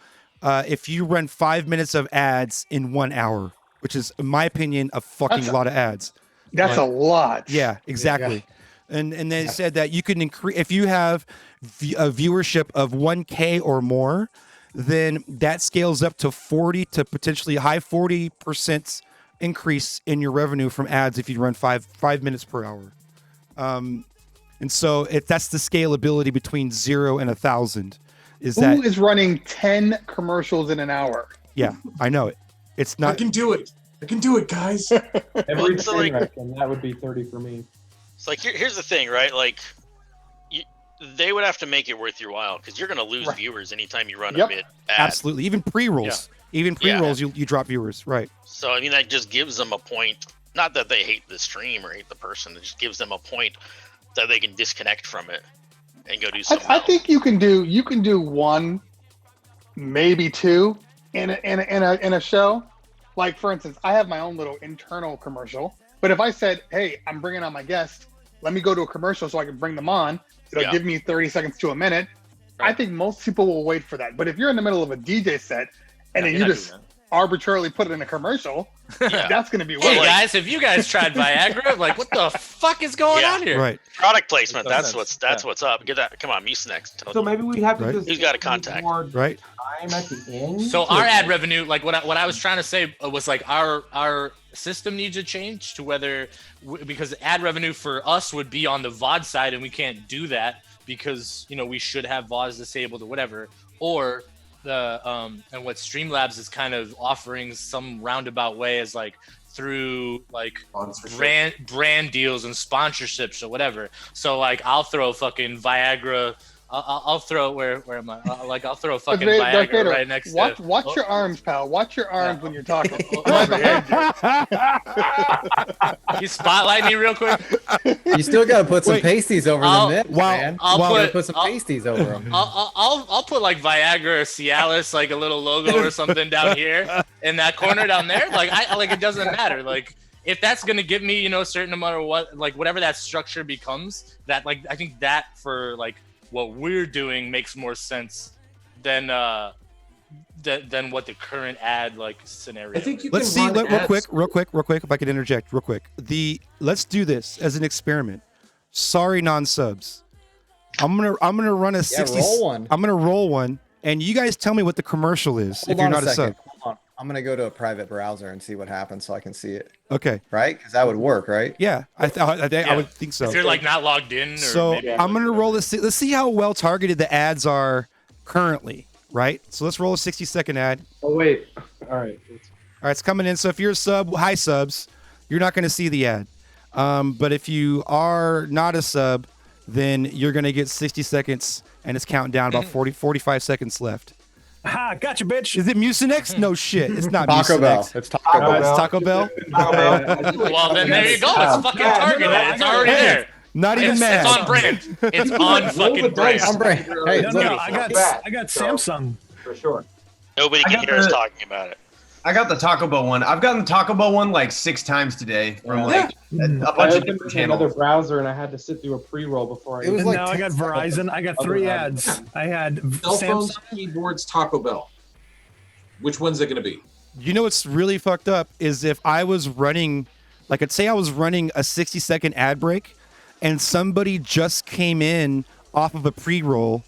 if you run 5 minutes of ads in 1 hour, which is, in my opinion, a fucking lot of ads. That's a lot. Yeah, exactly. Yeah. And they said that you can increase if you have a viewership of 1K or more, then that scales up to 40 to potentially high 40% increase in your revenue from ads if you run five minutes per hour. And so that's the scalability between 0 and 1,000. Who is running 10 commercials in an hour? Yeah, I know it. It's not. I can do it, guys. Every train wreck, and that would be 30 for me. It's like here's the thing, right? Like they would have to make it worth your while because you're going to lose viewers anytime you run a mid ad. Absolutely, even pre-rolls. Yeah. Even pre-rolls, you drop viewers, right? So I mean, that just gives them a point. Not that they hate the stream or hate the person. It just gives them a point that they can disconnect from it and go do something. I think you can do one, maybe two in a show. Like for instance, I have my own little internal commercial. But if I said, "Hey, I'm bringing on my guest. Let me go to a commercial so I can bring them on. It'll give me 30 seconds to a minute." Right. I think most people will wait for that. But if you're in the middle of a DJ set and then you just arbitrarily put it in a commercial, that's going to be hey guys, have you guys tried Viagra? Like, what the fuck is going on here? Right. Product placement. That's what's up. Get that. Come on, Mucinex. So maybe we have to just who's got a contact? Right. Time at the end. So our ad revenue, like what I was trying to say was like our system needs to change to whether because ad revenue for us would be on the VOD side and we can't do that because we should have VODs disabled or whatever, or the and what Streamlabs is kind of offering some roundabout way is like through like brand deals and sponsorships or whatever. So like I'll throw fucking Viagra. I'll throw where am I? I'll throw fucking Viagra right next to. Watch your arms, pal. Watch your arms when you're talking. You spotlight me real quick. You still got to put some pasties over them nips, man. I'll put some pasties over them. I'll put like Viagra or Cialis, like a little logo or something down here in that corner down there. Like it doesn't matter. Like if that's gonna give me a certain amount of whatever that structure becomes, that like I think that for like what we're doing makes more sense than what the current ad like scenario. I think you let's can see run real quick if I could interject real quick. Let's do this as an experiment. Sorry, non-subs. I'm gonna run a 60. roll one. I'm gonna roll one, and you guys tell me what the commercial is Hold if you're on not a second. sub. Hold on. I'm gonna go to a private browser and see what happens so I can see it. Okay. Right? Because that would work, right? Yeah, I would think so. If you're like not logged in, or So maybe I'm gonna roll this. Let's see how well targeted the ads are currently. Right. So let's roll a 60-second ad. Oh wait. All right. All right, it's coming in. So if you're a sub, high subs, you're not going to see the ad. But if you are not a sub, then you're going to get 60 seconds, and it's counting down about 45 seconds left. Ha! Gotcha, bitch. Is it Mucinex? No shit. It's not Taco Bell. Mucinex. It's Taco Bell. It's Taco Bell? Well, then there you go. It's fucking targeted. It's already there. Not even mad. It's on brand. It's on fucking brand. On brand. Hey, No, I got Samsung. For sure. Nobody can hear us talking about it. I got the Taco Bell one. I've gotten the Taco Bell one like 6 times today from like a bunch of different channels. Another browser, and I had to sit through a pre-roll before I. And now I got Verizon. I got 3 ads. I had Cell phones, Samsung. keyboards, Taco Bell. Which one's it going to be? You know what's really fucked up is if I was running, like, I'd say I was running a 60-second ad break, and somebody just came in off of a pre-roll,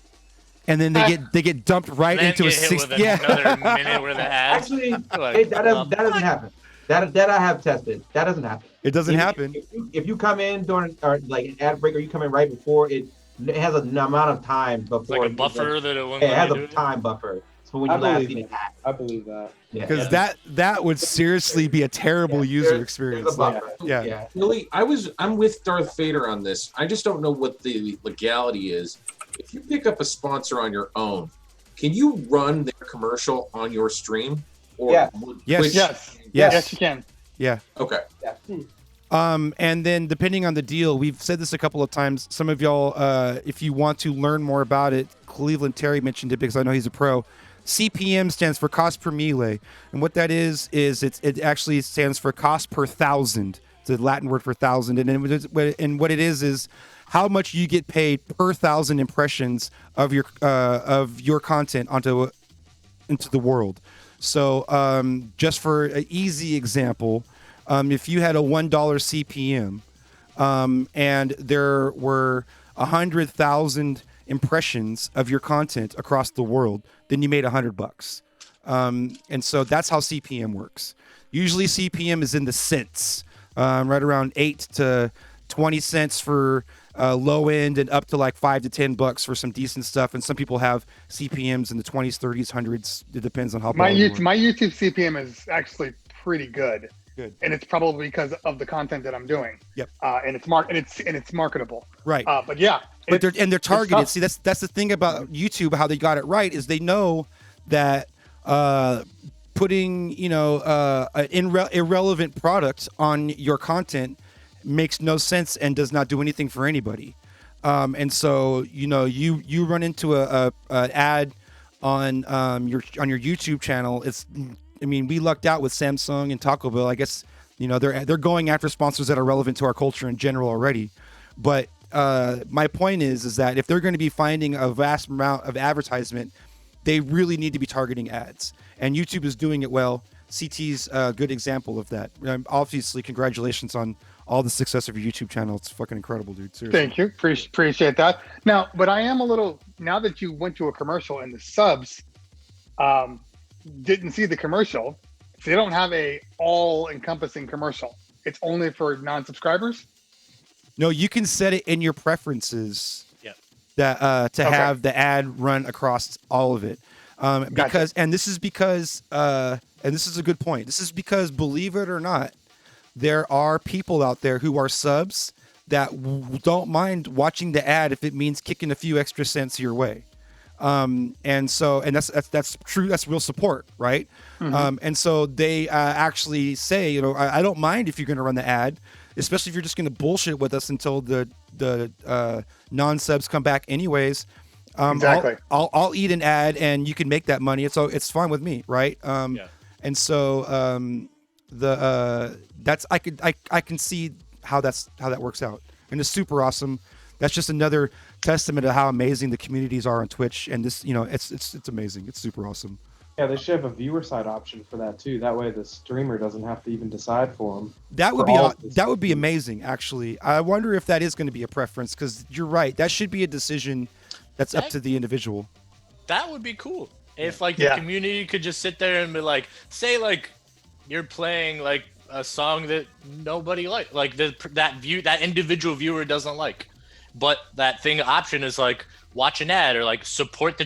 and then they get dumped right Then into a get hit 60. with Yeah. another minute worth of ads. Actually, Like, that doesn't happen. That I have tested. That doesn't happen. It doesn't happen. If you come in during or like an ad break, or you come in right before it has an amount of time before. It's like a buffer that it won't It has let you a do it. time buffer. So when you last see the ad. I believe that. Because that would seriously be a terrible user experience. Like, yeah. Really, I'm with Darth Vader on this. I just don't know what the legality is. If you pick up a sponsor on your own, can you run their commercial on your stream? Or would Twitch- Yes, you can. Yeah. Okay. And then depending on the deal, we've said this a couple of times. Some of y'all, if you want to learn more about it, Cleveland Terry mentioned it because I know he's a pro. CPM stands for cost per melee, and what that is it actually stands for cost per thousand. It's a Latin word for thousand, and what it is how much you get paid per 1,000 impressions of your content into the world. So just for an easy example, if you had a $1 CPM and there were 100,000 impressions of your content across the world, then you made $100. And so that's how CPM works. Usually CPM is in the cents, right around 8 to 20 cents for low end, and up to like $5 to $10 for some decent stuff. And some people have CPMs in the 20s, 30s, 100s. It depends on how. My YouTube CPM is actually pretty good. Good. And it's probably because of the content that I'm doing. Yep. And it's marketable. Right. But yeah. But they're targeted. See, that's the thing about YouTube. How they got it right is they know that putting an irrelevant product on your content makes no sense and does not do anything for anybody. And so you run into an ad on your YouTube channel. We lucked out with Samsung and Taco Bell. I guess they're going after sponsors that are relevant to our culture in general already. But my point is that if they're going to be finding a vast amount of advertisement, they really need to be targeting ads. And YouTube is doing it well. CT's a good example of that. Obviously, congratulations on all the success of your YouTube channel. It's fucking incredible, dude. Seriously. Thank you. Appreciate that. Now, but I am a little, now that you went to a commercial and the subs didn't see the commercial, so they don't have a all-encompassing commercial. It's only for non-subscribers? No, you can set it in your preferences. Yeah. That to have the ad run across all of it. Because this is a good point. This is because, believe it or not, there are people out there who are subs that don't mind watching the ad if it means kicking a few extra cents your way. And that's true. That's real support, right? Mm-hmm. And so they actually say, I don't mind if you're going to run the ad, especially if you're just going to bullshit with us until the non-subs come back anyways. Exactly. I'll eat an ad and you can make that money. It's fine with me, right? And so I can see how that works out, and it's super awesome. That's just another testament of how amazing the communities are on Twitch, and this, it's amazing. It's super awesome. Yeah, they should have a viewer side option for that too. That way the streamer doesn't have to even decide for them. That would be amazing, actually. I wonder if that is going to be a preference, because you're right. That should be a decision that's up to the individual. That would be cool. If like the community could just sit there and be like, say like you're playing like a song that nobody like that individual viewer doesn't like, but that thing option is like watch an ad or like support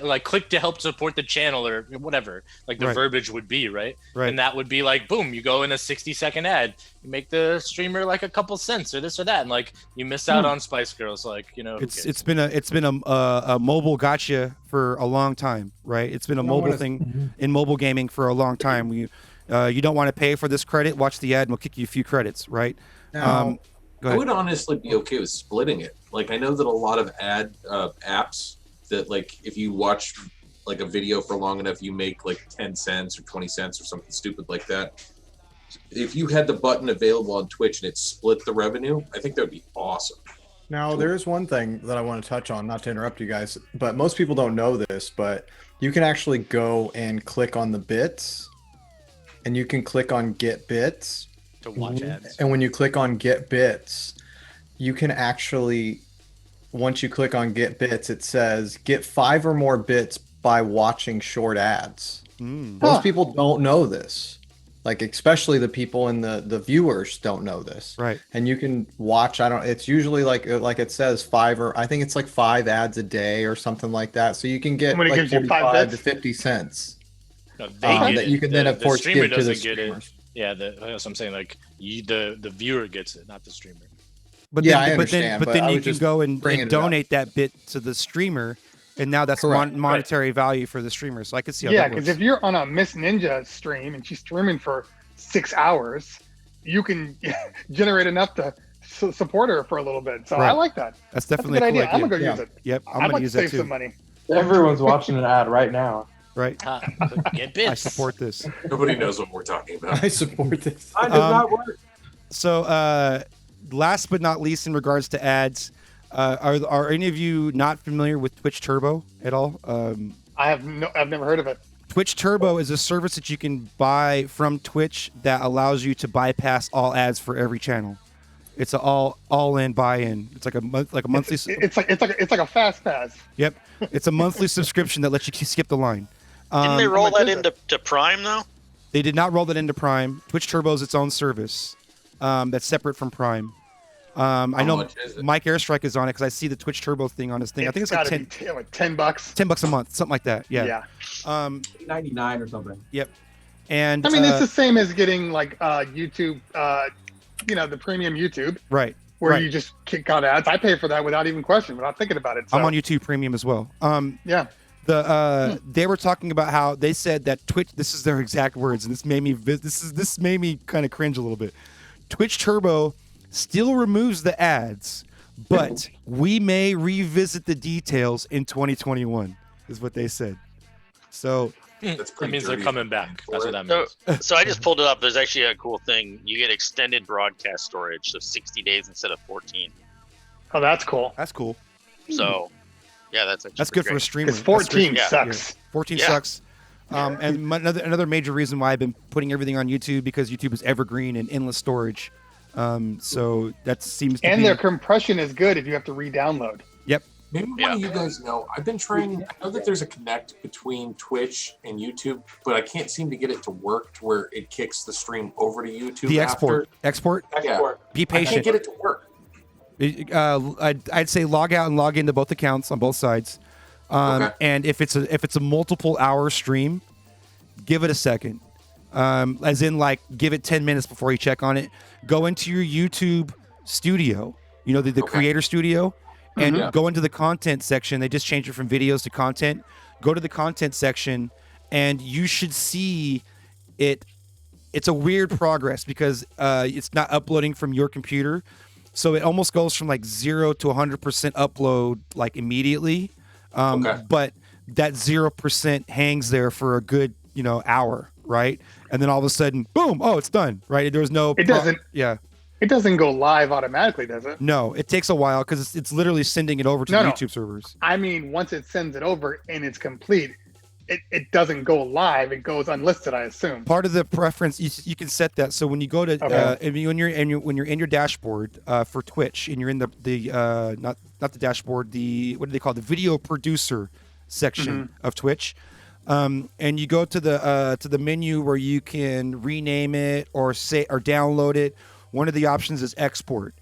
like click to help support the channel or whatever like the verbiage would be, right? And that would be like, boom, you go in a 60-second ad, you make the streamer like a couple cents or this or that, and like you miss out on Spice Girls, like, you know. It's been a mobile gotcha for a long time, right? It's been a mobile thing in mobile gaming for a long time. You don't want to pay for this credit, watch the ad and we'll kick you a few credits, right? Now, I would honestly be okay with splitting it. Like, I know that a lot of ad apps that, like, if you watch like a video for long enough, you make like 10 cents or 20 cents or something stupid like that. If you had the button available on Twitch and it split the revenue, I think that would be awesome. Now, there is one thing that I want to touch on, not to interrupt you guys, but most people don't know this, but you can actually go and click on the bits, and you can click on get bits to watch ads. And when you click on get bits, you can actually, once you click on get bits, it says get 5 or more bits by watching short ads. Most people don't know this. Like, especially the people in the viewers don't know this. Right. And you can watch, it's usually like it says 5 or I think it's like 5 ads a day or something like that. So you can get When it like gives you 45 to 50 cents. No, that you can then of course streamer give to the doesn't get streamers. it. Yeah, that's what I'm saying. Like the viewer gets it, not the streamer. But Yeah, then, I but understand, then but I you was can just go and bringing it up. donate that bit to the streamer, and now that's Correct. monetary value for the streamer. So I could see how Yeah, that because works. if you're on a Miss Ninja stream and she's streaming for 6 hours, you can generate enough to support her for a little bit. So I like that. That's definitely a a good cool idea. I'm gonna go idea. use it. Yep, I'm I'd gonna like use to that save too. some money. Everyone's watching an ad right now. Right. Get bits. I support this. Nobody knows what we're talking about. I support this. Mine does not work. So, last but not least, in regards to ads, are any of you not familiar with Twitch Turbo at all? I've never heard of it. Twitch Turbo is a service that you can buy from Twitch that allows you to bypass all ads for every channel. It's an all-in buy-in. It's like a monthly. It's like a fast pass. Yep, it's a monthly subscription that lets you skip the line. Didn't they roll that into Prime though? They did not roll that into Prime. Twitch Turbo is its own service that's separate from Prime. I know much is it? Mike Airstrike is on it because I see the Twitch Turbo thing on his thing. I think it's like gotta be like $10. $10 a month, something like that. Yeah. $8.99 or something. Yep. And I mean, it's the same as getting like YouTube, the premium YouTube, right. where right. you just kick out ads. I pay for that without even question, without thinking about it. So. I'm on YouTube Premium as well. Yeah. They were talking about how they said that Twitch. This is their exact words, and this made me kind of cringe a little bit. Twitch Turbo still removes the ads, but we may revisit the details in 2021. Is what they said. So That's that means they're coming back. That's what that So, means. so I just pulled it up. There's actually a cool thing. You get extended broadcast storage, so 60 days instead of 14. Oh, that's cool. That's cool. So, yeah, that's actually That's good pretty for a great. streamer. Because 14 Yeah. sucks. 14 Yeah. sucks. And another major reason why I've been putting everything on YouTube, because YouTube is evergreen and endless storage. So that seems to And be... their compression is good if you have to re-download. Yep. Maybe one of you guys know. I've been trying. I know that there's a connect between Twitch and YouTube, but I can't seem to get it to work to where it kicks the stream over to YouTube. The after. export. Yeah. Be I can't patient. get it to work. I'd say log out and log into both accounts on both sides. Okay. And if it's a multiple hour stream, give it a second. As in, like, give it 10 minutes before you check on it. Go into your YouTube studio, the creator studio, and go into the content section. They just changed it from videos to content. Go to the content section, and you should see it. It's a weird progress because it's not uploading from your computer. So it almost goes from like 0 to 100% upload like immediately. But that 0% hangs there for a good, hour, right? And then all of a sudden, boom, oh, it's done, right? There's no... It doesn't... Yeah. It doesn't go live automatically, does it? No, it takes a while because it's literally sending it over to the YouTube servers. I mean, once it sends it over and it's complete, it doesn't go live. It goes unlisted, I assume. Part of the preference, you can set that. So when you go to when you're in your dashboard for Twitch, and you're in the not the dashboard, the what do they call it? The video producer section of Twitch, and you go to the menu where you can rename it or download it. One of the options is export,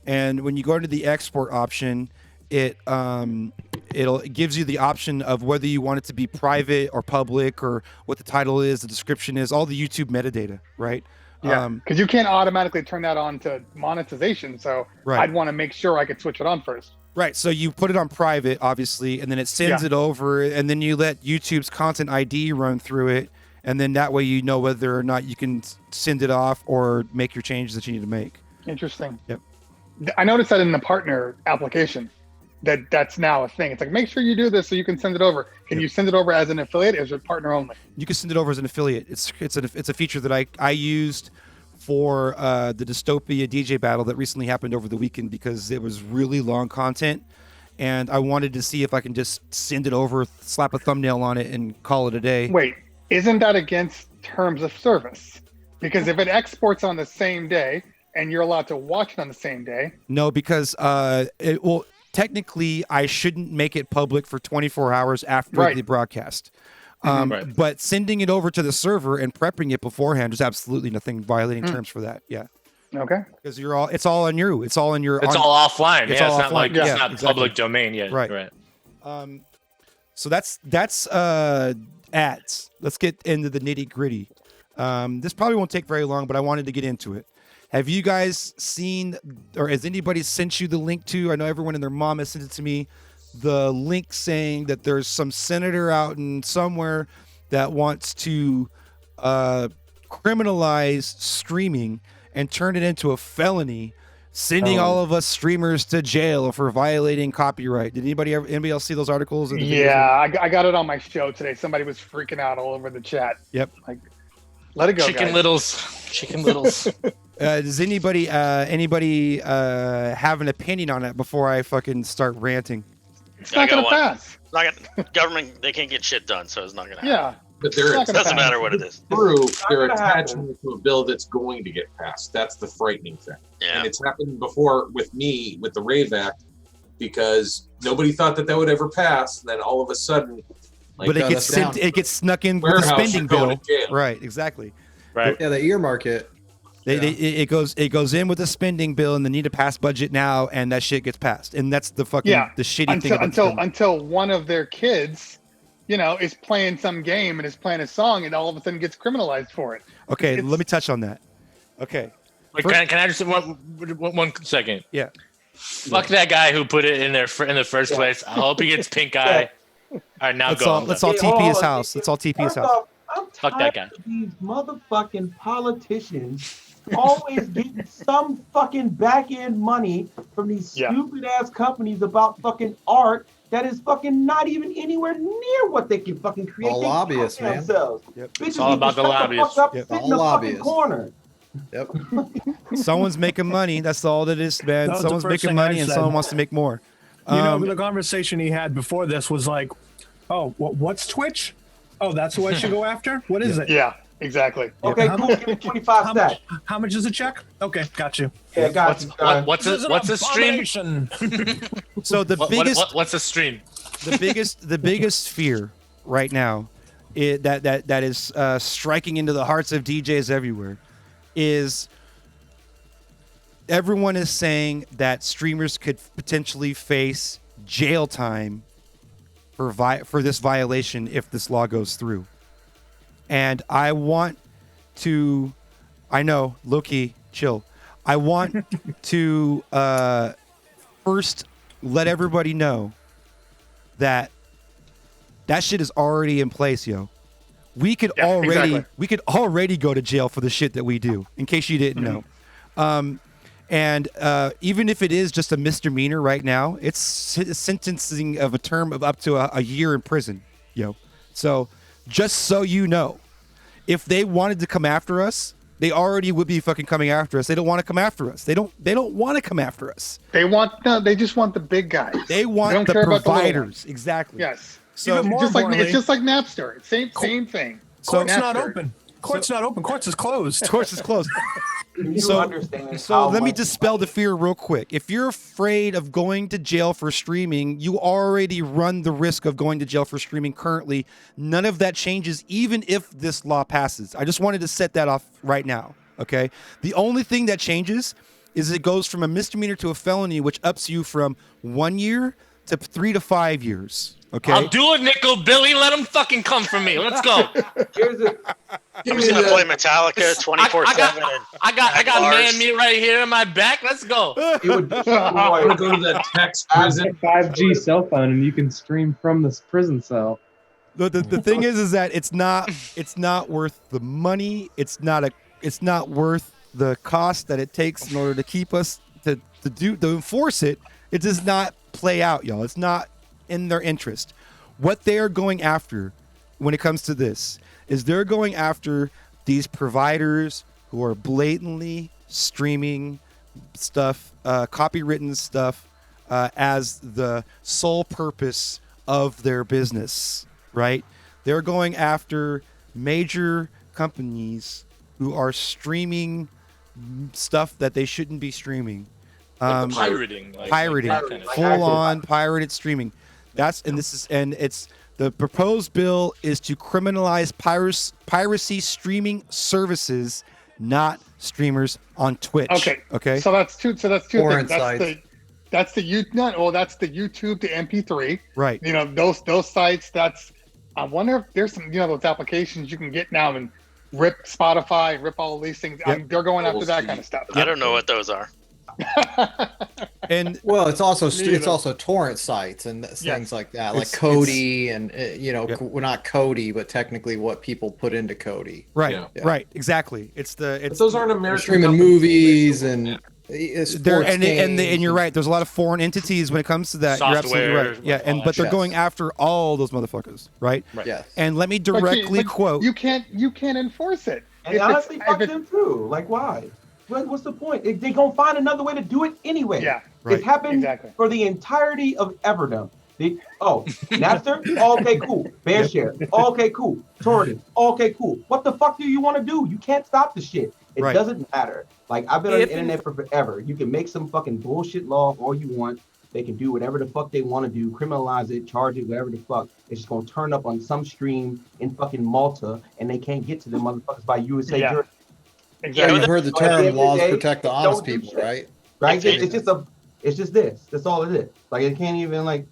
and when you go into the export option, it gives you the option of whether you want it to be private or public, or what the title is, the description is, all the YouTube metadata, right? Yeah, because you can't automatically turn that on to monetization. So I'd want to make sure I could switch it on first. Right. So you put it on private, obviously, and then it sends it over, and then you let YouTube's content ID run through it, and then that way you know whether or not you can send it off or make your changes that you need to make. Interesting. Yep. I noticed that in the partner application. That's now a thing. It's like, make sure you do this so you can send it over. Can you send it over as an affiliate, or is it partner only? You can send it over as an affiliate. It's a feature that I used for the Dystopia DJ battle that recently happened over the weekend, because it was really long content, and I wanted to see if I can just send it over, slap a thumbnail on it, and call it a day. Wait, isn't that against terms of service? Because if it exports on the same day and you're allowed to watch it on the same day. No, because technically, I shouldn't make it public for 24 hours after the broadcast. But sending it over to the server and prepping it beforehand is absolutely nothing violating terms for that. Yeah. Okay. Because it's all on you. It's all in your. It's all offline. It's all not offline. like it's not exactly. public domain yet. Right. So that's ads. Let's get into the nitty gritty. This probably won't take very long, but I wanted to get into it. Have you guys seen, or has anybody sent you the link to? I know everyone and their mom has sent it to me. The link saying that there's some senator out in somewhere that wants to criminalize streaming and turn it into a felony, sending all of us streamers to jail for violating copyright. Did anybody else see those articles? I got it on my show today. Somebody was freaking out all over the chat. Yep. Like, let it go, Chicken guys. Littles. Does anybody have an opinion on it before I fucking start ranting? It's not going to pass. Government, they can't get shit done, so it's not going to happen. Yeah. But it doesn't matter what it is. True, they're attaching it to a bill that's going to get passed. That's the frightening thing. Yeah. And it's happened before with me with the Rave Act, because nobody thought that would ever pass. And then all of a sudden, but it gets snuck in with the spending bill. Right, exactly. Right. Yeah, the earmark it. It goes in with the spending bill, and they need to pass budget now, and that shit gets passed, and that's the fucking the shitty thing. Until one of their kids, is playing some game and is playing a song, and all of a sudden gets criminalized for it. Okay, let me touch on that. Okay. Wait, can I just one second? Yeah. Fuck that guy who put it in there in the first place. I hope he gets pink eye. All right, now go. Let's all TP his house. Let's all TP his house. Fuck that guy. These motherfucking politicians always getting some fucking back end money from these stupid ass companies about fucking art that is fucking not even anywhere near what they can fucking create. All lobbyists, man. Yep. It's all about the lobbyists. All lobbyists. Corner. Yep. Someone's making money. That's all that is, man. That was Someone's the first making thing I money, and said. someone wants to make more. The conversation he had before this was like, "Oh, what's Twitch? Oh, that's who I should go after. What is it? Yeah, exactly. Okay, cool. Give me 25 stats. How much is a check? Okay, got you. Yeah, got you. What's a stream? So the biggest what's a stream? The biggest fear right now, that is striking into the hearts of DJs everywhere, is everyone is saying that streamers could potentially face jail time for this violation if this law goes through. And I want to, I know, low-key, chill. I want to first let everybody know that shit is already in place, yo. We could already go to jail for the shit that we do, in case you didn't know. And even if it is just a misdemeanor right now, it's sentencing of a term of up to a year in prison, yo. So just so you know, if they wanted to come after us, they already would be fucking coming after us. They don't want to come after us. They don't want to come after us. They just want the big guys. They want the providers. Exactly. Yes. So Even more it's importantly, just like Napster. Same thing. Court's not Napster. open. Court's not open. Court's is closed. Courts is closed. You So- understand So how let me much- dispel the fear real quick. If you're afraid of going to jail for streaming, you already run the risk of going to jail for streaming currently. None of that changes, even if this law passes. I just wanted to set that off right now. Okay. The only thing that changes is it goes from a misdemeanor to a felony, which ups you from 1 year to 3 to 5 years. Okay. I'll do it, Nickel Billy. Let him fucking come for me. Let's go. I'm just gonna play Metallica 24/7. I got bars. man meat right here in my back. Let's go. I'm gonna go to that tax prison. 5G cell phone, and you can stream from this prison cell. The thing is that it's not worth the money. It's not worth the cost that it takes in order to keep us to enforce it. It does not play out, y'all. It's not in their interest. What they are going after when it comes to this is they're going after these providers who are blatantly streaming stuff, copywritten stuff, as the sole purpose of their business, right? They're going after major companies who are streaming stuff that they shouldn't be streaming. Pirating, Full on pirated streaming. It's the proposed bill is to criminalize piracy streaming services, not streamers on Twitch. Okay. So that's two Foreign things. That's the YouTube to MP3. Right. You know, those sites. I wonder if there's some those applications you can get now and rip Spotify, rip all of these things. Yep. They're going after that kind of stuff. I don't know what those are. And well, it's also torrent sites and things like that, like Kodi and well, not Kodi, but technically what people put into Kodi. Right. Right. Exactly. It's But those aren't American streaming companies. movies and and you're right. There's a lot of foreign entities when it comes to that. You're absolutely Software, right. Yeah, all but that they're going after all those motherfuckers, right? Yes. And let me But directly but quote. You can't enforce it. And honestly, fuck them too. Like, why? What's the point? They gonna find another way to do it anyway. Yeah, right. It's happened for the entirety of Everdom. Napster? Okay, cool. BearShare? Okay, cool. Torrent? Okay, cool. What the fuck do you want to do? You can't stop the shit. It Right. doesn't matter. Like, I've been on the internet for forever. You can make some fucking bullshit law all you want. They can do whatever the fuck they want to do, criminalize it, charge it, whatever the fuck. It's just gonna turn up on some stream in fucking Malta, and they can't get to them motherfuckers by USA Yeah. jurisdiction. Yeah, you've heard the So at the end term of the laws day, protect the don't honest do people, shit. right? Right? It's just this. That's all it is. Like, it can't even, like,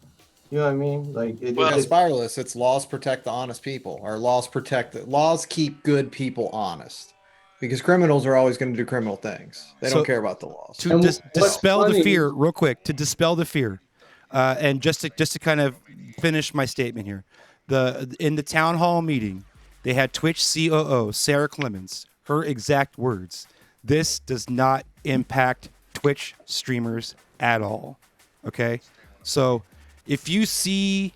you know what I mean? Like, It's spiralist. It's laws protect the honest people, or laws keep good people honest, because criminals are always going to do criminal things. They So, don't care about the laws. To dispel the fear, real quick, to dispel the fear, and just to kind of finish my statement here, in the town hall meeting, they had Twitch COO Sarah Clemens. Her exact words: "This does not impact Twitch streamers at all." Okay, so if you see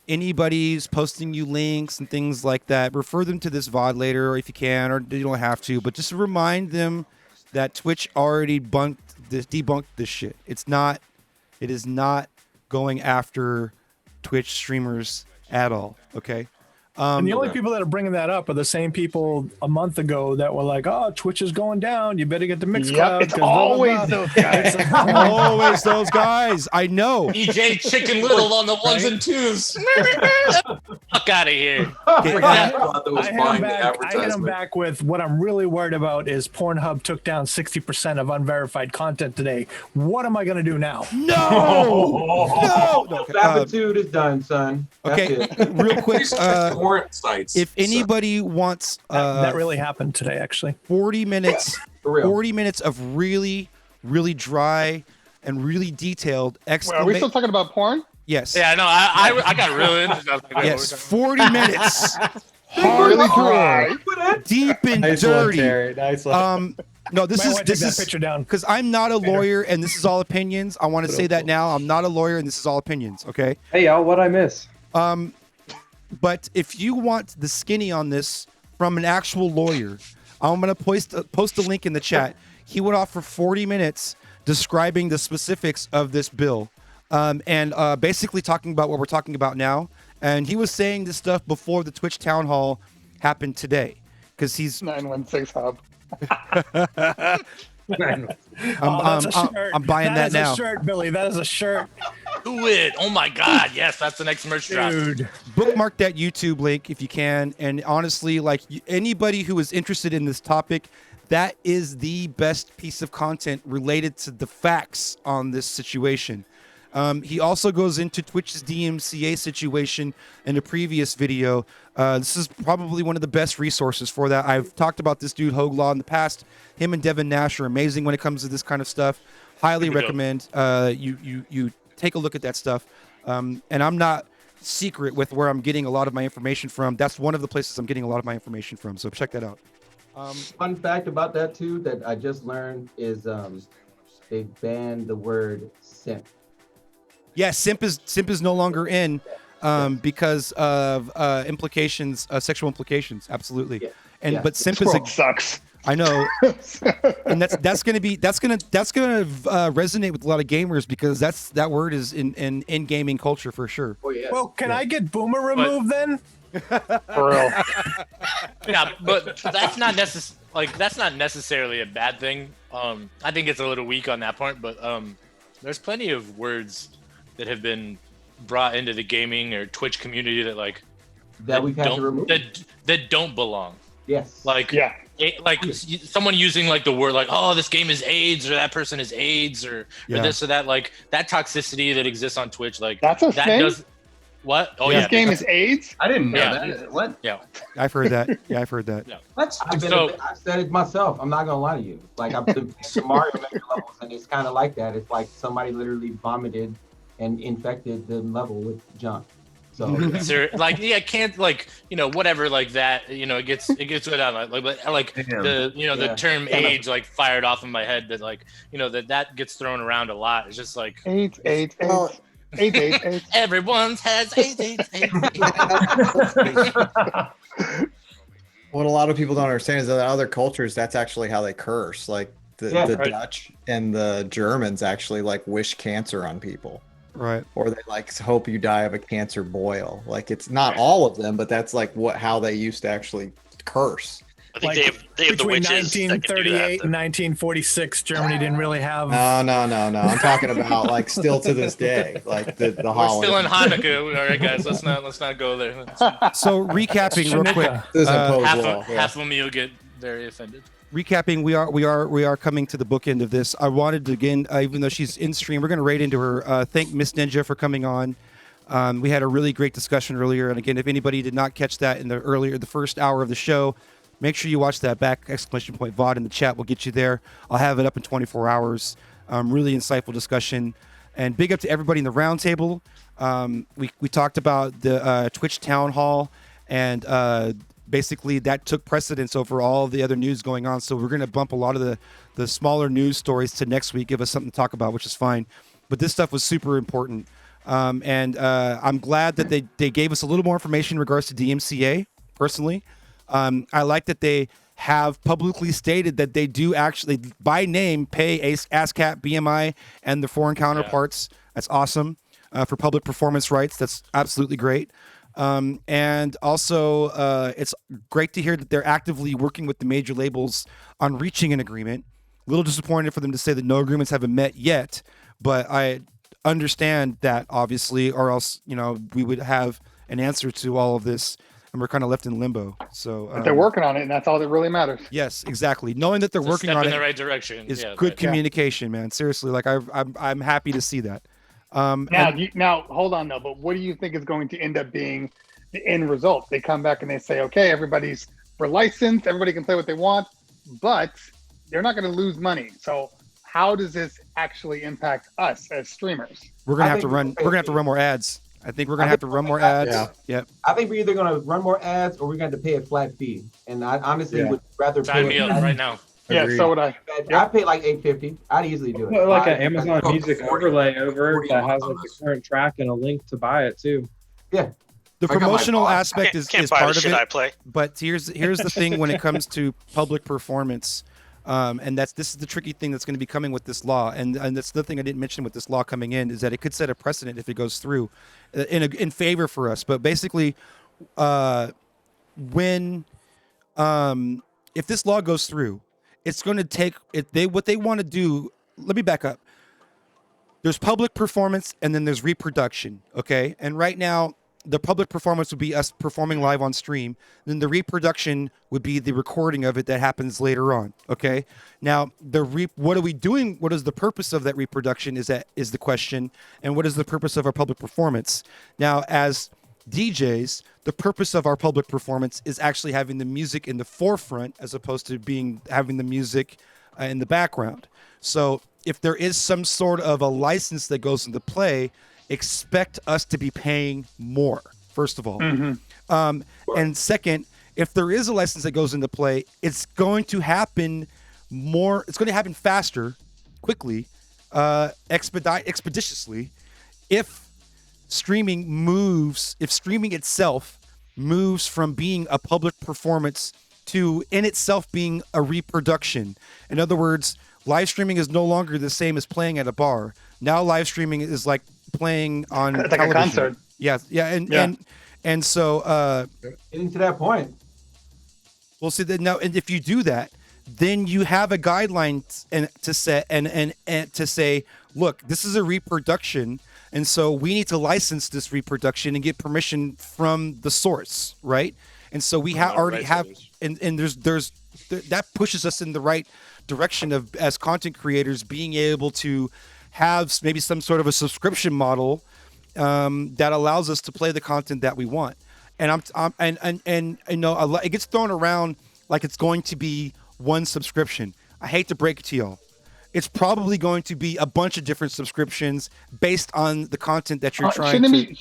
anybody's posting you links and things like that, refer them to this VOD later, or if you can, or you don't have to, but just remind them that Twitch already debunked this shit. It is not going after Twitch streamers at all. Okay. And the only people that are bringing that up are the same people a month ago that were like, "Oh, Twitch is going down. You better get the Mixcloud." It's always those guys. Always those guys. I know. DJ Chicken Little on the ones and twos. Fuck out of here. I thought that was I buying hit him advertisement. back with what I'm really worried about is Pornhub took down 60% of unverified content today. What am I going to do now? No. Servitude is done, son. That's Okay, it. real quick. Torrent sites. If anybody wants that really happened today, actually. 40 minutes, For real. 40 minutes of really, really dry and really detailed Well, are we still talking about porn? Yes. Yeah, no, I got real interested. I was like, wait, Yes. what 40 minutes. Really dry. Deep and Nice one, dirty. Terry. Nice one. No, this Might wanna take is that picture down. because I'm not a lawyer and this is all opinions. I want to say that now. I'm not a lawyer and this is all opinions. Okay. Hey, y'all, what'd I miss? But if you want the skinny on this from an actual lawyer, I'm gonna post a link in the chat. He went off for 40 minutes describing the specifics of this bill, and basically talking about what we're talking about now, And he was saying this stuff before the Twitch town hall happened today, because he's 916 hub. I'm buying that now. That is a shirt, Billy. That is a shirt. Do it. Oh my God. Yes, that's the next merch drop. Dude. Bookmark that YouTube link if you can. And honestly, like anybody who is interested in this topic, that is the best piece of content related to the facts on this situation. He also goes into Twitch's DMCA situation in a previous video. This is probably one of the best resources for that. I've talked about this dude, Hoglaw, in the past. Him and Devin Nash are amazing when it comes to this kind of stuff. Highly recommend you take a look at that stuff. And I'm not secret with where I'm getting a lot of my information from. That's one of the places I'm getting a lot of my information from. So check that out. Fun fact about that too that I just learned is they banned the word simp. Yeah, simp is no longer in because of implications, sexual implications. Absolutely. Yeah. And but simp is sucks. I know, and that's gonna resonate with a lot of gamers because that word is in gaming culture for sure. Oh, yeah. Well, can I get Boomer removed then? For real. Yeah, but that's not necessarily a bad thing. I think it's a little weak on that point, but there's plenty of words that have been brought into the gaming or Twitch community that we've had to remove that don't belong. Yes. Like someone using like the word like, oh, this game is AIDS or that person is AIDS or this or that, like that toxicity that exists on Twitch, like that's a thing? What? Oh this yeah. game is AIDS? I didn't know that. What? Yeah. I've heard that. Yeah, I've heard that. Yeah. I've said it myself. I'm not gonna lie to you. Like I've been to Mario Maker levels, and it's kind of like that. It's like somebody literally vomited and infected the level with junk. So like can't whatever like that, it gets without the term AIDS like fired off in my head that that gets thrown around a lot. It's just like AIDS. Everyone's has AIDS. What a lot of people don't understand is that in other cultures, that's actually how they curse. Like the Dutch and the Germans actually like wish cancer on people. Right. Or they like hope you die of a cancer boil. Like it's not all of them, but that's like how they used to actually curse. I think they have the between witches 1938 and 1946, Germany didn't really have. No. I'm talking about like still to this day, like the We're still in Hanukkah. All right, guys, let's not go there. So recapping real quick, half of them you'll get very offended. Recapping, we are coming to the bookend of this. I wanted to again, even though she's in stream, we're going to raid into her. Thank Miss Ninja for coming on. We had a really great discussion earlier, and again, if anybody did not catch that in the first hour of the show, make sure you watch that back ! VOD in the chat. We'll get you there. I'll have it up in 24 hours. Really insightful discussion, and big up to everybody in the roundtable. We talked about the Twitch town hall and. Basically, that took precedence over all the other news going on. So we're going to bump a lot of the smaller news stories to next week, give us something to talk about, which is fine. But this stuff was super important. And I'm glad that they gave us a little more information in regards to DMCA, personally. I like that they have publicly stated that they do actually, by name, pay ASCAP, BMI, and their foreign counterparts. Yeah. That's awesome. For public performance rights, that's absolutely great. And also, it's great to hear that they're actively working with the major labels on reaching an agreement. A little disappointed for them to say that no agreements haven't met yet, but I understand that obviously, or else, we would have an answer to all of this, and we're kind of left in limbo. So but they're working on it, and that's all that really matters. Yes, exactly. Knowing that they're working on it in the right direction is good communication, man. Seriously, like I'm happy to see that. Now hold on though, but what do you think is going to end up being the end result? They come back and they say, okay, we're licensed, everybody can play what they want, but they're not going to lose money. So how does this actually impact us as streamers? We're gonna have to run more ads. I think we're gonna have to run more ads. Yeah. Yep. I think we're either gonna run more ads or we're going to pay a flat fee. And I honestly would rather sign me up right now. Yeah, so would I. I pay like $8.50. I'd easily do it. Put like an Amazon Music overlay over it that has like the current track and a link to buy it too. Yeah. The promotional aspect is part of it. I play. But here's the thing when it comes to public performance. And this is the tricky thing that's going to be coming with this law. And that's the thing I didn't mention with this law coming in, is that it could set a precedent if it goes through in favor for us. But basically, when if this law goes through, it's going to take what they want to do. Let me back up. There's public performance and then there's reproduction. Okay. And right now, the public performance would be us performing live on stream. Then the reproduction would be the recording of it that happens later on. Okay. Now, what are we doing? What is the purpose of that reproduction is the question. And what is the purpose of our public performance? Now, as DJs, the purpose of our public performance is actually having the music in the forefront as opposed to having the music in the background. So if there is some sort of a license that goes into play, expect us to be paying more, first of all. And second, if there is a license that goes into play, it's going to happen faster, quickly, expeditiously, if streaming itself moves from being a public performance to in itself being a reproduction. In other words, live streaming is no longer the same as playing at a bar. Now live streaming is like playing on like television. a concert. And so getting to that point. We'll see that now. And if you do that, then you have a guideline to set and to say, look, this is a reproduction, and so we need to license this reproduction and get permission from the source, right? And so we already have, and there's that pushes us in the right direction of, as content creators, being able to have maybe some sort of a subscription model that allows us to play the content that we want. And it gets thrown around like it's going to be one subscription. I hate to break it to y'all. It's probably going to be a bunch of different subscriptions based on the content that you're trying to.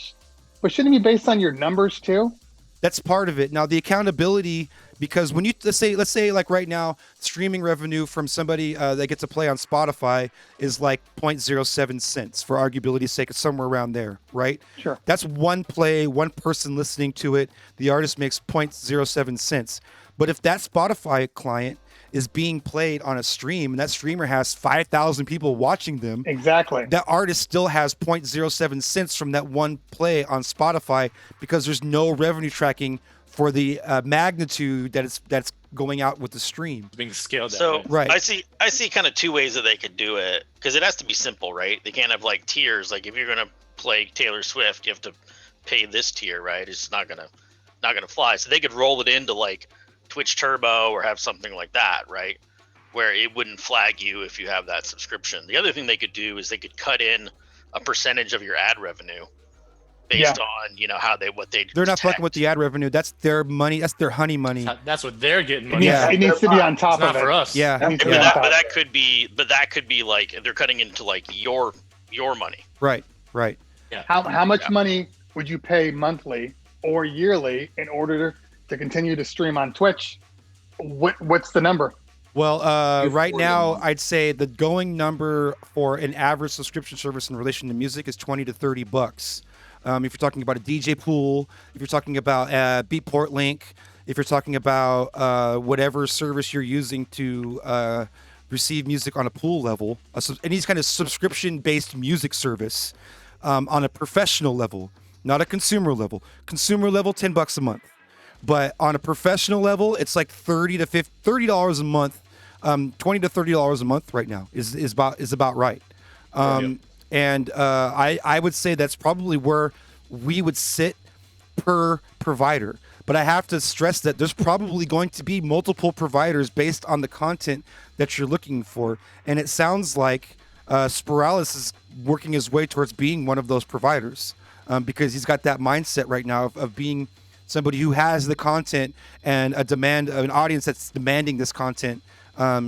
But shouldn't it be based on your numbers too? That's part of it. Now the accountability, because when you let's say like right now, streaming revenue from somebody that gets to play on Spotify is like 0.07 cents for arguability's sake. It's somewhere around there, right? Sure. That's one play, one person listening to it. The artist makes 0.07 cents. But if that Spotify client is being played on a stream and that streamer has 5,000 people watching them, exactly, that artist still has 0.07 cents from that one play on Spotify, because there's no revenue tracking for the magnitude that's going out with the stream. It's being scaled down. So right. I see kind of two ways that they could do it, because it has to be simple, right? They can't have like tiers. Like if you're gonna play Taylor Swift, you have to pay this tier, right? It's not gonna fly. So they could roll it into like Twitch Turbo or have something like that, right? Where it wouldn't flag you if you have that subscription. The other thing they could do is they could cut in a percentage of your ad revenue based on, how they're not fucking with the ad revenue. That's their money. That's their honey money. That's what they're getting money. It needs to be on top it's of not it. for us. Yeah. But that could be like they're cutting into like your money. Right. Yeah. How much money would you pay monthly or yearly in order to continue to stream on Twitch? What's the number? Well, right now, I'd say the going number for an average subscription service in relation to music is $20 to $30. If you're talking about a DJ pool, if you're talking about Beatport Link, if you're talking about whatever service you're using to receive music on a pool level, any kind of subscription-based music service on a professional level, not a consumer level. Consumer level, $10 a month. But on a professional level, it's like $30 a month, $20 to $30 a month right now is about right. And I would say that's probably where we would sit per provider. But I have to stress that there's probably going to be multiple providers based on the content that you're looking for. And it sounds like Spiralis is working his way towards being one of those providers, because he's got that mindset right now of being somebody who has the content and an audience that's demanding this content.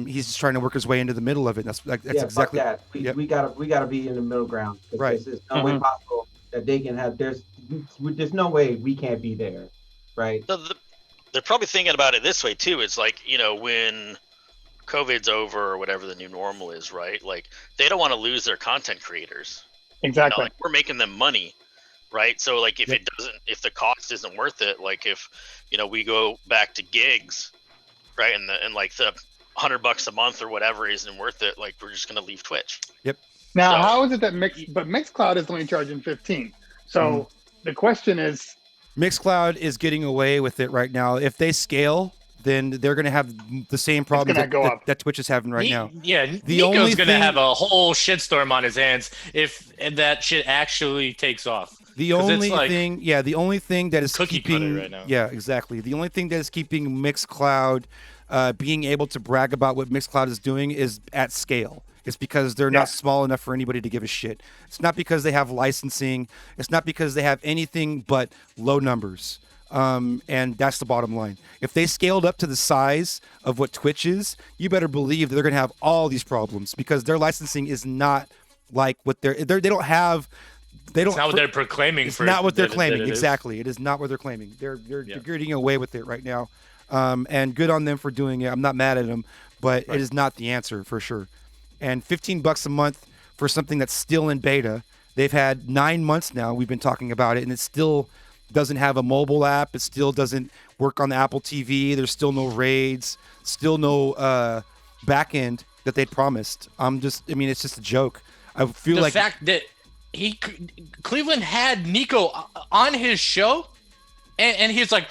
He's just trying to work his way into the middle of it. That's exactly that. We gotta be in the middle ground. Right. There's no way possible that they can have. There's no way we can't be there, right? So they're probably thinking about it this way too. It's like, when COVID's over or whatever the new normal is, right? Like they don't want to lose their content creators. Exactly. Like we're making them money, right? So like if if the cost isn't worth it, like if we go back to gigs, right, and like the $100 a month or whatever isn't worth it, like we're just gonna leave Twitch. Yep. Now, So- how is it that Mixcloud is only charging 15? So the question is, Mixcloud is getting away with it right now. If they scale, then they're going to have the same problem that Twitch is having right now. Yeah, The Nico's only gonna thing- have a whole shitstorm on his hands if that shit actually takes off. The 'Cause only it's like thing, the only thing that is cookie keeping, cutter right now. yeah, exactly. The only thing that is keeping Mixcloud being able to brag about what Mixcloud is doing is at scale. It's because they're not small enough for anybody to give a shit. It's not because they have licensing. It's not because they have anything but low numbers. And that's the bottom line. If they scaled up to the size of what Twitch is, you better believe that they're going to have all these problems because their licensing is not like what they don't have. They don't. It's not what they're proclaiming. It's for not what they're that claiming. it is. Exactly. It is not what they're claiming. They're getting away with it right now. And good on them for doing it. I'm not mad at them, but it is not the answer for sure. And $15 a month for something that's still in beta. They've had 9 months now. We've been talking about it, and it still doesn't have a mobile app. It still doesn't work on the Apple TV. There's still no raids. Still no back end that they promised. It's just a joke. I feel The like fact that Cleveland had Nico on his show, and he's like,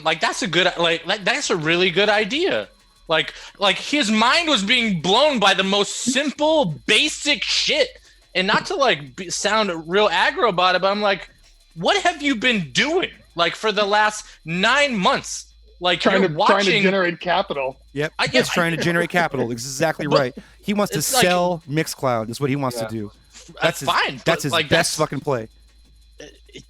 like that's a good, like that's a really good idea. Like his mind was being blown by the most simple, basic shit. And not to sound real aggro about it, but I'm like, what have you been doing like for the last 9 months? Like trying you're to watching generate capital. Yep, he's trying to generate capital. Exactly right. He wants to it's like- sell Mixcloud. Is what he wants to do. That's his, fine. That's his best fucking play.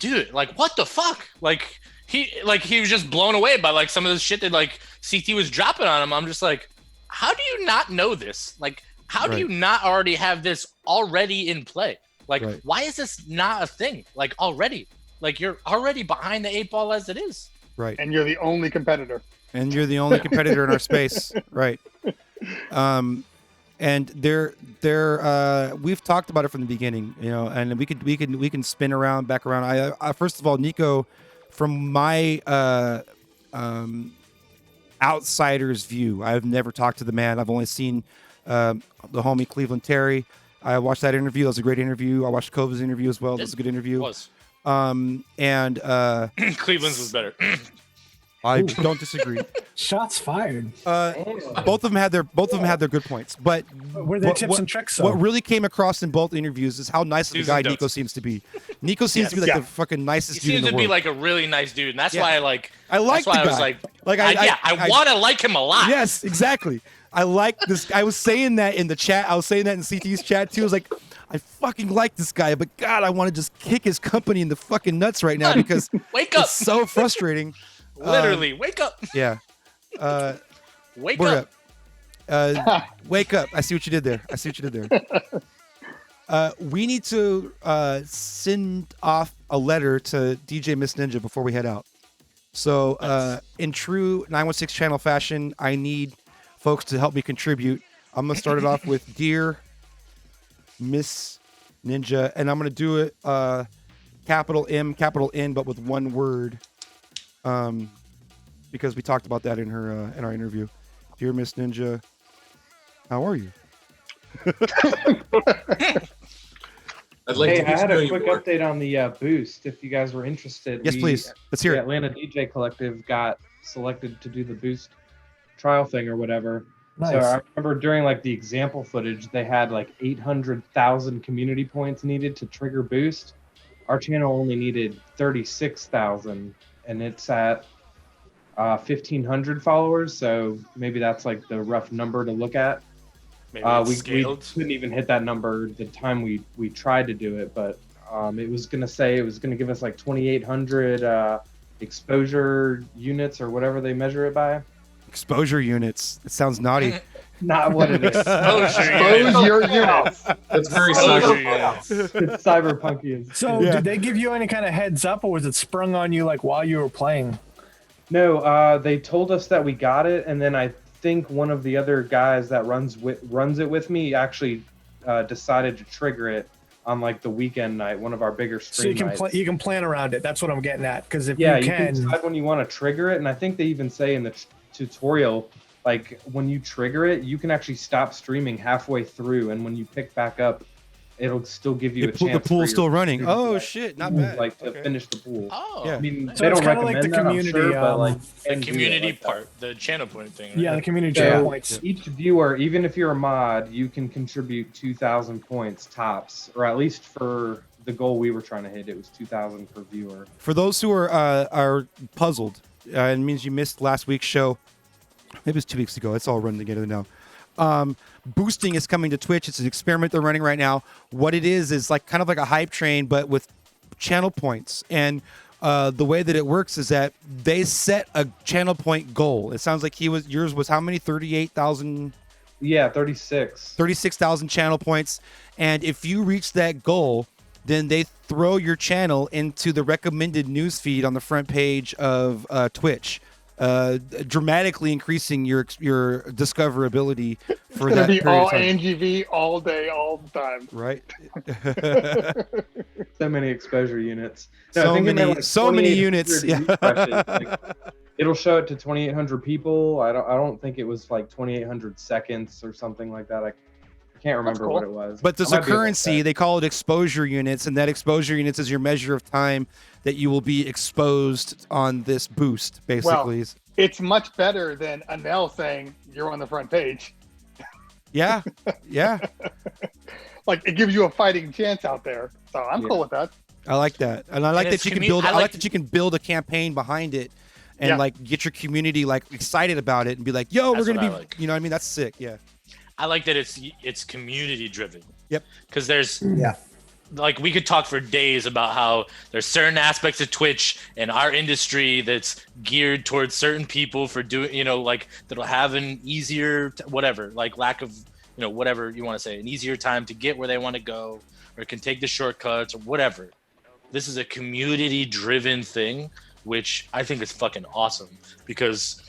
Dude, like what the fuck? Like he was just blown away by like some of the shit that like CT was dropping on him. I'm just like, how do you not know this? Like, how do you not already have this already in play? Like, why is this not a thing? Like already? Like you're already behind the 8 ball as it is. Right. And you're the only competitor. And you're the only competitor in our space. Right. And we've talked about it from the beginning, and we can spin around, back around. I first of all, Nico, from my outsider's view, I've never talked to the man. I've only seen the homie Cleveland Terry. I watched that interview. That was a great interview. I watched Kova's interview as well. That was a good interview. It was. And Cleveland's was better. I don't disagree. Shots fired. Both of them had their good points, but Were there tips and tricks? What really came across in both interviews is how nice of a guy Nico seems to be. Nico seems to be like the fucking nicest dude in He seems the to world. be like a really nice dude, and that's why I like. I like That's why the I was guy. I want to like him a lot. Yes, exactly. I like this. I was saying that in the chat. I was saying that in CT's chat too. I was like, I fucking like this guy, but God, I want to just kick his company in the fucking nuts right now because Wake up. it's so frustrating. Literally, wake up. Yeah. Wake word up. Wake up. I see what you did there. We need to send off a letter to DJ Miss Ninja before we head out. So in true 916 channel fashion, I need folks to help me contribute. I'm going to start it off with Dear Miss Ninja, and I'm going to do it capital M, capital N, but with one word. Because we talked about that in our interview. Dear Miss Ninja, how are you? I'd like Hey, to I had a you quick more. update on the boost. If you guys were interested, Yes, please. Let's hear the it. Atlanta DJ Collective got selected to do the boost trial thing or whatever. So Nice. I remember during like the example footage, they had like 800,000 community points needed to trigger boost. Our channel only needed 36,000, and it's at 1,500 followers. So maybe that's like the rough number to look at. Maybe it's We scaled. couldn't even hit that number the time we tried to do it, but it was gonna give us like 2,800 exposure units or whatever they measure it by. Exposure units. It sounds naughty. Not what it is. Expose your units. That's very It's cyberpunky. So, did they give you any kind of heads up, or was it sprung on you like while you were playing? No, they told us that we got it, and then I think one of the other guys that runs it with me actually decided to trigger it on like the weekend night, one of our bigger So you stream can nights. you can plan around it. That's what I'm getting at. Because if Yeah, you you can can, decide when you want to trigger it, and I think they even say in the tutorial like when you trigger it, you can actually stop streaming halfway through, and when you pick back up, it'll still give you a chance. The pool's for still your running. stream Oh to, shit, not bad. Like to finish the pool. Oh, yeah. I mean, So they it's don't kinda recommend like the that, I'm community, sure, but like the can do it community like that. part, the channel point thing. Right? Yeah, the community So channel points. each viewer, even if you're a mod, you can contribute 2,000 points tops, or at least for the goal we were trying to hit, it was 2,000 per viewer. For those who are puzzled, it means you missed last week's show. Maybe it was 2 weeks ago. It's all running together now. Boosting is coming to Twitch. It's an experiment they're running right now. What it is like kind of like a hype train, but with channel points. And the way that it works is that they set a channel point goal. It sounds like yours was how many? 38,000. Yeah, 36. 36,000 channel points. And if you reach that goal, then they throw your channel into the recommended news feed on the front page of Twitch, dramatically increasing your discoverability for It's that gonna be period all of time. ANGV all day, all the time. Right. So many exposure units. So I think it many- meant, like, so many 2,800 units, yeah. refreshes. Like, it'll show it to 2,800 people. I don't think it was like 2,800 seconds or something like that. I can't remember what it was. But there's I a might be able to currency, say. they call it exposure units, and that exposure units is your measure of time that you will be exposed on this boost, basically. Well, it's much better than Anel saying you're on the front page. Yeah, yeah. Like it gives you a fighting chance out there. So I'm cool with that. I like that, and I like And that you it's can build. I like like that you can build a campaign behind it, and Yeah. like get your community like excited about it, and be like, "Yo, That's we're gonna what be," I like. you know what I mean? That's sick. Yeah. I like that it's community driven. Yep. Because there's Yeah. like we could talk for days about how there's certain aspects of Twitch and our industry that's geared towards certain people for doing, like that'll have an easier whatever, like lack of, whatever you want to say, an easier time to get where they want to go, or can take the shortcuts or whatever. This is a community driven thing, which I think is fucking awesome because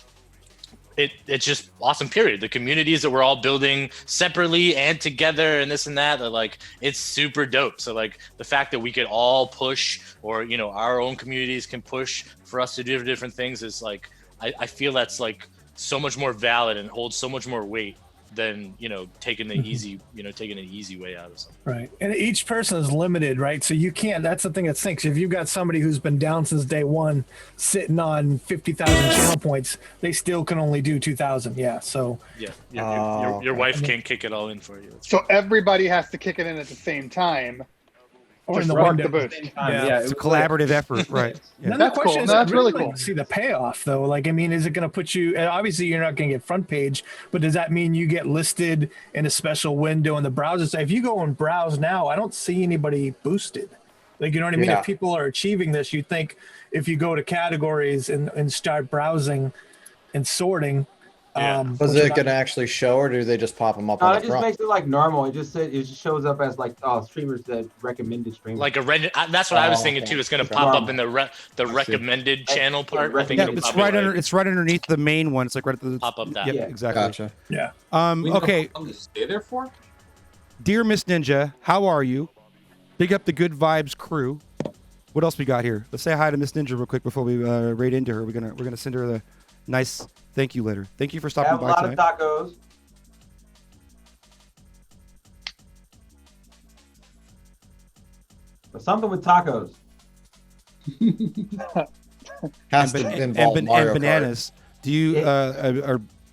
it's just awesome, period. The communities that we're all building separately and together and this and that, are like, it's super dope. So like the fact that we could all push, or our own communities can push for us to do different things is like, I feel that's like so much more valid and holds so much more weight than taking the easy taking an easy way out of something. Right. And each person is limited, right? So you can't, that's the thing that stinks. If you've got somebody who's been down since day one, sitting on 50,000 channel points, they still can only do 2,000. Yeah. So Your wife can't kick it all in for you. So everybody has to kick it in at the same time Or to in the spark window. the boost. Yeah. It's a collaborative effort, right? Yeah. Then That's the question cool. is, No, that's I'd really like cool. to see the payoff though. Like, I mean, is it going to put you, and obviously you're not going to get front page, but does that mean you get listed in a special window in the browser? So if you go and browse now, I don't see anybody boosted. Like, you know what I mean? Yeah. If people are achieving this, you think if you go to categories and start browsing and sorting, Was which it I- going to actually show, or do they just pop them up No, on it the just front? makes it like normal. It just shows up as like streamers that recommended streamers. Like that's what I was thinking okay. too. It's going to Sure. pop up in the recommended channel part. I think Yeah, it'll it's probably, right under. like, It's right underneath the main one. It's like right at the pop up that. Yep, Yeah. exactly. Gotcha. Yeah. We know Okay, how long to stay there for? dear Miss Ninja, how are you? Big up the Good Vibes crew. What else we got here? Let's say hi to Miss Ninja real quick before we raid into her. We're gonna send her the nice thank you letter. Thank you for stopping Have a by lot tonight. of tacos. Or something with tacos. Has and, to and, involve and Mario Kart. bananas. Do you do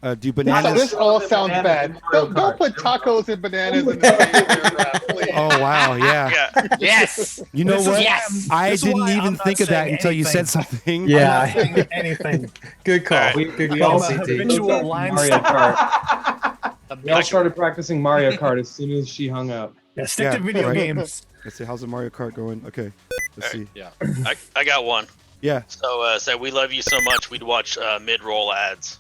This bananas? all sounds Bananas bad. in Mario Don't Kart. put tacos and bananas in the same paragraph, please. Oh wow, yeah. Yeah. Yes. You know This is what? Yes. I This is didn't why I'm even not think of that saying until you anything. said something. I'm not Yeah. saying anything. Good call. We Good all call, have CT. habitual line Mario stuff. Kart. We all started practicing Mario Kart as soon as she hung up. Yeah, stick Yeah, to video right. games. Let's see, how's the Mario Kart going? Okay, let's see. Yeah. I got one. Yeah. So say we love you so much we'd watch mid-roll ads.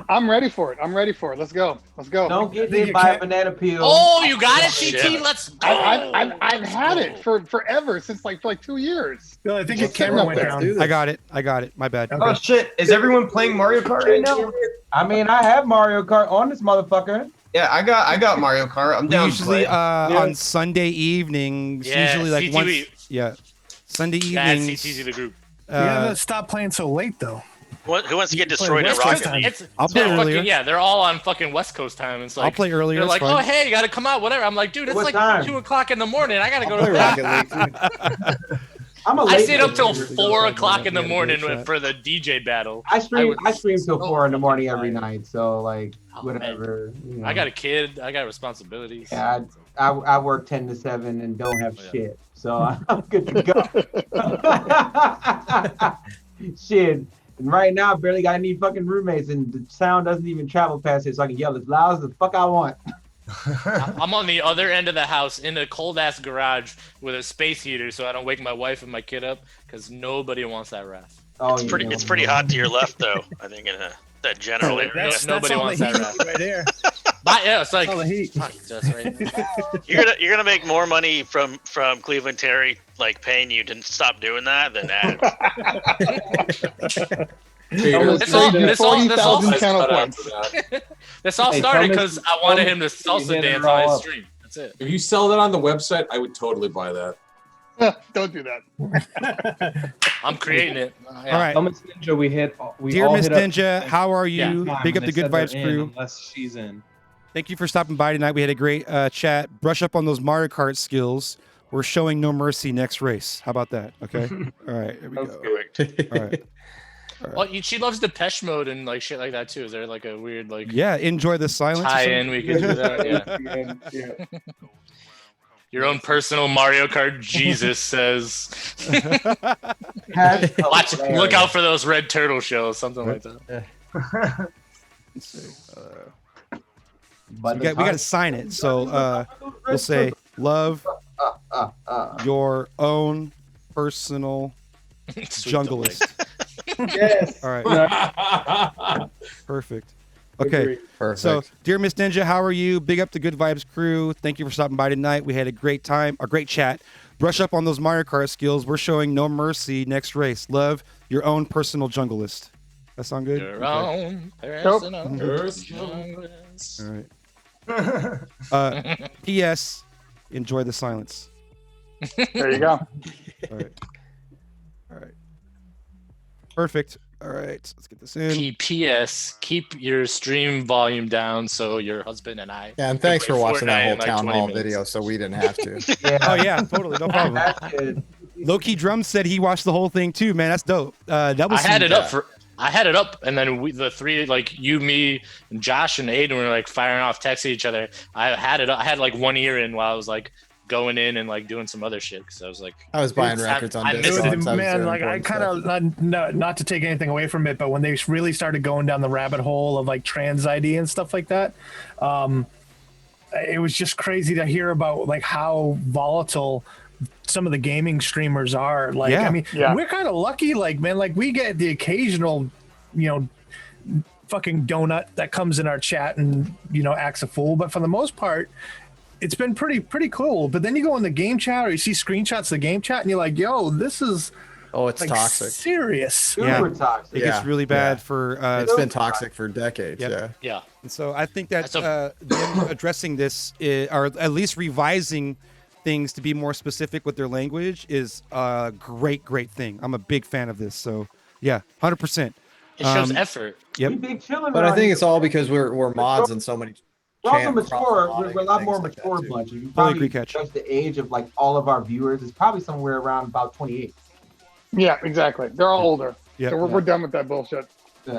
I'm ready for it. I'm ready for it. Let's go. Let's go. Don't get Think hit you by a can't- banana peel. Oh, you got it, Shit. CT. Let's go. I've had it for forever, since for like 2 years. Bill, I think your Just sitting camera up went there. down. Do this. I got it. My bad. Okay. Oh shit! Is everyone playing Mario Kart right now? I mean, I have Mario Kart on this motherfucker. Yeah, I got Mario Kart. I'm We down. usually to play. on Sunday evenings, Yeah, usually like CT once. we- Yeah, Sunday Add evenings. CT to the group. We gotta stop playing so late, though. Who wants to get destroyed in West Coast Rocket time. League? I'll play earlier. Fucking, yeah, they're all on fucking West Coast time. It's like I'll play earlier. They're it's like, fine. oh hey, you gotta come out, whatever. I'm like, dude, it's What like time? 2:00 in the morning. I gotta go Play to Rocket bed. League. I stayed up till Really 4:00 in the Yeah, morning great shot. for the DJ battle. I stream was till so 4 in the morning every tired. night. So like Oh, whatever. You know. I got a kid. I got responsibilities. Yeah, I work 10 to 7 and don't have shit. So I'm good to go. Shit. And right now, I barely got any fucking roommates, and the sound doesn't even travel past it, so I can yell as loud as the fuck I want. I'm on the other end of the house in a cold ass garage with a space heater, so I don't wake my wife and my kid up, because nobody wants that wrath. Oh, It's pretty hot to your left, though. I think in that general area. Nobody wants that wrath. right there. But, yeah, it's like all the heat. fuck, just right there. You're gonna make more money from Cleveland Terry like paying you to stop doing that than Adam. This all channel points. This all Hey, started Thomas, because I wanted Thomas, him to salsa you dance hit it on all his up. stream. That's it. If you sell that on the website, I would totally buy that. Don't do that. I'm creating it. All right. Thomas Ninja, we Dear all Miss hit up Ninja, how are you? time, Big up and the they Good said Vibes they're in crew. Unless she's in. Thank you for stopping by tonight. We had a great chat. Brush up on those Mario Kart skills. We're showing no mercy next race. How about that? Okay. All right. Here we go. All right. Well, she loves Depeche Mode and like shit like that too. Is there like a weird like Yeah. Enjoy the silence. or tie-in something? we could do that? Yeah. Your own personal Mario Kart Jesus says. Look out for those red turtle shells, something like that. Let's see. We got to sign it. So we'll say, love your own personal jungleist. Yes. All right. Perfect. Okay. Perfect. So, dear Miss Ninja, how are you? Big up to Good Vibes crew. Thank you for stopping by tonight. We had a great time, a great chat. Brush up on those Mario Kart skills. We're showing no mercy next race. Love your own personal jungleist. That sound good? Your Okay. own personal junglist. All right. P.S. Enjoy the silence. There you go. All right. All right. Perfect. All right. Let's get this in. P.S. Keep your stream volume down so your husband and I. Yeah, and thanks can for play watching that Fortnite whole in, like, town 20 hall minutes. video, so we didn't have to. Oh yeah, totally, no problem. Low-key Drum said he watched the whole thing too, man. That's dope. That was. I had it up, and then the three, like you, me, and Josh and Aiden, were like firing off texts at each other. I had it up. I had like one ear in while I was like going in and like doing some other shit. Because I was like, I was buying records on missed disc. it. Man, like I kind of not to take anything away from it, but when they really started going down the rabbit hole of like trans ID and stuff like that, it was just crazy to hear about like how volatile some of the gaming streamers are. Like, Yeah. I mean, we're kind of lucky. Like, man, like we get the occasional, fucking donut that comes in our chat and acts a fool, but for the most part, it's been pretty cool. But then you go in the game chat or you see screenshots of the game chat and you're like, yo, this is it's like toxic. Serious. Yeah. toxic. It gets really bad for. It's been toxic for decades. Yep. Yeah. And so I think that them addressing this, or at least revising things to be more specific with their language, is a great thing. I'm a big fan of this. So yeah, 100%. It shows effort. Yep. But I think it's all because we're mods and so many. We're also Camp mature. cross-modding We're a lot and more things like that, mature too. bunch. If you Totally probably agree, Catch. judge the age of like all of our viewers, it's probably somewhere around about 28. Yeah, exactly. They're all older. Yeah. So we're done with that bullshit.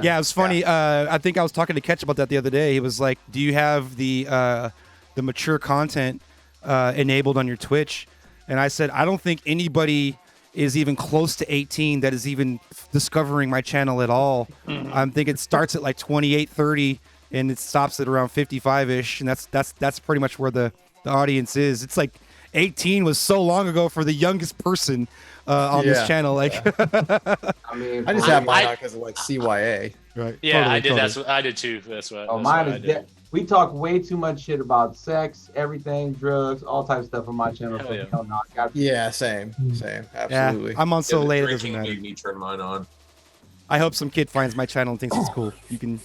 Yeah, it was funny. I think I was talking to Ketch about that the other day. He was like, "Do you have the mature content enabled on your Twitch?" And I said, "I don't think anybody is even close to 18 that is even discovering my channel at all. I think it starts at like 28, 30, and it stops at around 55-ish, and that's pretty much where the audience is. It's like 18 was so long ago for the youngest person on this channel. Like, I mean, I just have mine out because of like CYA. Right. Yeah, I did. I did too. That's what. Oh, that's mine what I is did. dead. We talk way too much shit about sex, everything, drugs, all types of stuff on my channel. So hell no, I got Yeah, same, absolutely. I'm on so the late it doesn't drinking matter. made me turn mine on. I hope some kid finds my channel and thinks it's cool. You can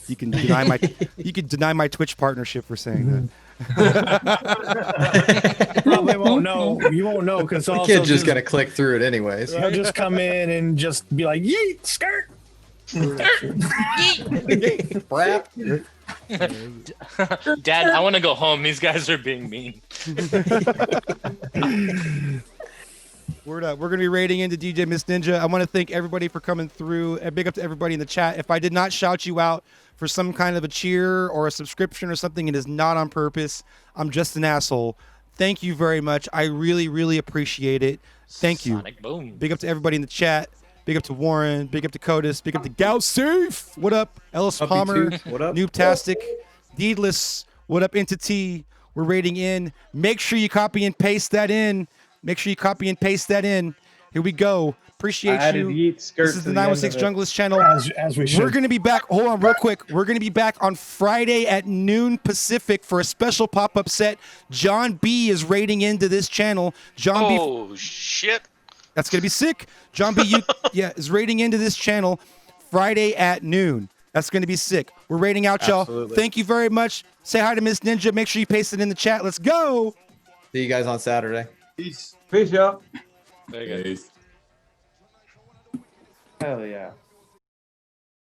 deny my Twitch partnership for saying that. Probably won't know. you won't know because The kid's just gonna click through it anyways. He'll just come in and just be like, "Yeet, skirt." Brap. Dad, I want to go home. These guys are being mean. Word up. We're going to be rating into DJ Miss Ninja. I want to thank everybody for coming through. And big up to everybody in the chat. If I did not shout you out for some kind of a cheer or a subscription or something, it is not on purpose. I'm just an asshole. Thank you very much. I really, really appreciate it. Thank you. Sonic boom. Big up to everybody in the chat. Big up to Warren. Big up to Codis. Big up to Gow Safe. What up? Ellis Uppy Palmer. Tooth. What up? Noobtastic. Deedless. What up? Into T. We're rating in. Make sure you copy and paste that in. Make sure you copy and paste that in. Here we go. Appreciate I added you. Yeet skirt This is to the the end 916 of it. Junglist channel. As we should. We're going to be back. Hold on real quick. We're going to be back on Friday at noon Pacific for a special pop-up set. John B is rating into this channel. John B. Oh, shit. That's going to be sick. John B. is rating into this channel Friday at noon. That's going to be sick. We're rating out, y'all. Absolutely. Thank you very much. Say hi to Miss Ninja. Make sure you paste it in the chat. Let's go. See you guys on Saturday. Peace, y'all. There you go. Hell yeah.